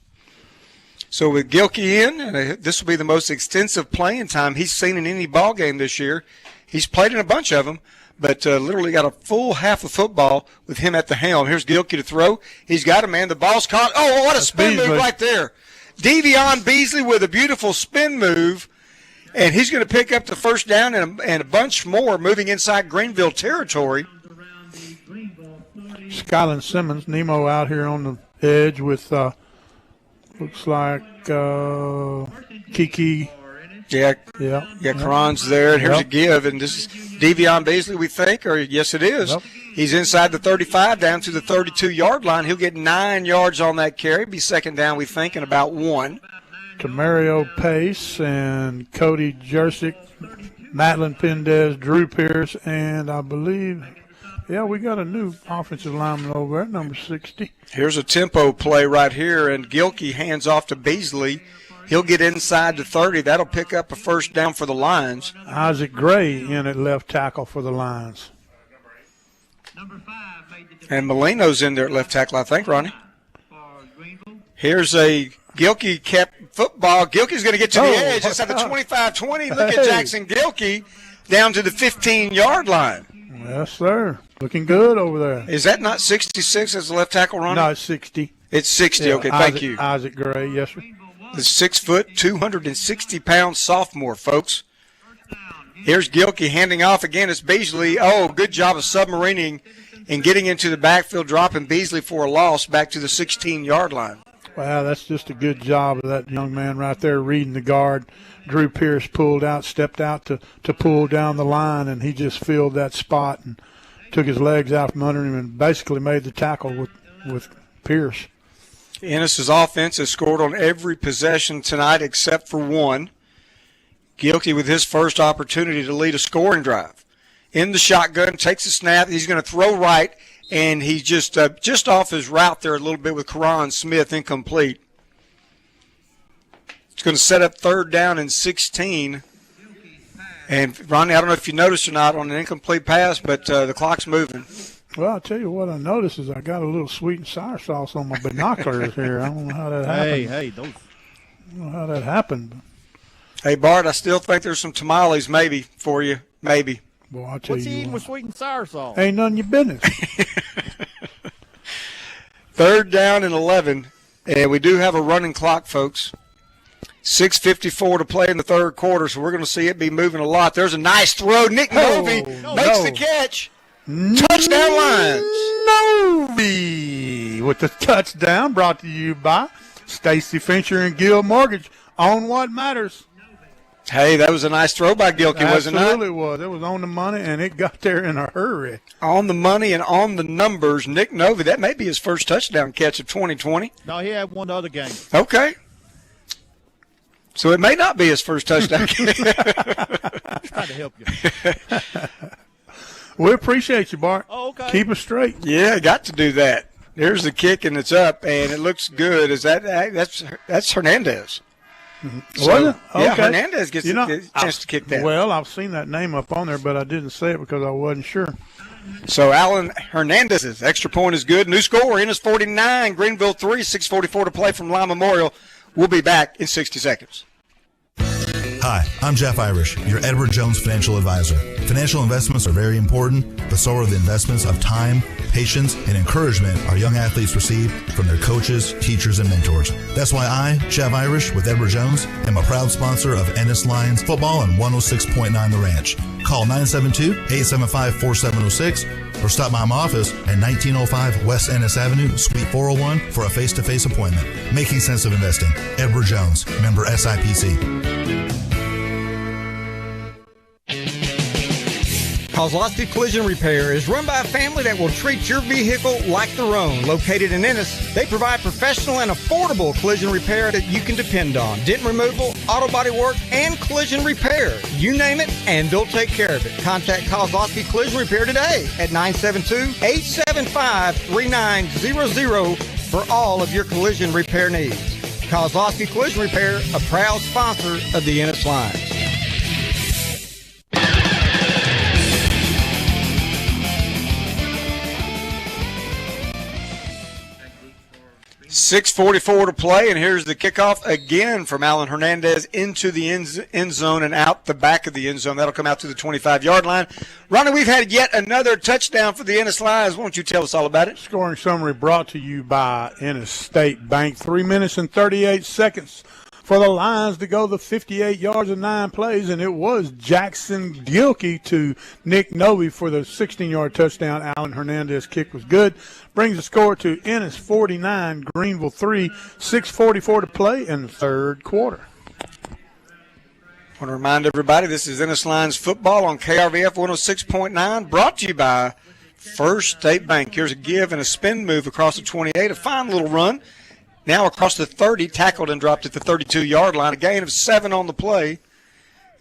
So with Gilkey in, and this will be the most extensive playing time he's seen in any ball game this year. He's played in a bunch of them, but literally got a full half of football with him at the helm. Here's Gilkey to throw. He's got him, man. The ball's caught. Oh, what a spin move right there. Devion Beasley with a beautiful spin move, and he's going to pick up the first down and a bunch more moving inside Greenville territory. Skyland Simmons, Nemo out here on the edge with looks like Kiki. Yeah, Karan's there, and here's a Yep. give, and this is Devion Beasley, we think, or yes, it is. Yep. He's inside the 35 down to the 32-yard line. He'll get 9 yards on that carry. Be second down, we think, and about 1. Mario Pace and Cody Jersick, Madeline Pendez, Drew Pierce, and I believe, we got a new offensive lineman over at number 60. Here's a tempo play right here, and Gilkey hands off to Beasley. He'll get inside the 30. That'll pick up a first down for the Lions. Isaac Gray in at left tackle for the Lions. And Molino's in there at left tackle, I think, Ronnie. Here's a Gilkey kept football. Gilkey's going to get to the edge inside the 25-20. Look at Jackson Gilkey down to the 15-yard line. Yes, sir. Looking good over there. Is that not 66 as the left tackle, Ronnie? No, it's 60. It's 60. Yeah, Okay, thank you. Isaac Gray, yes, sir. The 6 foot, 260-pound sophomore, folks. Here's Gilkey handing off again. It's Beasley. Oh, good job of submarining and getting into the backfield, dropping Beasley for a loss back to the 16-yard line. Wow, that's just a good job of that young man right there reading the guard. Drew Pierce stepped out to pull down the line, and he just filled that spot and took his legs out from under him and basically made the tackle with Pierce. Ennis' offense has scored on every possession tonight except for one. Gilkey with his first opportunity to lead a scoring drive. In the shotgun, takes a snap. He's going to throw right, and he's just off his route there a little bit with Karan Smith, incomplete. It's going to set up third down and 16. And, Ronnie, I don't know if you noticed or not on an incomplete pass, but the clock's moving. Well, I'll tell you what I noticed is I got a little sweet and sour sauce on my binoculars here. I don't know how that happened. I don't know how that happened. Hey, Bart, I still think there's some tamales maybe for you. Maybe. Well, I'll tell What's he you eating what. with sweet and sour sauce? Ain't none of your business. Third down and 11, and we do have a running clock, folks. 6:54 to play in the third quarter, so we're going to see it be moving a lot. There's a nice throw. Nick Novey makes the catch. Touchdown Lions. Novey with the touchdown brought to you by Stacy Fincher and Gill Mortgage on What Matters. Hey, that was a nice throw by Gilkey, wasn't it? Absolutely was. It was on the money, and it got there in a hurry. On the money and on the numbers, Nick Novey, that may be his first touchdown catch of 2020. No, he had one other game. Okay. So it may not be his first touchdown catch. Trying to help you. We appreciate you, Bart. Oh, okay. Keep us straight. Yeah, got to do that. There's the kick, and it's up, and it looks good. Is that's Hernandez? Was it? Okay. Yeah, Hernandez gets a chance to kick that. Well, I've seen that name up on there, but I didn't say it because I wasn't sure. So Alan Hernandez's extra point is good. New score, Ennis 49, Greenville 3, 6:44 to play from Lyon Memorial. We'll be back in 60 seconds. Hi, I'm Jeff Irish, your Edward Jones financial advisor. Financial investments are very important, but so are the investments of time, patience, and encouragement our young athletes receive from their coaches, teachers, and mentors. That's why I, Jeff Irish with Edward Jones, am a proud sponsor of Ennis Lions football on 106.9 The Ranch. Call 972-875-4706 or stop by my office at 1905 West Ennis Avenue, Suite 401 for a face-to-face appointment. Making sense of investing. Edward Jones, member SIPC. Kozlowski Collision Repair is run by a family that will treat your vehicle like their own. Located in Ennis, they provide professional and affordable collision repair that you can depend on. Dent removal, auto body work, and collision repair. You name it, and they'll take care of it. Contact Kozlowski Collision Repair today at 972-875-3900 for all of your collision repair needs. Kozlowski Collision Repair, a proud sponsor of the Ennis Lions. 6:44 to play, and here's the kickoff again from Alan Hernandez into the end zone and out the back of the end zone. That'll come out to the 25-yard line. Ronnie, we've had yet another touchdown for the Ennis Lions. Why don't you tell us all about it? Scoring summary brought to you by Ennis State Bank. 3 minutes and 38 seconds for the Lions to go the 58 yards and 9 plays, and it was Jackson Gilkey to Nick Novy for the 16-yard touchdown. Alan Hernandez's kick was good. Brings the score to Ennis 49, Greenville 3, 6:44 to play in the third quarter. I want to remind everybody this is Ennis Lions football on KRVF 106.9, brought to you by First State Bank. Here's a give and a spin move across the 28, a fine little run. Now across the 30, tackled and dropped at the 32-yard line. A gain of 7 on the play.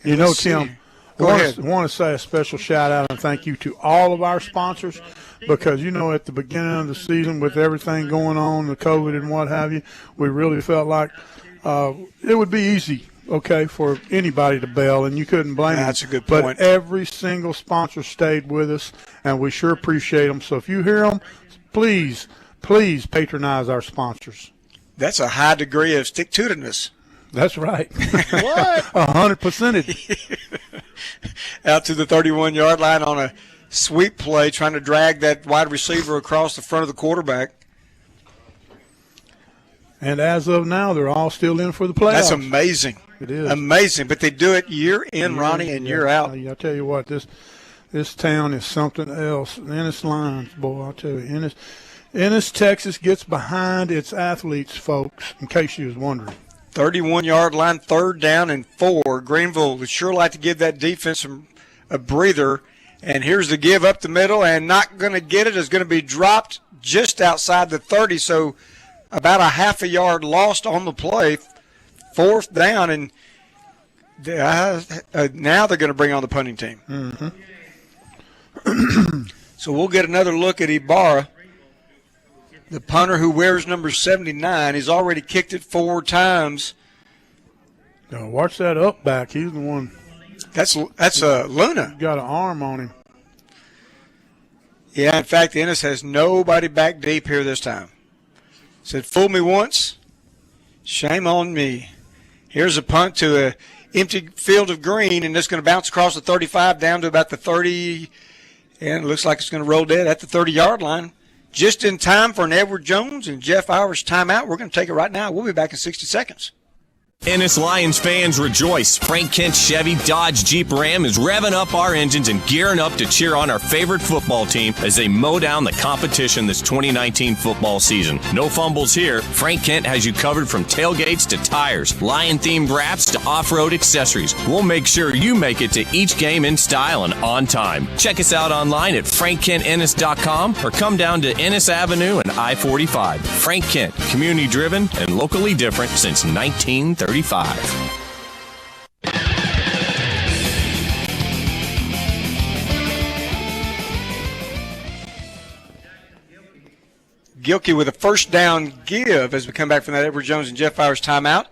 And you know, Tim, Go ahead. I want to say a special shout-out and thank you to all of our sponsors because, you know, at the beginning of the season with everything going on, the COVID and what have you, we really felt like it would be easy, okay, for anybody to bail, and you couldn't blame them. That's a good point. But every single sponsor stayed with us, and we sure appreciate them. So if you hear them, please patronize our sponsors. That's a high degree of stick-to-itiveness. That's right. What? 100%. Out to the 31-yard line on a sweep play, trying to drag that wide receiver across the front of the quarterback. And as of now, they're all still in for the playoffs. That's amazing. It is. Amazing. But they do it year in, Ronnie, and year out. I'll tell you what, this town is something else. Ennis Lions, boy, I'll tell you. Ennis, Texas gets behind its athletes, folks, in case you was wondering. 31-yard line, 3rd down and 4. Greenville would sure like to give that defense a breather. And here's the give up the middle, and not going to get it. Is going to be dropped just outside the 30, so about a half a yard lost on the play. 4th down, and now they're going to bring on the punting team. Mm-hmm. So we'll get another look at Ibarra, the punter who wears number 79. He's already kicked it 4 times. Now watch that up back. He's the one. That's Luna. Got an arm on him. Yeah, in fact, Ennis has nobody back deep here this time. Said, fool me once, shame on me. Here's a punt to an empty field of green, and it's going to bounce across the 35 down to about the 30, and it looks like it's going to roll dead at the 30-yard line. Just in time for an Edward Jones and Jeff Irish timeout. We're going to take it right now. We'll be back in 60 seconds. Ennis Lions fans rejoice. Frank Kent Chevy Dodge Jeep Ram is revving up our engines and gearing up to cheer on our favorite football team as they mow down the competition this 2019 football season. No fumbles here. Frank Kent has you covered from tailgates to tires, Lion-themed wraps to off-road accessories. We'll make sure you make it to each game in style and on time. Check us out online at frankkentennis.com or come down to Ennis Avenue and I-45. Frank Kent, community-driven and locally different since 1935. Gilkey with a 1st down give as we come back from that Edward Jones and Jeff Irish timeout.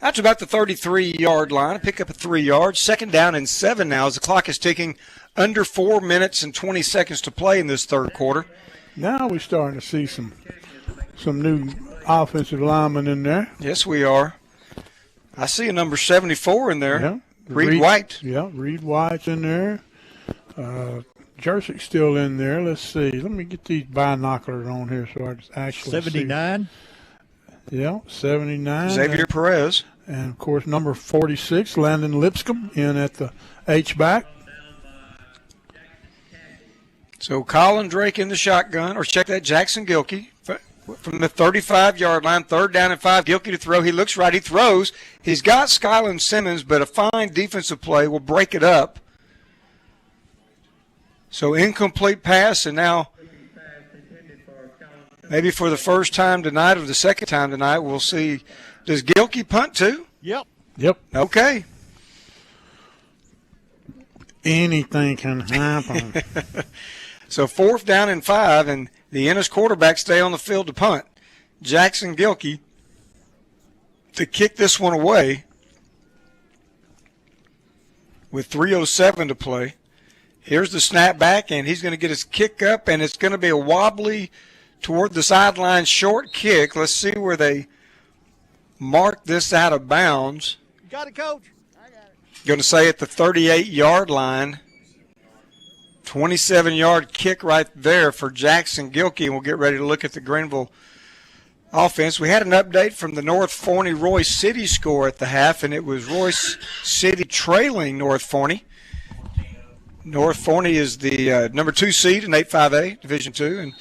Out to about the 33-yard line, pick up a 3 yards. 2nd down and 7 now as the clock is ticking under 4 minutes and 20 seconds to play in this third quarter. Now we're starting to see some new offensive linemen in there. Yes, we are. I see a number 74 in there. Yeah. Reed White. Yeah, Reed White's in there. Jersey's still in there. Let's see. Let me get these binoculars on here so I can actually 79. See. Yeah, 79. Xavier Perez. And, of course, number 46, Landon Lipscomb in at the H-back. So Colin Drake in the shotgun, or check that, Jackson Gilkey. From the 35-yard line, 3rd down and 5, Gilkey to throw. He looks right, he throws. He's got Skyland Simmons, but a fine defensive play will break it up. So incomplete pass, and now maybe for the first time tonight or the second time tonight, we'll see. Does Gilkey punt too? Yep. Okay. Anything can happen. So 4th down and 5, and the Ennis quarterbacks stay on the field to punt. Jackson Gilkey to kick this one away with 3:07 to play. Here's the snap back, and he's going to get his kick up, and it's going to be a wobbly toward the sideline short kick. Let's see where they mark this out of bounds. You got it, Coach. Going to say at the 38-yard line. 27-yard kick right there for Jackson Gilkey, and we'll get ready to look at the Greenville offense. We had an update from the North Forney Royce City score at the half, and it was Royce City trailing North Forney. North Forney is the number 2 seed in 8-5A Division II, and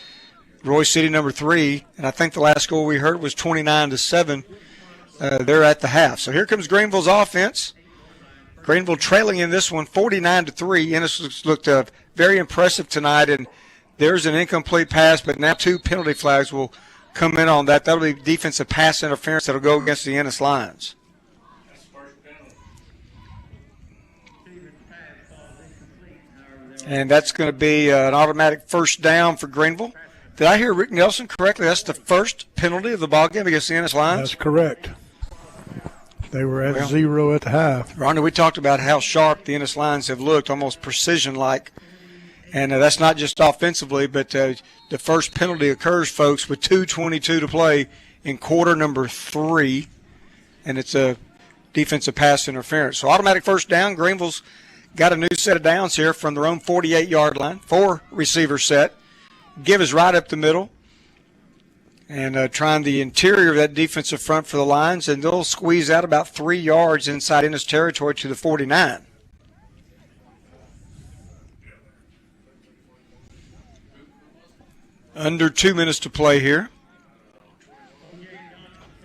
Royce City number 3. And I think the last score we heard was 29-7. They're at the half. So here comes Greenville's offense. Greenville trailing in this one 49-3. Ennis looked very impressive tonight, and there's an incomplete pass, but now 2 penalty flags will come in on that. That'll be defensive pass interference that'll go against the Ennis Lions. And that's going to be an automatic first down for Greenville. Did I hear Rick Nelson correctly? That's the first penalty of the ballgame against the Ennis Lions? That's correct. They were at 0 at the half. Ronda, we talked about how sharp the Ennis Lions have looked, almost precision-like. And that's not just offensively, but the first penalty occurs, folks, with 2:22 to play in quarter number 3. And it's a defensive pass interference. So automatic first down. Greenville's got a new set of downs here from their own 48-yard line. 4 receiver set. Give is right up the middle. And trying the interior of that defensive front for the Lions, and they'll squeeze out about 3 yards inside Ennis territory to the 49. Under 2 minutes to play here.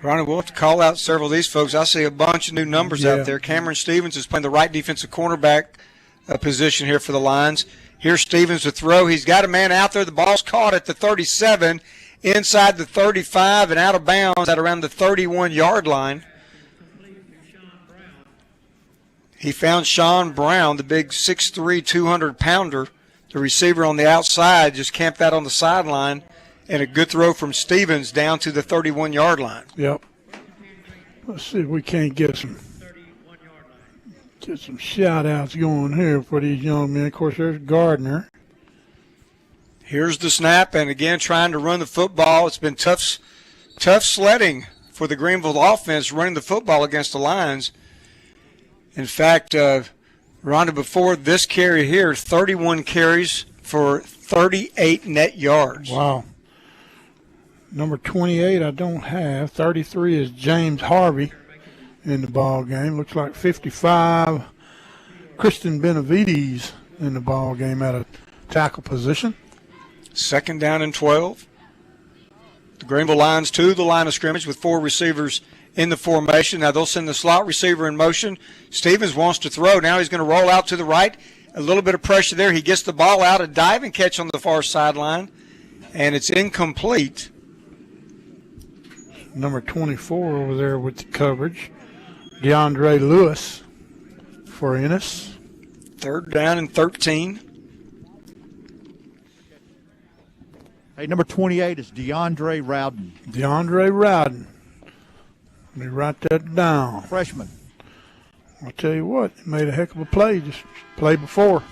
Ronnie, we'll have to call out several of these folks. I see a bunch of new numbers out there. Cameron Stevens is playing the right defensive cornerback position here for the Lions. Here's Stevens to throw. He's got a man out there. The ball's caught at the 37. Inside the 35 and out of bounds at around the 31-yard line. He found Sean Brown, the big 6'3", 200-pounder. The receiver on the outside just camped out on the sideline, and a good throw from Stevens down to the 31-yard line. Yep. Let's see if we can't get some shout-outs going here for these young men. Of course, there's Gardner. Here's the snap, and again trying to run the football. It's been tough sledding for the Greenville offense running the football against the Lions. In fact, Rhonda, before this carry here, 31 carries for 38 net yards. Wow. Number 28 I don't have. 33 is James Harvey in the ball game. Looks like 55, Kristen Benavides in the ball game at a tackle position. 2nd down and 12. The Greenville Lions to the line of scrimmage with 4 receivers in the formation. Now they'll send the slot receiver in motion. Stevens wants to throw. Now he's going to roll out to the right. A little bit of pressure there. He gets the ball out, a diving catch on the far sideline, and it's incomplete. Number 24 over there with the coverage. DeAndre Lewis for Ennis. 3rd down and 13. Hey, number 28 is DeAndre Rowden. DeAndre Rowden. Let me write that down. Freshman. I'll tell you what, he made a heck of a play, just played before.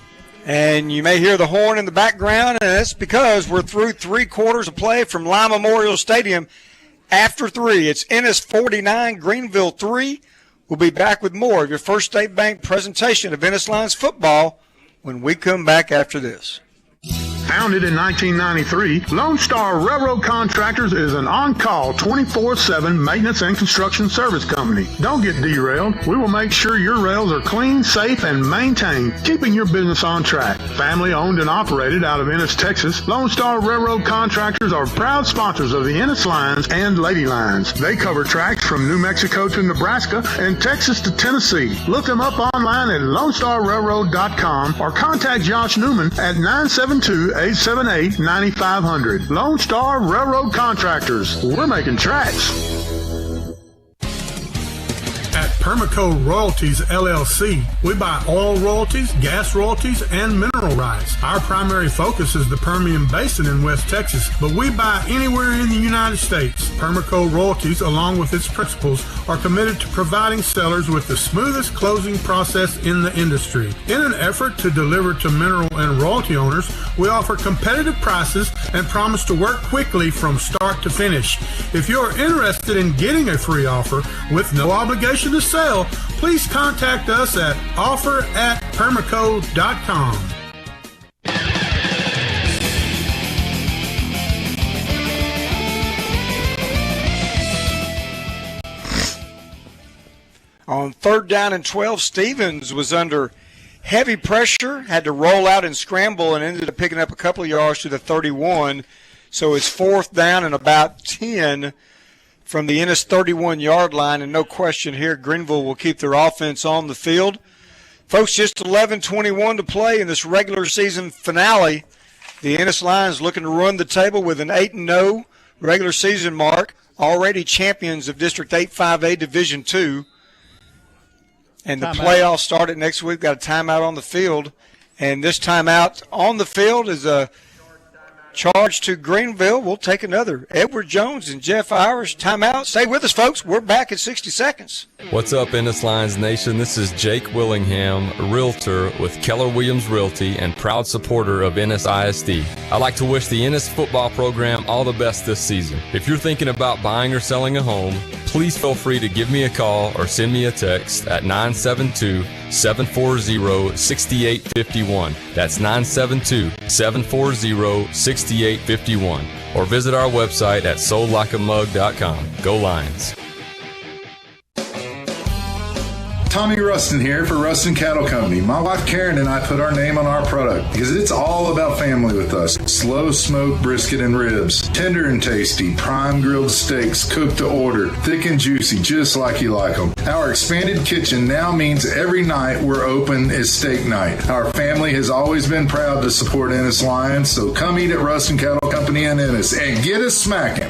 And you may hear the horn in the background, and that's because we're through 3 quarters of play from Lime Memorial Stadium. After 3, it's Ennis 49, Greenville 3. We'll be back with more of your First State Bank presentation of Ennis Lions football when we come back after this. Founded in 1993, Lone Star Railroad Contractors is an on-call 24/7 maintenance and construction service company. Don't get derailed. We will make sure your rails are clean, safe, and maintained, keeping your business on track. Family owned and operated out of Ennis, Texas, Lone Star Railroad Contractors are proud sponsors of the Ennis Lions and Lady Lions. They cover tracks from New Mexico to Nebraska and Texas to Tennessee. Look them up online at LoneStarRailroad.com or contact Josh Newman at 972-878-9500. Lone Star Railroad Contractors. We're making tracks. At Permaco Royalties, LLC. We buy oil royalties, gas royalties, and mineral rights. Our primary focus is the Permian Basin in West Texas, but we buy anywhere in the United States. Permaco Royalties, along with its principals, are committed to providing sellers with the smoothest closing process in the industry. In an effort to deliver to mineral and royalty owners, we offer competitive prices and promise to work quickly from start to finish. If you're interested in getting a free offer with no obligation to sell, please contact us at offer@permaco.com. On 3rd down and 12, Stevens was under heavy pressure, had to roll out and scramble, and ended up picking up a couple of yards to the 31. So it's 4th down and about 10 from the Ennis 31-yard line, and no question here, Greenville will keep their offense on the field. Folks, just 11:21 to play in this regular season finale. The Ennis Lions looking to run the table with an 8-0 regular season mark, already champions of District 8-5A Division II. And the playoffs started next week. Got a timeout on the field. And this timeout on the field is a charge to Greenville. We'll take another. Edward Jones and Jeff Irish timeout. Stay with us, folks. We're back in 60 seconds. What's up, Ennis Lions Nation? This is Jake Willingham, Realtor with Keller Williams Realty and proud supporter of Ennis ISD. I'd like to wish the Ennis football program all the best this season. If you're thinking about buying or selling a home, please feel free to give me a call or send me a text at 972-740-6851. That's 972-740-6851. Or visit our website at soldlikeamug.com. Go Lions. Tommy Rustin here for Rustin Cattle Company. My wife Karen and I put our name on our product because it's all about family with us. Slow smoked brisket and ribs, tender and tasty, prime grilled steaks cooked to order, thick and juicy, just like you like them. Our expanded kitchen now means every night we're open is steak night. Our family has always been proud to support Ennis Lions, so come eat at Rustin Cattle Company in Ennis and get us smacking.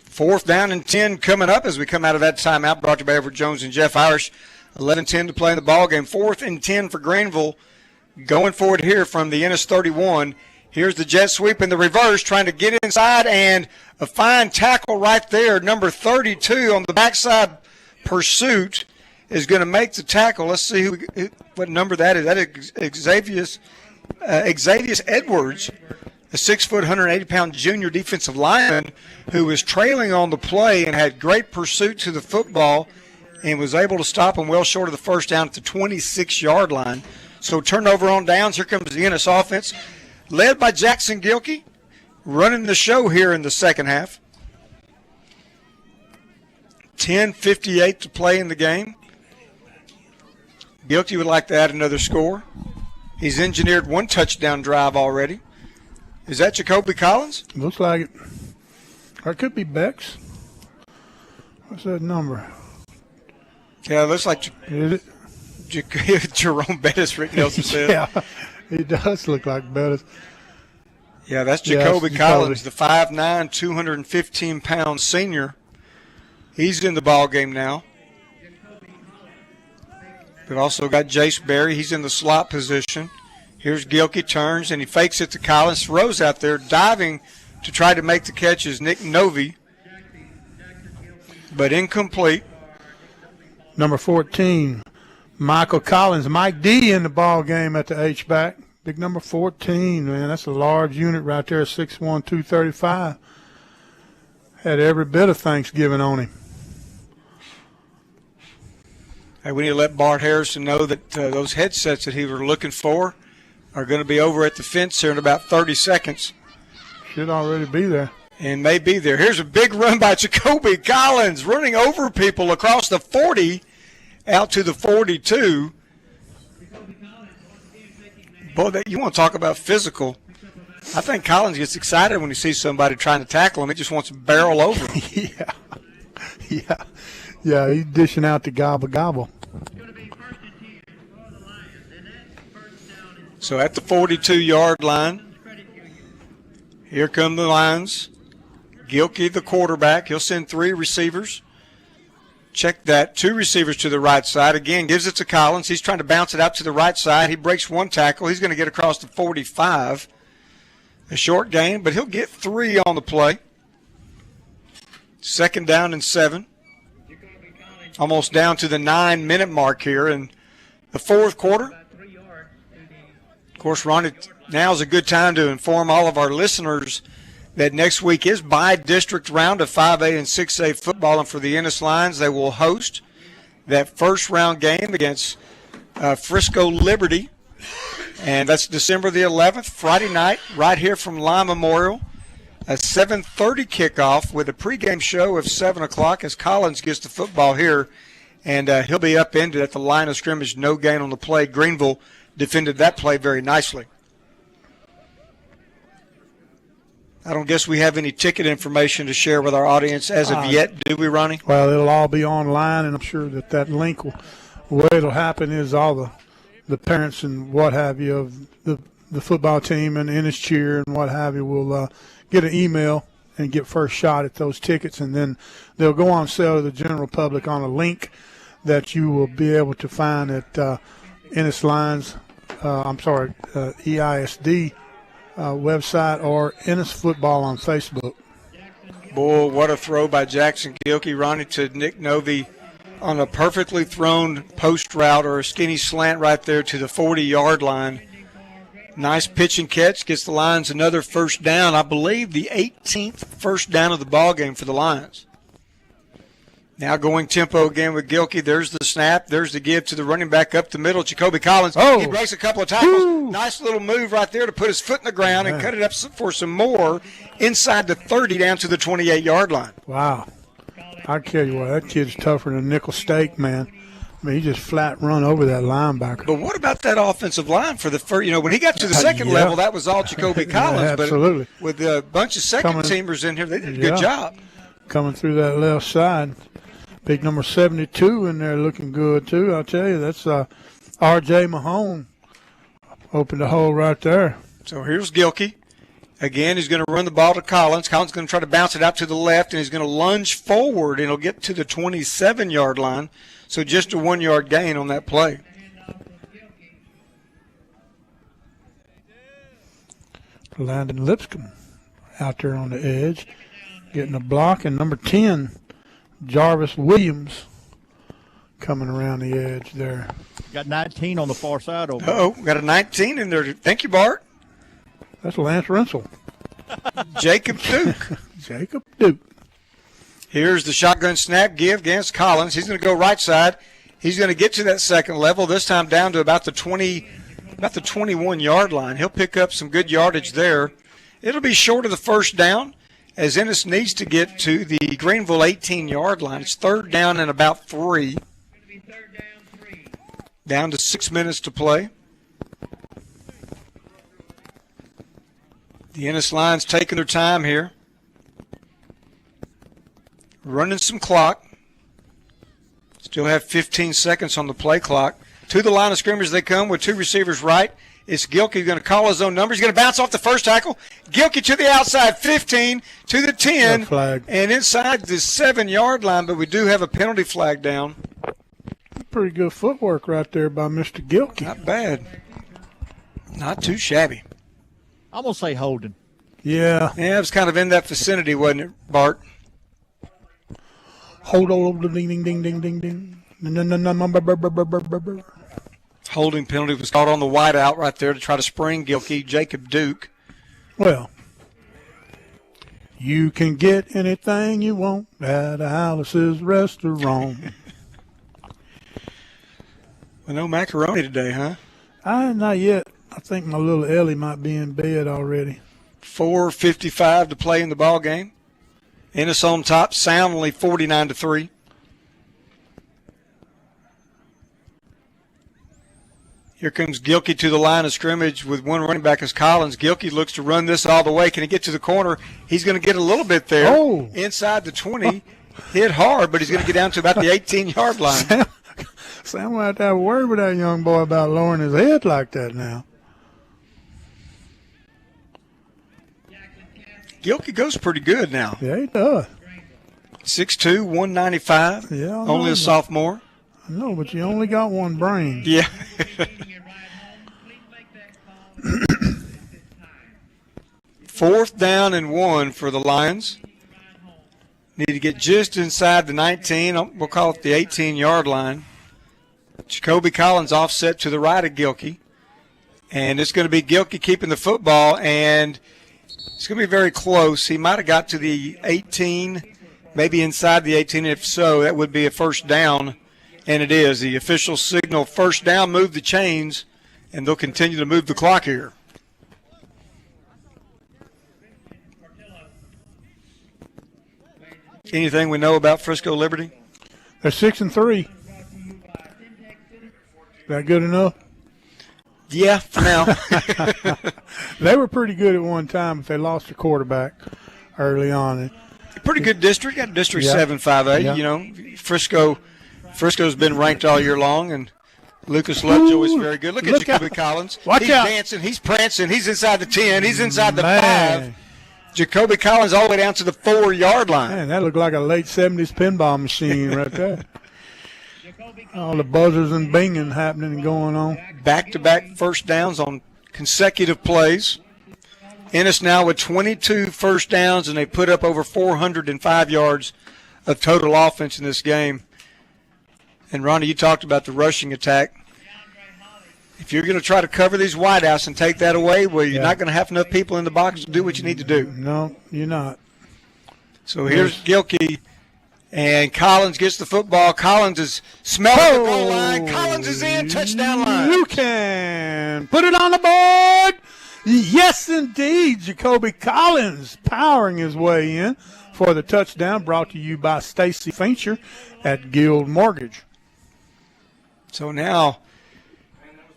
Fourth down and 10 coming up as we come out of that timeout, brought to you by Edward Jones and Jeff Irish. 11-10 to play in the ball game. 4th and 10 for Greenville. Going forward here from the Ennis 31. Here's the jet sweep in the reverse, trying to get inside, and a fine tackle right there. Number 32 on the backside pursuit is going to make the tackle. Let's see what number that is. That is Xavier Edwards, a 6-foot, 180-pound junior defensive lineman who was trailing on the play and had great pursuit to the football and was able to stop him well short of the first down at the 26-yard line. So turnover on downs. Here comes the Ennis offense, led by Jackson Gilkey, running the show here in the second half. 10:58 to play in the game. Gilkey would like to add another score. He's engineered one touchdown drive already. Is that Jacoby Collins? Looks like it. Or it could be Bex. What's that number? Yeah, it looks like Is it? Jerome Bettis, Rick Nelson said. Yeah, he does look like Bettis. Yeah, that's Jacoby Collins, the 5'9", 215-pound senior. He's in the ball game now. We've also got Jace Berry. He's in the slot position. Here's Gilkey, turns, and he fakes it to Collins. Throws out there, diving to try to make the catch is Nick Novi, but incomplete. Number 14, Michael Collins. Mike D in the ball game at the H-back. Big number 14, man. That's a large unit right there, 6'1", 235. Had every bit of Thanksgiving on him. Hey, we need to let Bart Harrison know that those headsets that he was looking for are going to be over at the fence here in about 30 seconds. Should already be there. And may be there. Here's a big run by Jacoby Collins, running over people across the 40 out to the 42. Boy, you want to talk about physical. I think Collins gets excited when he sees somebody trying to tackle him. He just wants to barrel over him. Yeah, he's dishing out the gobble. So at the 42-yard line, here come the lines. Gilkey, the quarterback. He'll send 3 receivers. Check that. 2 receivers to the right side. Again, gives it to Collins. He's trying to bounce it out to the right side. He breaks 1 tackle. He's going to get across the 45. A short gain, but he'll get 3 on the play. 2nd down and 7. Almost down to the 9-minute mark here in the 4th quarter. Of course, Ronnie, now is a good time to inform all of our listeners that next week is by-district round of 5A and 6A football, and for the Ennis Lions, they will host that first-round game against Frisco Liberty, and that's December the 11th, Friday night, right here from Lime Memorial. A 7:30 kickoff with a pregame show of 7 o'clock as Collins gets the football here, and he'll be upended at the line of scrimmage, no gain on the play. Greenville defended that play very nicely. I don't guess we have any ticket information to share with our audience as of yet, do we, Ronnie? Well, it'll all be online, and I'm sure that link will, the way it'll happen is all the parents and what have you of the football team and Ennis cheer and what have you will get an email and get first shot at those tickets, and then they'll go on sale to the general public on a link that you will be able to find at Ennis Lions, EISD website or Ennis Football on Facebook. Boy, what a throw by Jackson Gilkey, Ronnie, to Nick Novy on a perfectly thrown post route or a skinny slant right there to the 40-yard line. Nice pitch and catch, gets the Lions another first down. I believe the 18th first down of the ball game for the Lions. Now going tempo again with Gilkey. There's the snap. There's the give to the running back up the middle, Jacoby Collins. Oh. He breaks a couple of tackles. Woo. Nice little move right there to put his foot in the ground and cut it up for some more inside the 30 down to the 28-yard line. Wow. I tell you what, that kid's tougher than a nickel steak, man. I mean, he just flat run over that linebacker. But what about that offensive line for the first? When he got to the second level, that was all Jacoby Collins. Absolutely. But with a bunch of second-teamers in here, they did a good job. Coming through that left side. Big number 72 in there looking good, too. I'll tell you, that's R.J. Mahone. Opened the hole right there. So here's Gilkey. Again, he's going to run the ball to Collins. Collins is going to try to bounce it out to the left, and he's going to lunge forward, and he'll get to the 27-yard line. So just a 1-yard gain on that play. Landon Lipscomb out there on the edge, getting a block, and number 10, Jarvis Williams, coming around the edge there. Got 19 on the far side over. Got a 19 in there. Thank you, Bart. That's Lance Rensel. Jacob Duke. Jacob Duke. Here's the shotgun snap give against Collins. He's going to go right side. He's going to get to that second level, this time down to about the 21-yard line. He'll pick up some good yardage there. It'll be short of the first down as Ennis needs to get to the Greenville 18-yard line. It's 3rd down and about 3. Down to 6 minutes to play. The Ennis Lions taking their time here. Running some clock. Still have 15 seconds on the play clock. To the line of scrimmage they come with 2 receivers right. It's Gilkey going to call his own number. He's going to bounce off the first tackle. Gilkey to the outside, 15 to the 10, and inside the 7-yard line, but we do have a penalty flag down. Pretty good footwork right there by Mr. Gilkey. Not bad. Not too shabby. I'm going to say holding. Yeah. Yeah, it was kind of in that vicinity, wasn't it, Bart? Hold on, ding, ding, ding, ding, ding, ding. Holding penalty was caught on the wideout right there to try to spring Gilkey, Jacob Duke. Well, you can get anything you want at Alice's Restaurant. Well, no macaroni today, huh? Not yet. I think my little Ellie might be in bed already. 4:55 to play in the ball game. Ennis on top, soundly 49-3. Here comes Gilkey to the line of scrimmage with 1 running back as Collins. Gilkey looks to run this all the way. Can he get to the corner? He's going to get a little bit there. Oh. Inside the 20. Hit hard, but he's going to get down to about the 18-yard line. Sam might have to worry with that young boy about lowering his head like that now. Gilkey goes pretty good now. Yeah, he does. 6'2", 195. Yeah, only a sophomore. I know, but you only got one brain. Yeah. Fourth down and 1 for the Lions. Need to get just inside the 19. We'll call it the 18-yard line. Jacoby Collins offset to the right of Gilkey. And it's going to be Gilkey keeping the football, and it's going to be very close. He might have got to the 18, maybe inside the 18. If so, that would be a first down, and it is. The official signal first down, move the chains, and they'll continue to move the clock here. Anything we know about Frisco Liberty? They're 6-3. Is that good enough? Yeah, for now. They were pretty good at one time, but they lost their quarterback early on. Pretty good district. Got District 7-5A. Yeah. You know, Frisco's been ranked all year long, and Lucas Lovejoy is very good. Look at Jacoby Collins. Watch he's out. Dancing. He's prancing. He's inside the 10. He's inside the 5. Jacoby Collins all the way down to the 4-yard line. Man, that looked like a late 70s pinball machine right there. All the buzzers and binging happening and going on. Back-to-back first downs on consecutive plays. Ennis now with 22 first downs, and they put up over 405 yards of total offense in this game. And, Ronnie, you talked about the rushing attack. If you're going to try to cover these wideouts and take that away, well, you're not going to have enough people in the box to do what you need to do. No, you're not. So here's Gilkey, and Collins gets the football. Collins is smelling the goal line. Collins is in, touchdown line. You can put it on the board. Yes, indeed. Jacoby Collins powering his way in for the touchdown, brought to you by Stacy Fincher at Guild Mortgage. So now,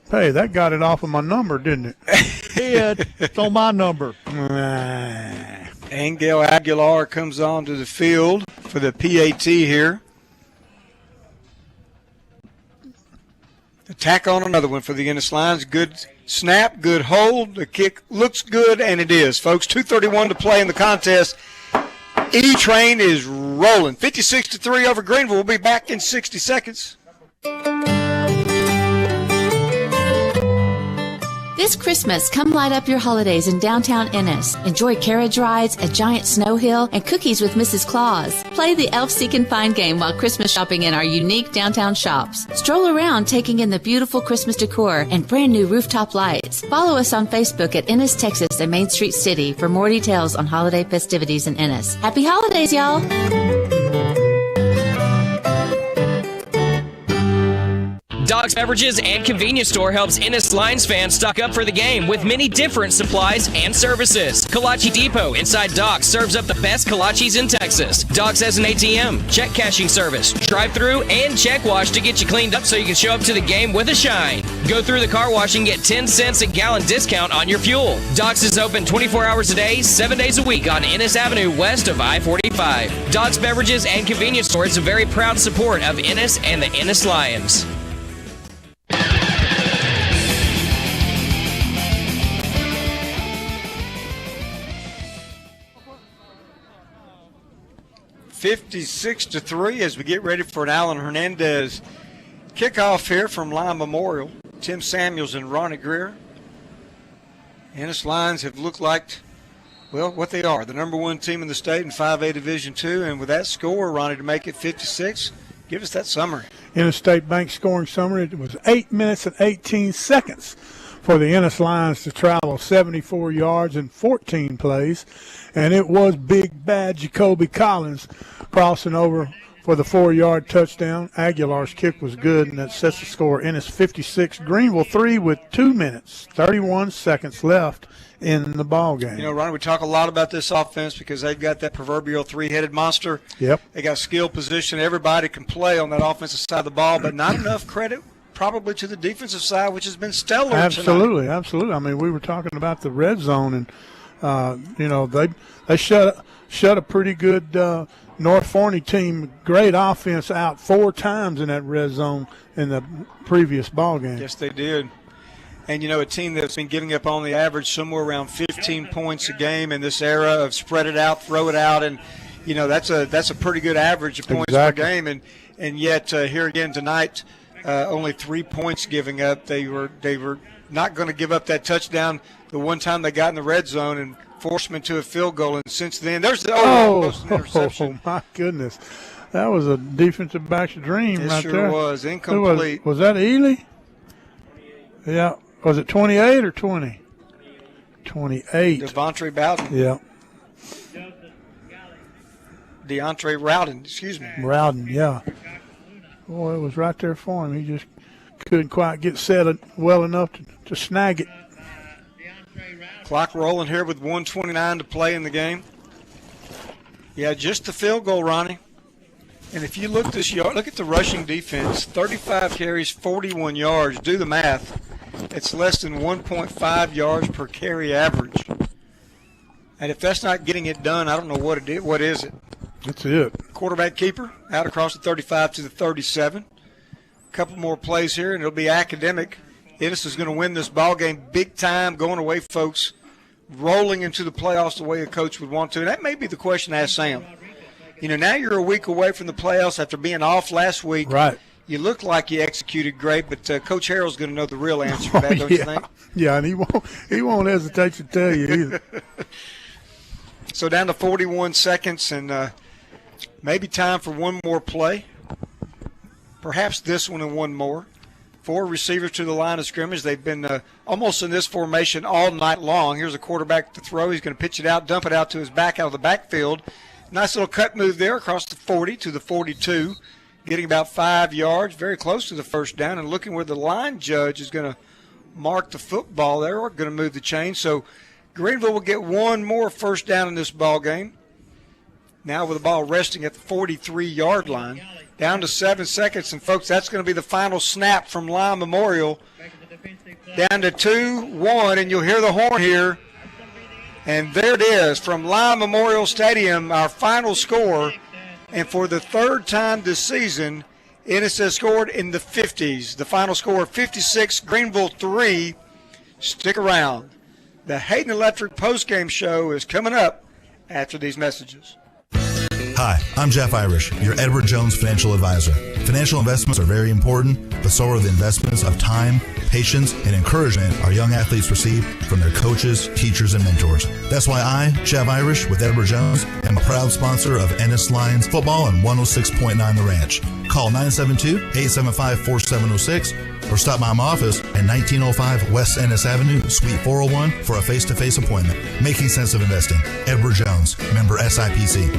hey, that got it off of my number, didn't it? It's on my number. Angel Aguilar comes onto the field for the PAT here. Attack on another one for the Ennis Lions. Good snap, good hold. The kick looks good, and it is, folks. 2:31 to play in the contest. E-Train is rolling. 56-3 over Greenville. We'll be back in 60 seconds. This Christmas, come light up your holidays in downtown Ennis. Enjoy carriage rides, a giant snow hill, and cookies with Mrs. Claus. Play the Elf Seek and Find game while Christmas shopping in our unique downtown shops. Stroll around taking in the beautiful Christmas decor and brand new rooftop lights. Follow us on Facebook at Ennis, Texas and Main Street City for more details on holiday festivities in Ennis. Happy holidays, y'all! Dogs Beverages and Convenience Store helps Ennis Lions fans stock up for the game with many different supplies and services. Kolache Depot inside Dogs serves up the best kolaches in Texas. Dogs has an ATM, check cashing service, drive-through, and check wash to get you cleaned up so you can show up to the game with a shine. Go through the car wash and get 10 cents a gallon discount on your fuel. Dogs is open 24 hours a day, 7 days a week on Ennis Avenue west of I-45. Dogs Beverages and Convenience Store is a very proud support of Ennis and the Ennis Lions. (56-3) as we get ready for an Alan Hernandez kickoff here from Lyon Memorial. Tim Samuels and Ronnie Greer. Ennis Lions have looked like, well, what they are, the number one team in the state in 5A Division II. And with that score, Ronnie, to make it 56, give us that summary. Ennis State Bank scoring summary. It was 8 minutes and 18 seconds for the Ennis Lions to travel 74 yards in 14 plays. And it was big, bad Jacoby Collins crossing over for the 4-yard touchdown. Aguilar's kick was good, and that sets the score. Ennis 56, Greenville 3 with 2 minutes, 31 seconds left in the ball game. You know, Ronnie, we talk a lot about this offense because they've got that proverbial three-headed monster. Yep. They got skill position. Everybody can play on that offensive side of the ball, but not enough credit probably to the defensive side, which has been stellar Absolutely, tonight. absolutely. I mean, we were talking about the red zone, and, you know, they shut a pretty good North Forney team, great offense, out 4 times in that red zone in the previous ball game. Yes, they did. And, a team that's been giving up on the average somewhere around 15 points a game in this era of spread it out, throw it out, and, that's a pretty good average of points per game. And yet here again tonight, only 3 points giving up. They were not going to give up that touchdown the one time they got in the red zone and forced them into a field goal. And since then, there's the interception. Oh, my goodness. That was a defensive back's dream right there. It sure was. Incomplete. Was that Ely? Yeah. Was it 28 or 20? 28. Devontae Bowden. Yeah. DeAndre Rowden, excuse me. Rowden, yeah. Boy, it was right there for him. He just couldn't quite get set well enough to snag it. Clock rolling here with 1:29 to play in the game. Yeah, just the field goal, Ronnie. And if you look at the rushing defense, 35 carries, 41 yards. Do the math. It's less than 1.5 yards per carry average. And if that's not getting it done, I don't know what it is. What is it? That's it. Quarterback keeper out across the 35 to the 37. A couple more plays here, and it'll be academic. Ennis is going to win this ball game big time, going away, folks, rolling into the playoffs the way a coach would want to. And that may be the question to ask Sam. Now you're a week away from the playoffs after being off last week. Right. You look like you executed great, but Coach Harrell's going to know the real answer to that, don't you think? Yeah, and he won't hesitate to tell you either. So down to 41 seconds, and maybe time for one more play. Perhaps this one and one more. 4 receivers to the line of scrimmage. They've been almost in this formation all night long. Here's a quarterback to throw. He's going to pitch it out, dump it out to his back out of the backfield. Nice little cut move there across the 40 to the 42. Getting about 5 yards, very close to the first down, and looking where the line judge is going to mark the football. They're going to move the chain. So Greenville will get one more first down in this ball game. Now with the ball resting at the 43-yard line. Down to 7 seconds, and, folks, that's going to be the final snap from Lyon Memorial. Down to 2-1, and you'll hear the horn here. And there it is from Lyon Memorial Stadium, our final score. And for the third time this season, Ennis has scored in the 50s. The final score, 56, Greenville 3. Stick around. The Hayden Electric postgame show is coming up after these messages. Hi, I'm Jeff Irish, your Edward Jones financial advisor. Financial investments are very important, but so are the investments of time, patience, and encouragement our young athletes receive from their coaches, teachers, and mentors. That's why I, Jeff Irish with Edward Jones, am a proud sponsor of Ennis Lions football and 106.9 The Ranch. Call 972-875-4706 or stop by my office at 1905 West Ennis Avenue, Suite 401 for a face-to-face appointment. Making sense of investing. Edward Jones, member SIPC.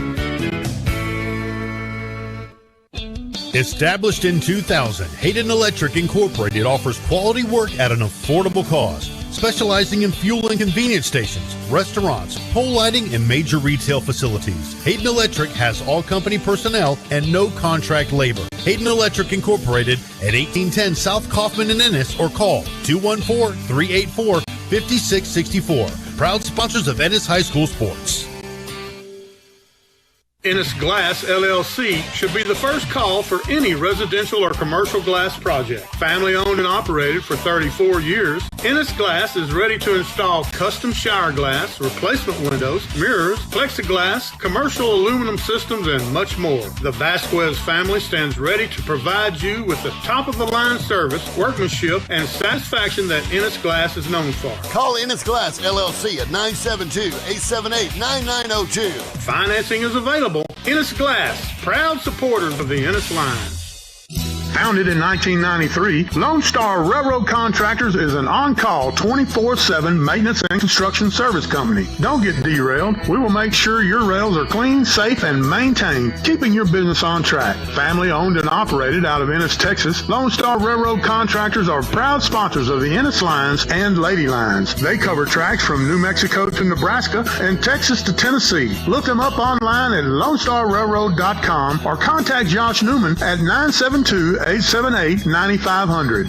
Established in 2000, Hayden Electric Incorporated offers quality work at an affordable cost, specializing in fuel and convenience stations, restaurants, pole lighting, and major retail facilities. Hayden Electric has all company personnel and no contract labor. Hayden Electric Incorporated at 1810 South Kaufman in Ennis, or call 214-384-5664. Proud sponsors of Ennis High School sports. Ennis Glass LLC should be the first call for any residential or commercial glass project. Family owned and operated for 34 years, Ennis Glass is ready to install custom shower glass, replacement windows, mirrors, plexiglass, commercial aluminum systems, and much more. The Vasquez family stands ready to provide you with the top-of-the-line service, workmanship, and satisfaction that Ennis Glass is known for. Call Ennis Glass LLC at 972-878-9902. Financing is available. Ennis Glass, proud supporters of the Ennis Lions. Founded in 1993, Lone Star Railroad Contractors is an on-call 24/7 maintenance and construction service company. Don't get derailed. We will make sure your rails are clean, safe, and maintained, keeping your business on track. Family owned and operated out of Ennis, Texas, Lone Star Railroad Contractors are proud sponsors of the Ennis Lions and Lady Lions. They cover tracks from New Mexico to Nebraska and Texas to Tennessee. Look them up online at LoneStarRailroad.com or contact Josh Newman at 972-878-9500.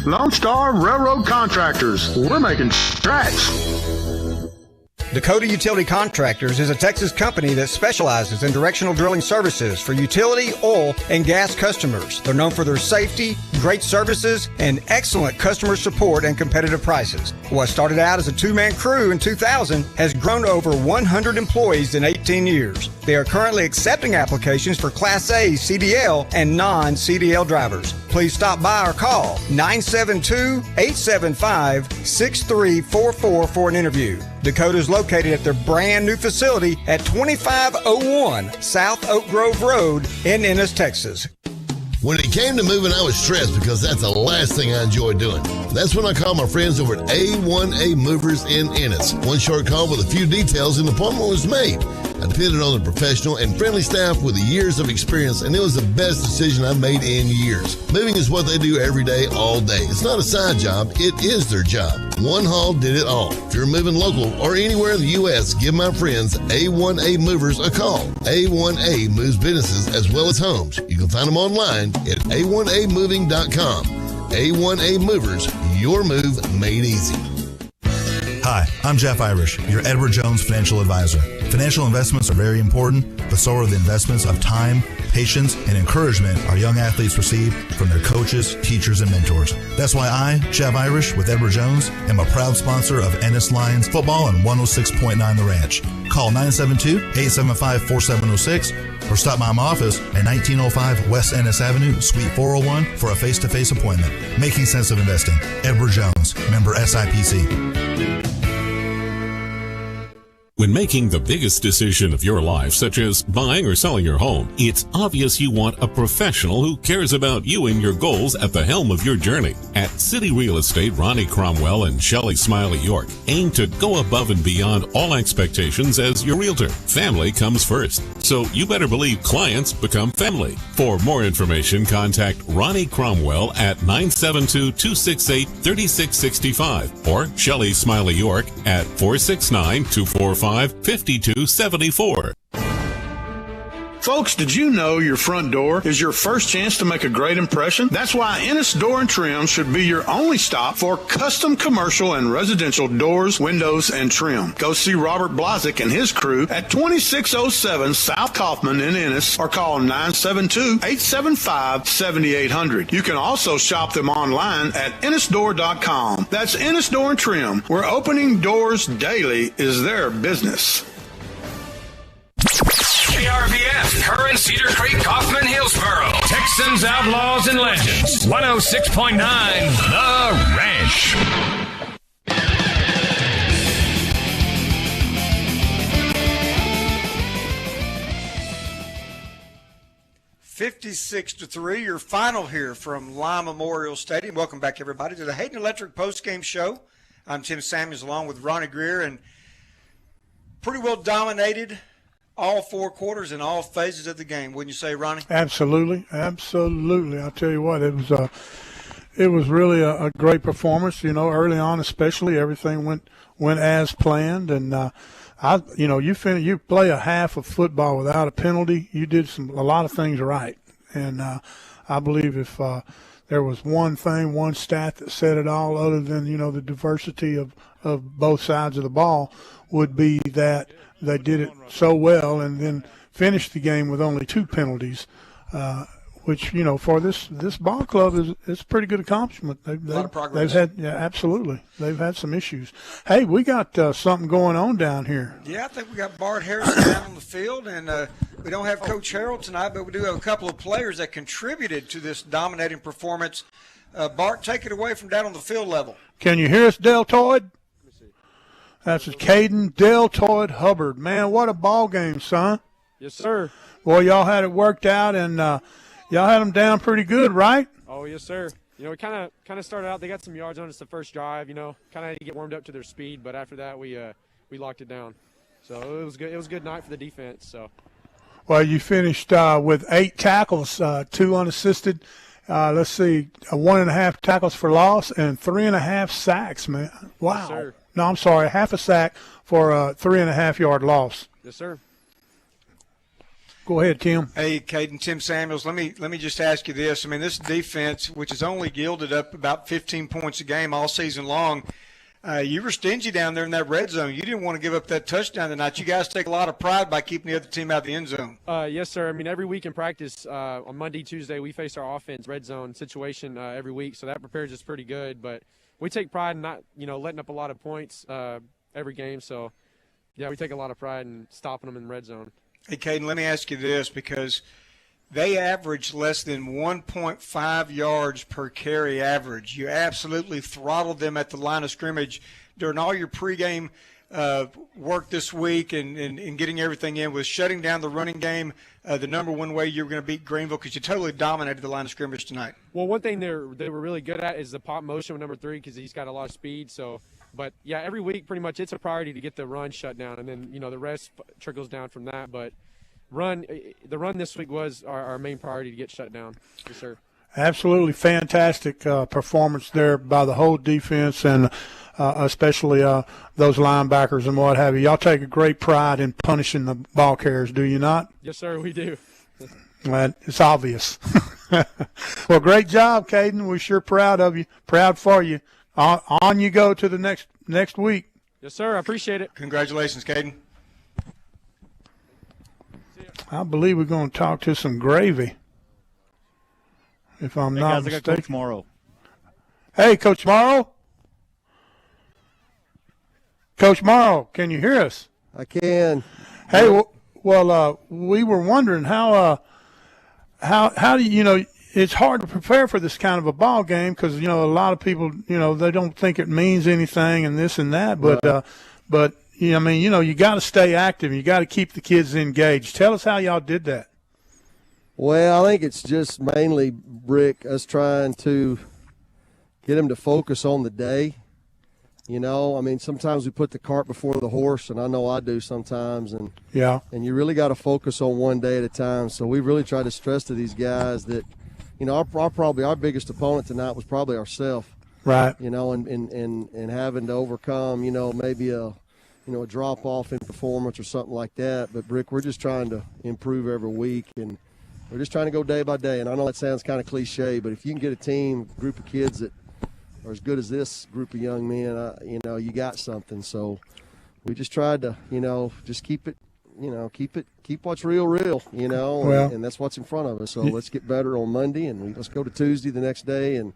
Lone Star Railroad Contractors. We're making tracks. Dakota Utility Contractors is a Texas company that specializes in directional drilling services for utility, oil, and gas customers. They're known for their safety, great services, and excellent customer support and competitive prices. What started out as a two-man crew in 2000 has grown to over 100 employees in 18 years. They are currently accepting applications for Class A CDL and non-CDL drivers. Please stop by or call 972-875-6344 for an interview. Dakota is located at their brand new facility at 2501 South Oak Grove Road in Ennis, Texas. When it came to moving, I was stressed because that's the last thing I enjoy doing. That's when I called my friends over at A1A Movers in Ennis. One short call with a few details and the appointment was made. I depended on the professional and friendly staff with the years of experience, and it was the best decision I've made in years. Moving is what they do every day, all day. It's not a side job, it is their job. One haul did it all. If you're moving local or anywhere in the U.S., give my friends A1A Movers a call. A1A moves businesses as well as homes. You can find them online at a1amoving.com. A1A Movers, your move made easy. Hi, I'm Jeff Irish, your Edward Jones financial advisor. Financial investments are very important, but so are the investments of time, patience, and encouragement our young athletes receive from their coaches, teachers, and mentors. That's why I, Jeff Irish with Edward Jones, am a proud sponsor of Ennis Lions football on 106.9 The Ranch. Call 972-875-4706 or stop by my office at 1905 West Ennis Avenue, Suite 401 for a face-to-face appointment. Making sense of investing. Edward Jones, member SIPC. When making the biggest decision of your life, such as buying or selling your home, it's obvious you want a professional who cares about you and your goals at the helm of your journey. At City Real Estate, Ronnie Cromwell and Shelley Smiley York aim to go above and beyond all expectations as your realtor. Family comes first, so you better believe clients become family. For more information, contact Ronnie Cromwell at 972-268-3665 or Shelley Smiley York at 469-245-5274. Folks, did you know your front door is your first chance to make a great impression? That's why Ennis Door and Trim should be your only stop for custom commercial and residential doors, windows, and trim. Go see Robert Blazik and his crew at 2607 South Kaufman in Ennis or call 972-875-7800. You can also shop them online at ennisdoor.com. That's Ennis Door and Trim, where opening doors daily is their business. KRVF, Curran, Cedar Creek, Kaufman, Hillsboro. Texans, Outlaws, and Legends. 106.9 The Ranch. (56-3), your final here from Lime Memorial Stadium. Welcome back, everybody, to the Hayden Electric postgame show. I'm Tim Samuels along with Ronnie Greer, and pretty well dominated all four quarters and all phases of the game, wouldn't you say, Ronnie? Absolutely. I'll tell you what, it was really a great performance. You know, early on especially, everything went as planned, and you play a half of football without a penalty, you did a lot of things right, and I believe if there was one stat that said it all, other than the diversity of both sides of the ball, would be that they did it so well and then finished the game with only 2 penalties, which, for this ball club is a pretty good accomplishment. A lot of progress. Absolutely. They've had some issues. Hey, we got something going on down here. Yeah, I think we got Bart Harrison down on the field, and we don't have Coach Harold tonight, but we do have a couple of players that contributed to this dominating performance. Bart, take it away from down on the field level. Can you hear us, Deltoid? That's Caden Deltoid Hubbard. Man, what a ball game, son. Yes, sir. Boy, y'all had it worked out, and y'all had them down pretty good, right? Oh, yes, sir. We kind of started out. They got some yards on us the first drive. Kind of had to get warmed up to their speed, but after that, we locked it down. So it was good. It was a good night for the defense. So. Well, you finished with 8 tackles, 2 unassisted. 1.5 tackles for loss and 3.5 sacks, man. Wow. Yes, sir. No, I'm sorry, half a sack for a 3.5-yard loss. Yes, sir. Go ahead, Tim. Hey, Caden, Tim Samuels, let me just ask you this. I mean, this defense, which has only yielded up about 15 points a game all season long, You were stingy down there in that red zone. You didn't want to give up that touchdown tonight. You guys take a lot of pride by keeping the other team out of the end zone. Yes, sir. I mean, every week in practice, on Monday, Tuesday, we face our offense red zone situation every week, so that prepares us pretty good. But we take pride in not, letting up a lot of points every game. So, yeah, we take a lot of pride in stopping them in red zone. Hey, Caden, let me ask you this, because they average less than 1.5 yards per carry average. You absolutely throttled them at the line of scrimmage during all your pregame work this week and getting everything in. Was shutting down the running game the number one way you were going to beat Greenville, because you totally dominated the line of scrimmage tonight? Well, one thing they were really good at is the pop motion with number 3, because he's got a lot of speed. So, but, yeah, every week pretty much it's a priority to get the run shut down, and then, the rest trickles down from that. But the run this week was our main priority to get shut down. Yes, sir. Absolutely fantastic performance there by the whole defense, and especially those linebackers and what have you. Y'all take a great pride in punishing the ball carriers, do you not? Yes, sir, we do. It's obvious. Well, great job, Caden. We're sure proud of you, proud for you. On you go to the next week. Yes, sir. I appreciate it. Congratulations, Caden. I believe we're going to talk to some Gravy, if I'm not mistaken. I got Coach Morrow. Hey, Coach Morrow. Coach Morrow, can you hear us? I can. Hey, well, we were wondering how do you, it's hard to prepare for this kind of a ball game because, a lot of people, they don't think it means anything and this and that, but you got to stay active. You got to keep the kids engaged. Tell us how y'all did that. Well, I think it's just mainly, Rick, us trying to get them to focus on the day. Sometimes we put the cart before the horse, and I know I do sometimes. And you really got to focus on one day at a time. So we really try to stress to these guys that, our biggest opponent tonight was probably ourselves. Right. And having to overcome, maybe a drop off in performance or something like that. But Rick, we're just trying to improve every week, and we're just trying to go day by day. And I know that sounds kind of cliche, but if you can get a group of kids that are as good as this group of young men, you got something. So we just tried to, just keep what's real, and that's what's in front of us. So let's get better on Monday, and let's go to Tuesday the next day. And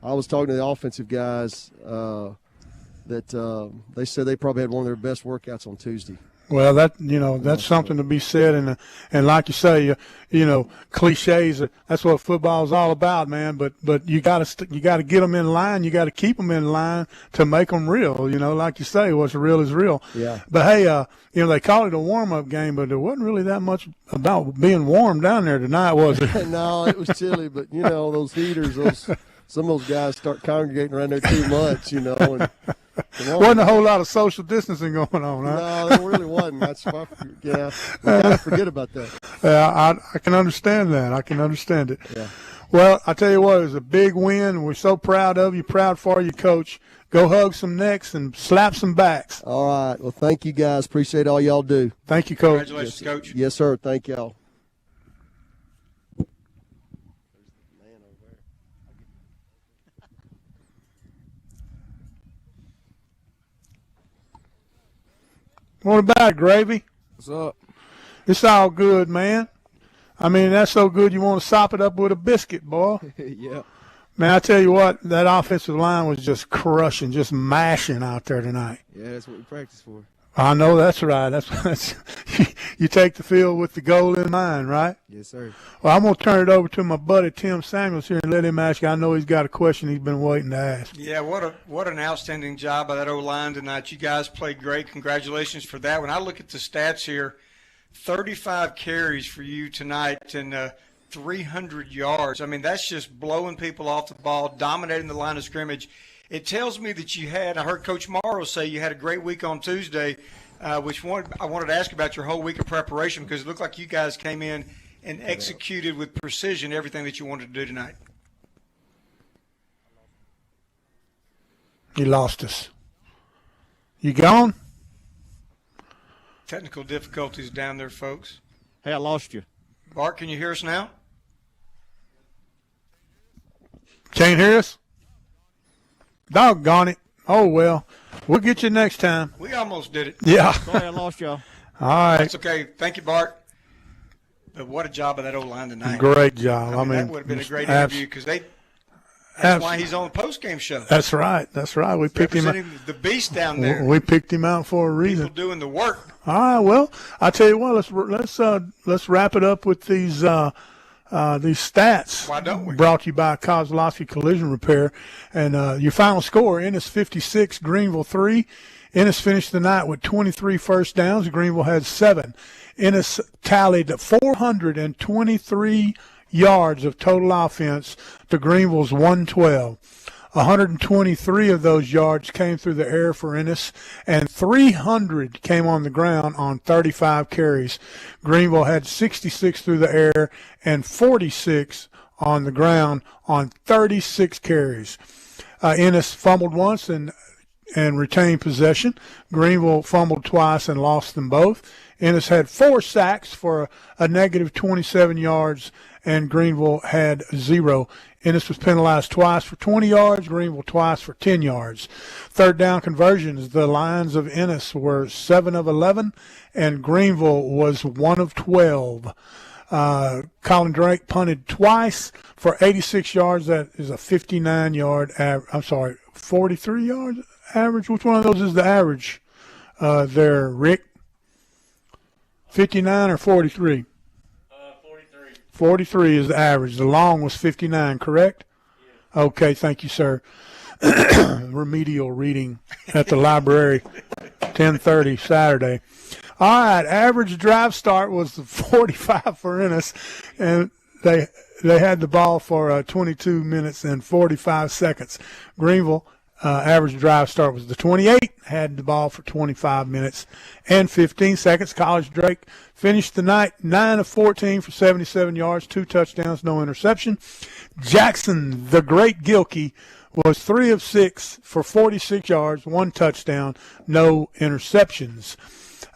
I was talking to the offensive guys that they said they probably had one of their best workouts on Tuesday. Well, that's something to be said, and like you say, cliches. That's what football's all about, man. But you got to get them in line. You got to keep them in line to make them real. Like you say, what's real is real. Yeah. But hey, they call it a warm-up game, but there wasn't really that much about being warm down there tonight, was it? No, it was chilly, but those heaters, some of those guys start congregating around there too much, and. Wasn't a whole lot of social distancing going on, huh? No, there really wasn't. We gotta forget about that. Yeah, I can understand that. I can understand it. Yeah. Well, I tell you what, it was a big win. We're so proud of you, proud for you, Coach. Go hug some necks and slap some backs. All right. Well, thank you, guys. Appreciate all y'all do. Thank you, Coach. Congratulations, Coach. Yes, sir. Thank y'all. What about it, Gravy? What's up? It's all good, man. That's so good you want to sop it up with a biscuit, boy. Yeah. Man, I tell you what, that offensive line was just crushing, just mashing out there tonight. Yeah, that's what we practice for. I know that's right. That's you take the field with the goal in mind, right? Yes, sir. Well, I'm going to turn it over to my buddy Tim Samuels here and let him ask you. I know he's got a question he's been waiting to ask. Yeah, what an outstanding job by that O-line tonight. You guys played great. Congratulations for that. When I look at the stats here, 35 carries for you tonight and 300 yards. That's just blowing people off the ball, dominating the line of scrimmage. It tells me that I heard Coach Morrow say you had a great week on Tuesday, I wanted to ask about your whole week of preparation because it looked like you guys came in and executed with precision everything that you wanted to do tonight. You lost us. You gone? Technical difficulties down there, folks. Hey, I lost you. Bart, can you hear us now? Can't hear us? Doggone it. Oh, well. We'll get you next time. We almost did it. Yeah. Sorry I lost y'all. All right. That's okay. Thank you, Bart. But what a job of that O-line tonight. Great job. I mean that would have been a great interview because that's why he's on the post-game show. That's right. We picked him up. Representing the beast down there. We picked him out for a reason. People doing the work. All right. Well, I tell you what. Let's wrap it up with these stats. Why don't we? Brought to you by Kozlowski Collision Repair, and your final score: Ennis 56, Greenville 3. Ennis finished the night with 23 first downs. Greenville had 7. Ennis tallied 423 yards of total offense to Greenville's 112. 123 of those yards came through the air for Ennis, and 300 came on the ground on 35 carries. Greenville had 66 through the air and 46 on the ground on 36 carries. Ennis fumbled once and retained possession. Greenville fumbled twice and lost them both. Ennis had 4 sacks for a negative 27 yards, and Greenville had 0. Ennis was penalized twice for 20 yards, Greenville twice for 10 yards. Third down conversions, the Lions of Ennis were 7 of 11, and Greenville was 1 of 12. Colin Drake punted twice for 86 yards. That is a 59-yard 43 yards average. Which one of those is the average there, Rick? 59 or 43? 43. 43 is the average. The long was 59, correct? Yeah. Okay, thank you, sir. Remedial reading at the library, 10:30 Saturday. All right, average drive start was 45 for Ennis, and they had the ball for 22 minutes and 45 seconds. Greenville, average drive start was the 28, had the ball for 25 minutes and 15 seconds. College Drake finished the night 9 of 14 for 77 yards, 2 touchdowns, no interception. Jackson, the great Gilkey, was 3 of 6 for 46 yards, 1 touchdown, no interceptions.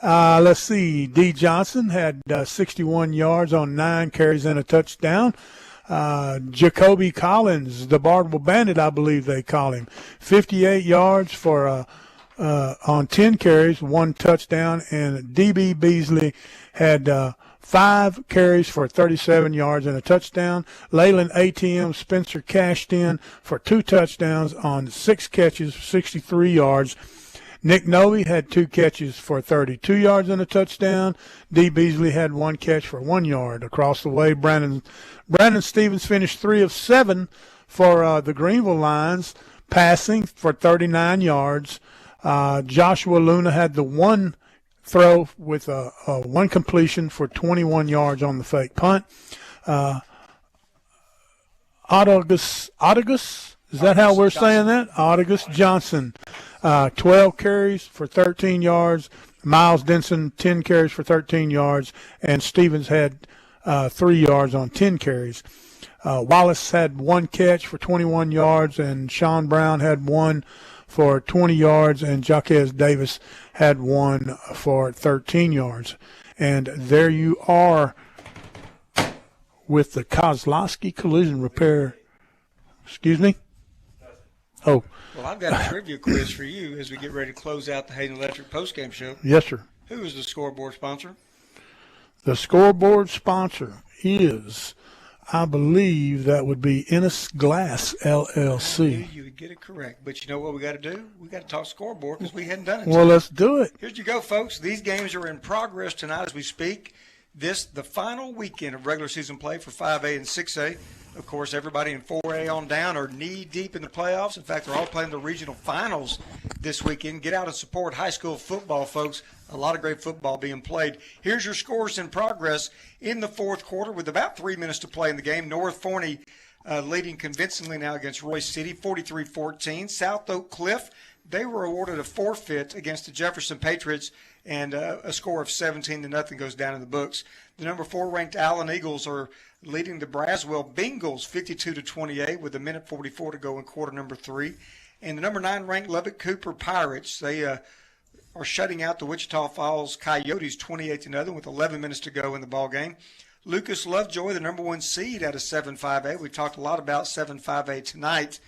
Let's see. D. Johnson had 61 yards on 9 carries and a touchdown. Jacoby Collins, the Barnable Bandit, I believe they call him, 58 yards for on 10 carries, 1 touchdown, and D.B. Beasley had 5 carries for 37 yards and a touchdown. Leyland ATM Spencer cashed in for 2 touchdowns on 6 catches, 63 yards. Nick Novey had 2 catches for 32 yards and a touchdown. D. Beasley had 1 catch for 1 yard. Across the way, Brandon Stevens finished 3 of 7 for the Greenville Lions, passing for 39 yards. Joshua Luna had the 1 throw with a 1 completion for 21 yards on the fake punt. Otagus, is that how we're saying that? Otagus Johnson, 12 carries for 13 yards. Miles Denson, 10 carries for 13 yards. And Stevens had 3 yards on 10 carries. Wallace had 1 catch for 21 yards, and Sean Brown had 1 for 20 yards, and Jaquez Davis had 1 for 13 yards. And there you are with the Kozlowski Collision Repair. Excuse me? Oh. Well, I've got a trivia quiz for you as we get ready to close out the Hayden Electric postgame show. Yes, sir. Who is the scoreboard sponsor? The scoreboard sponsor is, I believe that would be Ennis Glass, LLC. I knew you would get it correct. But you know what we got to do? We got to talk scoreboard because we hadn't done it. Well, let's do it. Here you go, folks. These games are in progress tonight as we speak. The final weekend of regular season play for 5A and 6A. Of course, everybody in 4A on down are knee-deep in the playoffs. In fact, they're all playing the regional finals this weekend. Get out and support high school football, folks. A lot of great football being played. Here's your scores in progress in the fourth quarter with about 3 minutes to play in the game. North Forney leading convincingly now against Royce City, 43-14. South Oak Cliff, they were awarded a forfeit against the Jefferson Patriots, and a score of 17-0 goes down in the books. The number 4 ranked Allen Eagles are leading the Braswell Bengals 52-28 with 1:44 to go in quarter number 3. And the number 9 ranked Lubbock Cooper Pirates, they are shutting out the Wichita Falls Coyotes 28-0 with 11 minutes to go in the ball game. Lucas Lovejoy, the number 1 seed out of 7-5A. We've talked a lot about 7-5A tonight.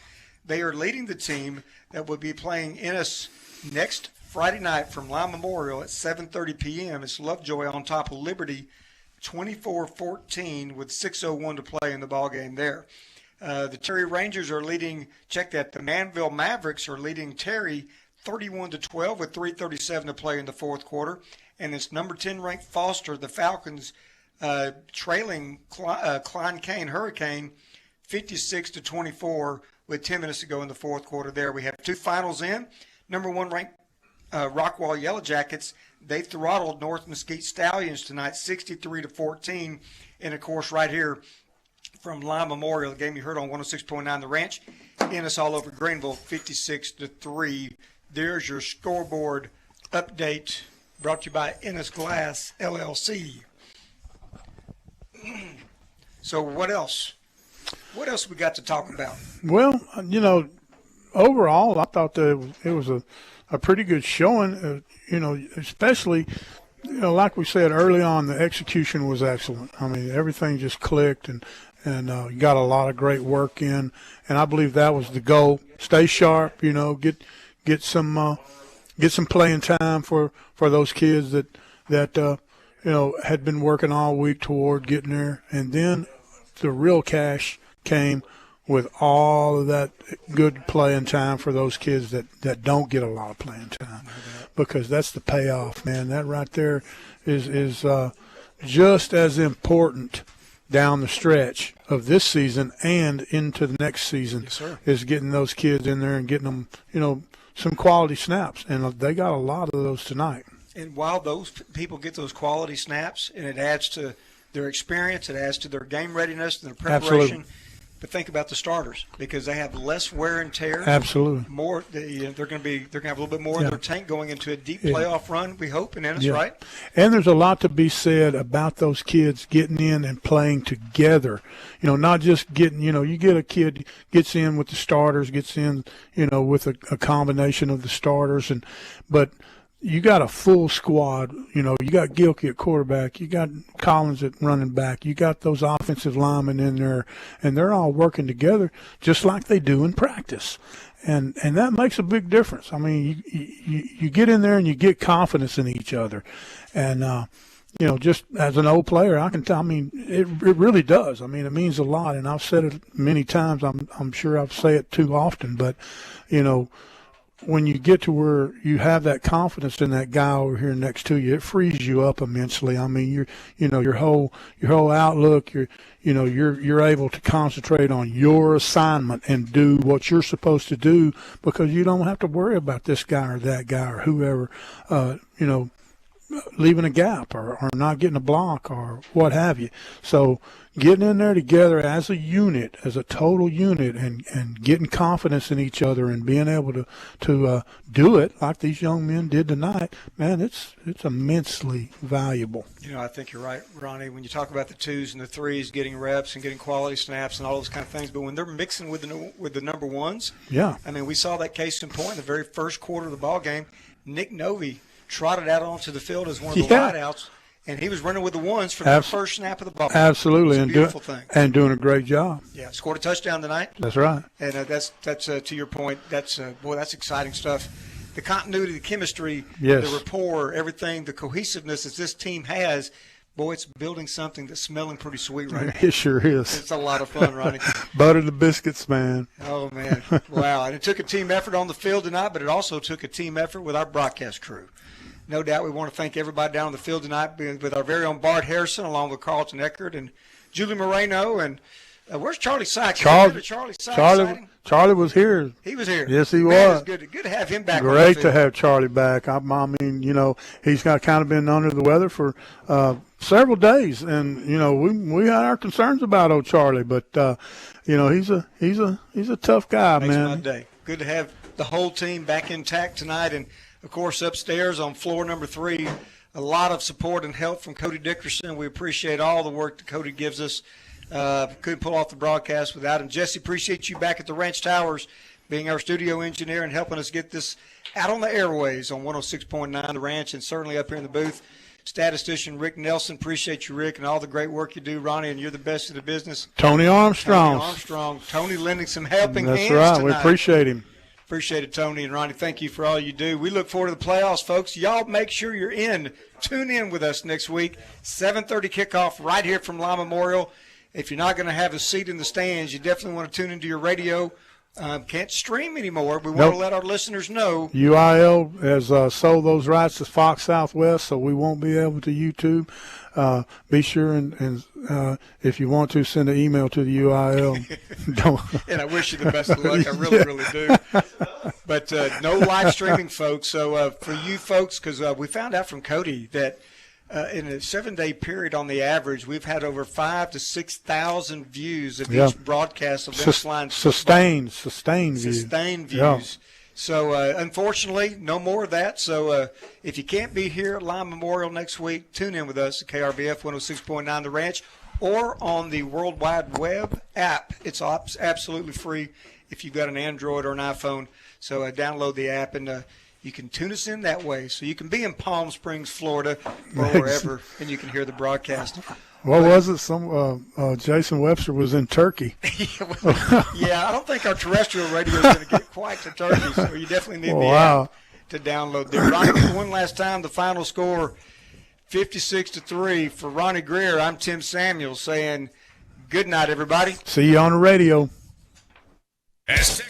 They are leading the team that will be playing Ennis Next Friday night from Lime Memorial at 7:30 p.m. it's Lovejoy on top of Liberty, 24-14 with 6:01 to play in the ball game there. The Terry Rangers are leading. Check that. The Manville Mavericks are leading Terry 31-12 with 3:37 to play in the fourth quarter, and it's number 10 ranked Foster, the Falcons, trailing Klein Cain Hurricane 56-24 with 10 minutes to go in the fourth quarter. There we have two finals in. Number 1 ranked Rockwall Yellow Jackets, they throttled North Mesquite Stallions tonight 63-14, and of course right here from Lime Memorial, the game you heard on 106.9 The Ranch, Ennis all over Greenville 56-3. There's your scoreboard update brought to you by Ennis Glass LLC. So what else? What else we got to talk about? Well, overall, I thought that it was a pretty good showing, especially, like we said early on, the execution was excellent. I mean, everything just clicked, and you got a lot of great work in, and I believe that was the goal. Stay sharp, get some playing time for those kids that had been working all week toward getting there, and then the real cash came with all of that good playing time for those kids that don't get a lot of playing time, because that's the payoff, man. That right there is just as important down the stretch of this season and into the next season. Yes, sir. Is getting those kids in there and getting them, some quality snaps, and they got a lot of those tonight. And while those people get those quality snaps, and it adds to their experience, it adds to their game readiness and their preparation. Absolutely. But think about the starters, because they have less wear and tear. Absolutely. More, they're going to have a little bit more in their tank going into a deep playoff run. We hope in Ennis, right? And there's a lot to be said about those kids getting in and playing together. Not just getting. You get a kid gets in with the starters, gets in, with a combination of the starters, but you got a full squad. You got Gilkey at quarterback. You got Collins at running back. You got those offensive linemen in there, and they're all working together just like they do in practice. And that makes a big difference. I mean, you get in there and you get confidence in each other. And, just as an old player, I can tell, it really does. I mean, it means a lot. And I've said it many times. I'm sure I've said it too often, but, when you get to where you have that confidence in that guy over here next to you, it frees you up immensely. I mean, your whole outlook, you're able to concentrate on your assignment and do what you're supposed to do, because you don't have to worry about this guy or that guy or whoever, leaving a gap or not getting a block or what have you. So getting in there together as a unit, as a total unit, and getting confidence in each other and being able to do it like these young men did tonight, man, it's immensely valuable. I think you're right, Ronnie, when you talk about the twos and the threes, getting reps and getting quality snaps and all those kind of things. But when they're mixing with the number ones, we saw that case in point in the very first quarter of the ball game. Nick Novy trotted out onto the field as one of the wideouts, and he was running with the ones from the first snap of the ball. Absolutely, and beautiful thing. And doing a great job. Yeah, scored a touchdown tonight. That's right. And that's to your point. That's that's exciting stuff. The continuity, the chemistry, the rapport, everything, the cohesiveness that this team has. Boy, it's building something that's smelling pretty sweet right now. It sure is. It's a lot of fun, Ronnie. Butter the biscuits, man. Oh, man. Wow. And it took a team effort on the field tonight, but it also took a team effort with our broadcast crew. No doubt we want to thank everybody down on the field tonight with our very own Bart Harrison, along with Carlton Eckert and Julie Moreno. And where's Charlie Sykes? Charlie was here. He was here. Yes, he was. was. Good to have him back. Great to have Charlie back. I mean, he's kind of been under the weather for several days, and we had our concerns about old Charlie, but he's a tough guy, Makes man. My day. Good to have the whole team back intact tonight, and of course upstairs on floor number 3, a lot of support and help from Cody Dickerson. We appreciate all the work that Cody gives us. Couldn't pull off the broadcast without him. Jesse, appreciate you back at the Ranch Towers, being our studio engineer and helping us get this out on the airways on 106.9 The Ranch, and certainly up here in the booth. Statistician Rick Nelson, appreciate you, Rick, and all the great work you do, Ronnie, and you're the best in the business. Tony Armstrong. Tony lending some helping hands That's right. tonight. We appreciate him. Appreciate it, Tony and Ronnie. Thank you for all you do. We look forward to the playoffs, folks. Y'all make sure you're in. Tune in with us next week. 7:30 kickoff right here from La Memorial. If you're not going to have a seat in the stands, you definitely want to tune into your radio. Can't stream anymore. We want to let our listeners know. UIL has sold those rights to Fox Southwest, so we won't be able to YouTube. Be sure and if you want to, send an email to the UIL. And I wish you the best of luck. I really do. But no live streaming, folks. So for you folks, because we found out from Cody that in a 7-day period on the average, we've had over 5,000 to 6,000 views of each broadcast of Ennis Lions. Sustained views. Yeah. So, unfortunately, no more of that. So, if you can't be here at Lime Memorial next week, tune in with us at KRBF 106.9 The Ranch or on the World Wide Web app. It's absolutely free if you've got an Android or an iPhone. So, download the app and you can tune us in that way. So, you can be in Palm Springs, Florida, or wherever, and you can hear the broadcast. What was it? Jason Webster was in Turkey. Yeah, I don't think our terrestrial radio is going to get quite to Turkey, so you definitely need the app to download there. Ronnie, one last time, the final score, 56-3 for Ronnie Greer. I'm Tim Samuels saying good night, everybody. See you on the radio. As